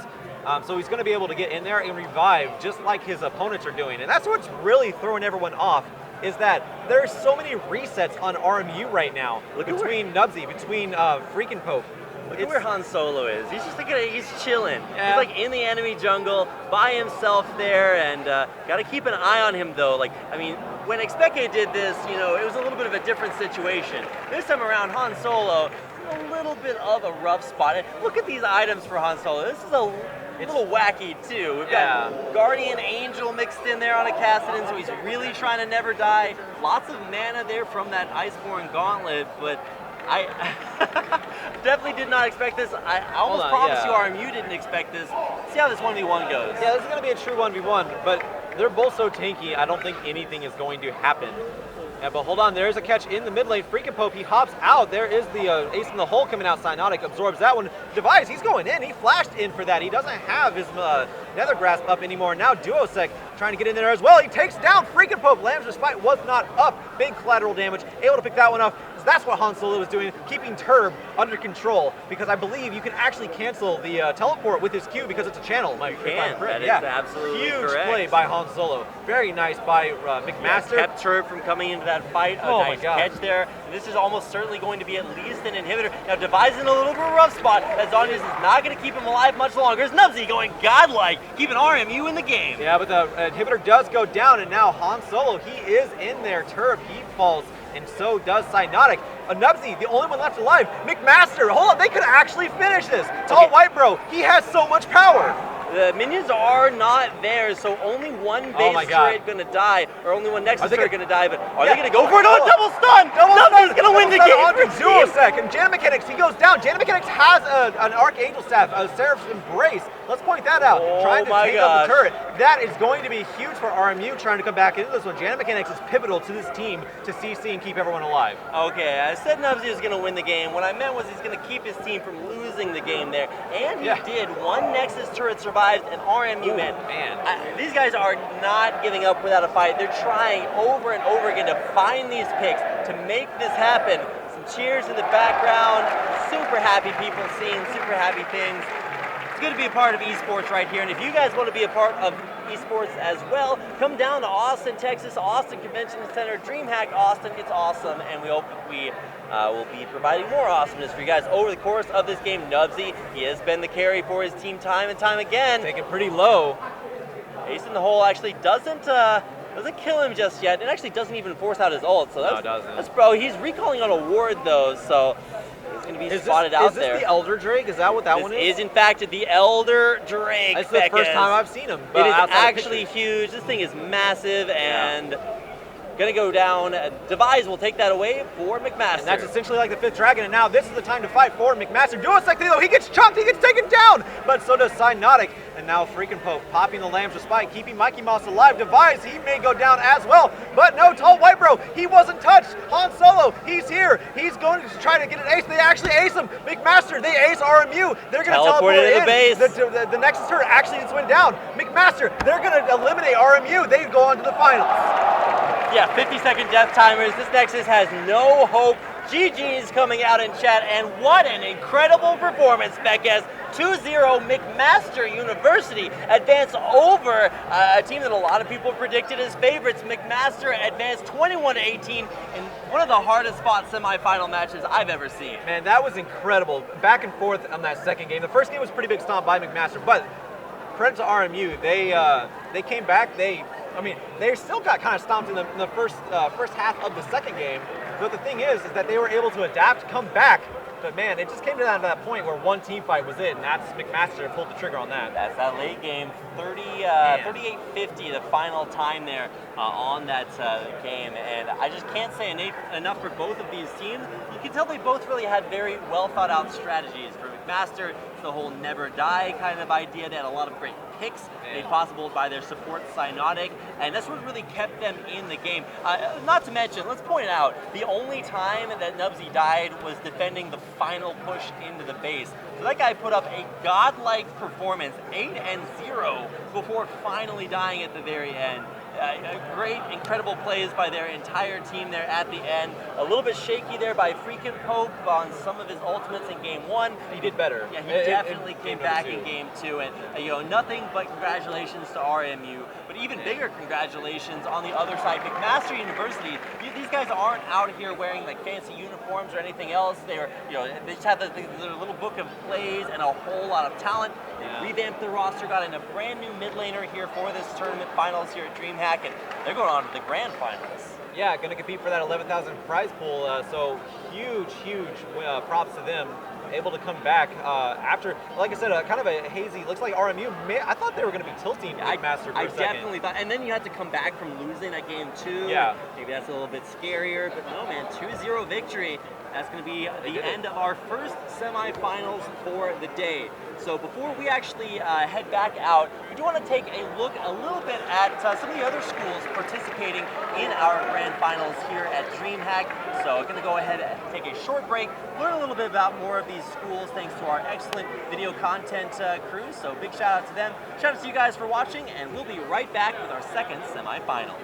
So he's going to be able to get in there and revive just like his opponents are doing. And that's what's really throwing everyone off, is that there's so many resets on RMU right now. Between Nubsy, between Freaking Pope. Look at where Han Solo is. He's just he's chilling. Yeah. He's in the enemy jungle by himself there, and got to keep an eye on him though. When Expeke did this, it was a little bit of a different situation. This time around, Han Solo, a little bit of a rough spot. And look at these items for Han Solo. This is a little wacky too. We've got Guardian Angel mixed in there on a Kassadin, so he's really trying to never die. Lots of mana there from that Iceborne Gauntlet, but I definitely did not expect this. I almost promise you RMU didn't expect this. See how this 1v1 goes. Yeah, this is going to be a true 1v1, but they're both so tanky, I don't think anything is going to happen. Yeah, but hold on, there's a catch in the mid lane. Freaking Pope, he hops out. There is the ace in the hole coming out. Cyanotic absorbs that one. Device, he's going in. He flashed in for that. He doesn't have his Nether Grasp up anymore. Now Duosec trying to get in there as well. He takes down Freaking Pope. Lamb's Respite was not up. Big collateral damage. Able to pick that one up. That's what Han Solo was doing, keeping Turb under control, because I believe you can actually cancel the teleport with his Q because it's a channel. You can. That is absolutely huge correct. Play by Han Solo. Very nice by McMaster. Kept Turb from coming into that fight. Nice catch there. And this is almost certainly going to be at least an inhibitor. Now devising a little bit of a rough spot, as Zonius is not going to keep him alive much longer. It's Nubsy going godlike, keeping RMU in the game. Yeah, but the inhibitor does go down, and now Han Solo, he is in there. Turb, he falls, and so does Cyanotic. Nubsy, the only one left alive. McMaster, hold on, they could actually finish this. Tall White Bro, he has so much power. The minions are not there, so only one base turret going to die, or only one Nexus turret going to die, but are they going to go for it? Oh, double stun! Nubsy's going to win the game! Onto Duosec, and Jana Mechanics, he goes down. Jana Mechanics has an Archangel Staff, a Seraph's Embrace. Let's point that out. Trying to take out the turret. That is going to be huge for RMU trying to come back into this one. Jana Mechanics is pivotal to this team to CC and keep everyone alive. Okay, I said Nubsy was going to win the game. What I meant was he's going to keep his team from losing the game there, and he did. One Nexus turret survived, and RMU, man. These guys are not giving up without a fight. They're trying over and over again to find these picks, to make this happen. Some cheers in the background. Super happy people seeing super happy things. It's good to be a part of esports right here, and if you guys want to be a part of esports as well. Come down to Austin, Texas, Austin Convention Center, Dreamhack Austin. It's awesome, and we hope we will be providing more awesomeness for you guys over the course of this game. Nubsy, he has been the carry for his team time and time again. Take it pretty low. Ace in the hole actually doesn't kill him just yet. It actually doesn't even force out his ult. So No, it doesn't. That's bro. He's recalling on a ward though, so he's going to be spotted out there. Is this the Elder Drake? Is that what that one is? This is in fact the Elder Drake. That's the first time I've seen him. It is actually huge. This thing is massive and gonna go down. Devise will take that away for McMaster. And that's essentially like the 5th Dragon, and now this is the time to fight for McMaster. Do a second though, he gets chunked, he gets taken down, but so does Cyanotic. And now Freakin' Pope popping the Lamb's Respite, keeping Mikey Mouse alive. Devise, he may go down as well, but no, Tall White Bro, he wasn't touched. Han Solo, he's here. He's going to try to get an ace. They actually ace him. McMaster, they ace RMU. They're going to teleport to the in. base. The Nexus turret actually just went down. McMaster, they're going to eliminate RMU. They go on to the finals. Yeah, 50-second death timers. This Nexus has no hope. GG's coming out in chat, and what an incredible performance, Beckes. 2-0, McMaster University advance over a team that a lot of people predicted as favorites. McMaster advanced 21-18 in one of the hardest fought semifinal matches I've ever seen. Man, that was incredible. Back and forth on that second game. The first game was a pretty big stomp by McMaster, but credit to RMU. They came back. They still got kind of stomped in the first half of the second game. But the thing is that they were able to adapt, come back. But man, it just came to that point where one team fight was it, and that's McMaster pulled the trigger on that. That's that late game, 38-50, the final time there on that game. And I just can't say enough for both of these teams. You can tell they both really had very well thought out strategies. For McMaster, the whole never die kind of idea. They had a lot of great picks made possible by their support Cyanotic, and that's what really kept them in the game. Not to mention, let's point out, the only time that Nubsy died was defending the final push into the base. So that guy put up a godlike performance, 8-0, before finally dying at the very end. Great, incredible plays by their entire team there at the end. A little bit shaky there by Freakin' Pope on some of his ultimates in game 1. He did better. Yeah, he definitely came back in game 2, and nothing but congratulations to RMU. But even bigger congratulations on the other side, McMaster University. These guys aren't out here wearing like fancy uniforms or anything else. They just have their little book of plays and a whole lot of talent. They revamped the roster, got in a brand new mid laner here for this tournament finals here at Dreamhack, and they're going on to the grand finals. Yeah, going to compete for that 11,000 prize pool. So huge props to them. Able to come back after, like I said, kind of a hazy. Looks like RMU. I thought they were going to be tilting McMaster for a second. I definitely thought, and then you had to come back from losing that game 2. Yeah, maybe that's a little bit scarier, but no, man, 2-0 victory. That's going to be the end of our first semifinals for the day. So before we actually head back out, we do want to take a look a little bit at some of the other schools participating in our grand finals here at Dreamhack. So we're going to go ahead and take a short break, learn a little bit about more of these schools thanks to our excellent video content crew. So big shout out to them. Shout out to you guys for watching, and we'll be right back with our second semifinal.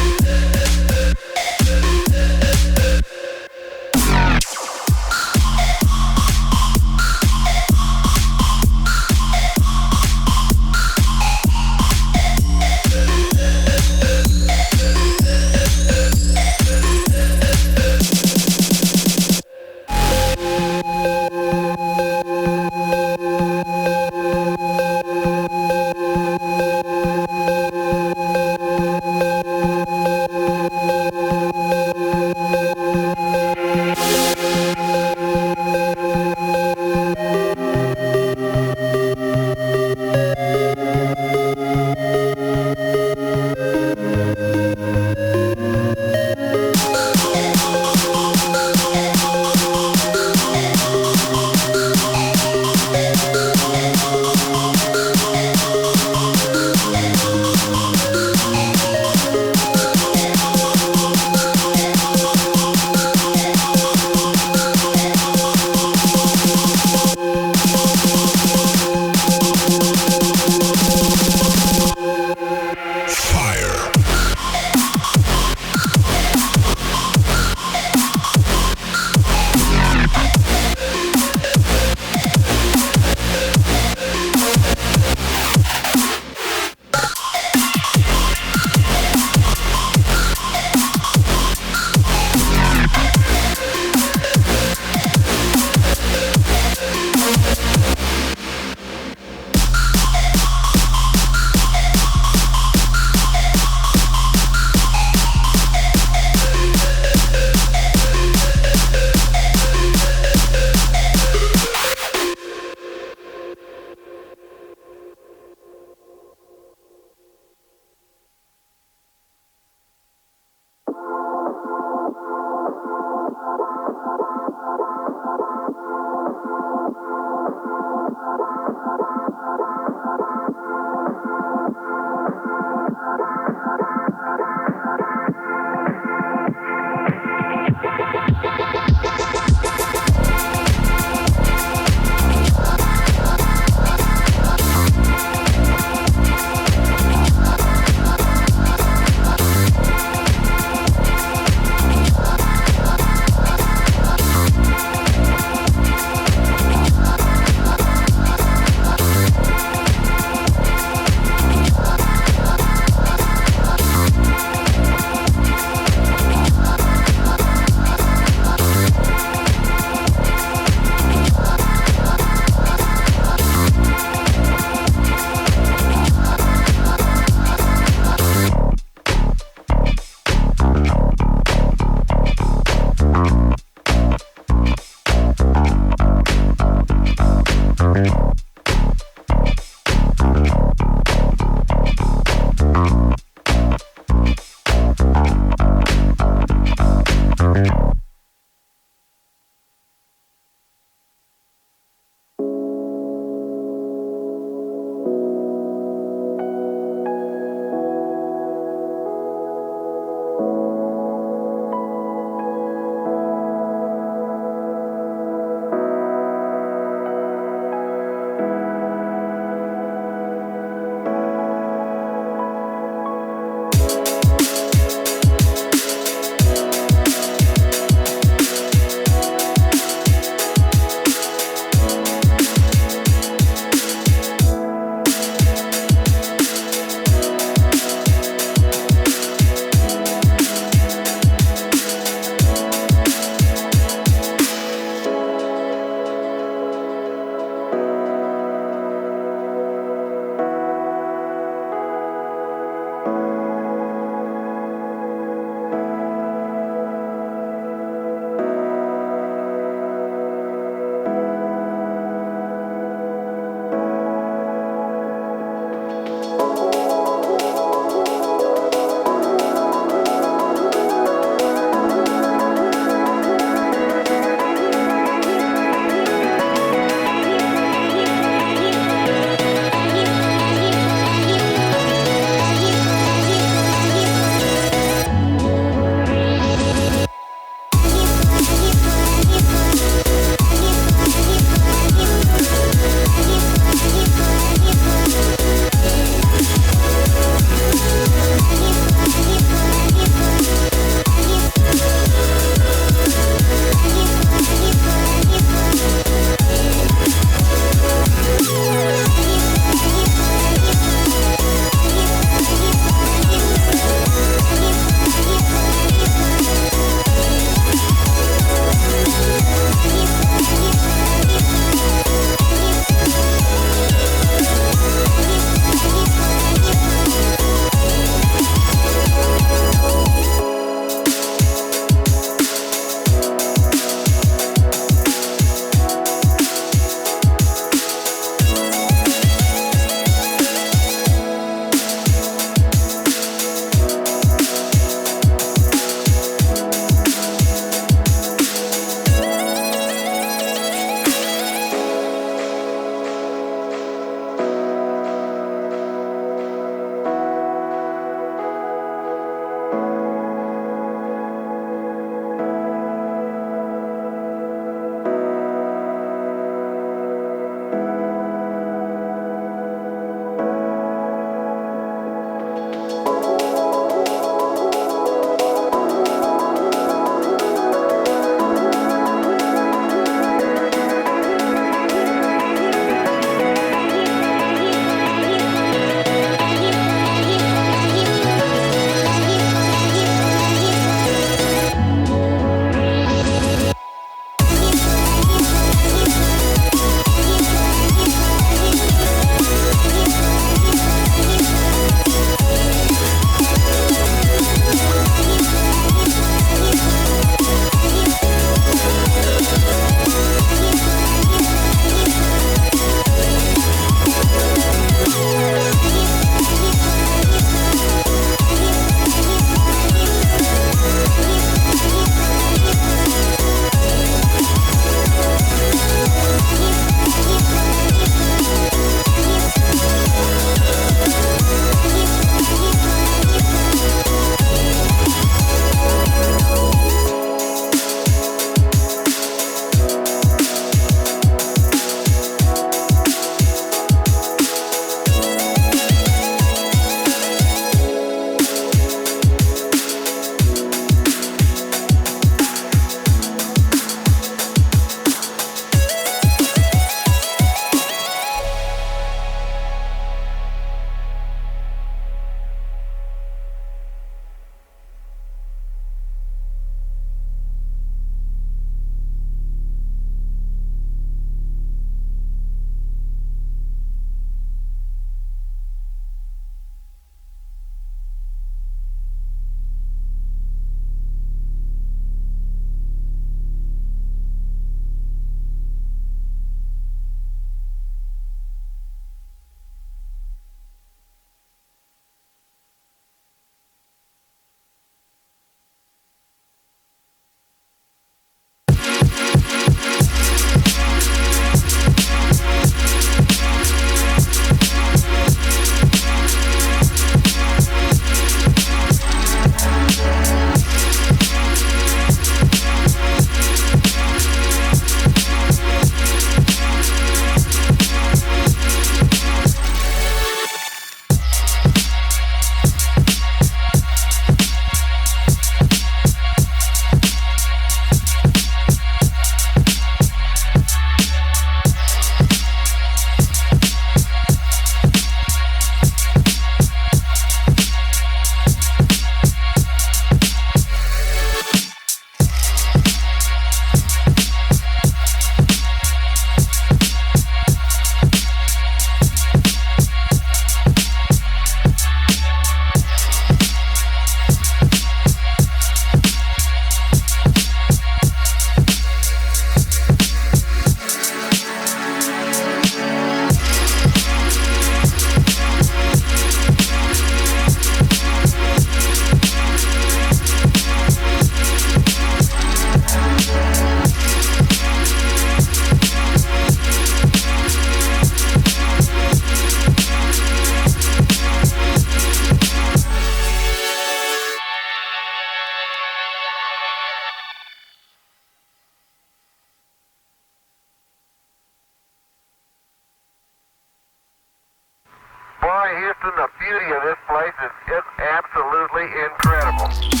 absolutely incredible.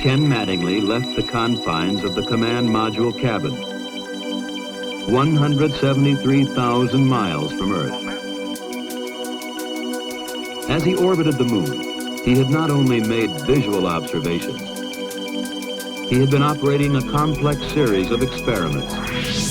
Ken Mattingly left the confines of the command module cabin, 173,000 miles from Earth. As he orbited the moon, he had not only made visual observations, he had been operating a complex series of experiments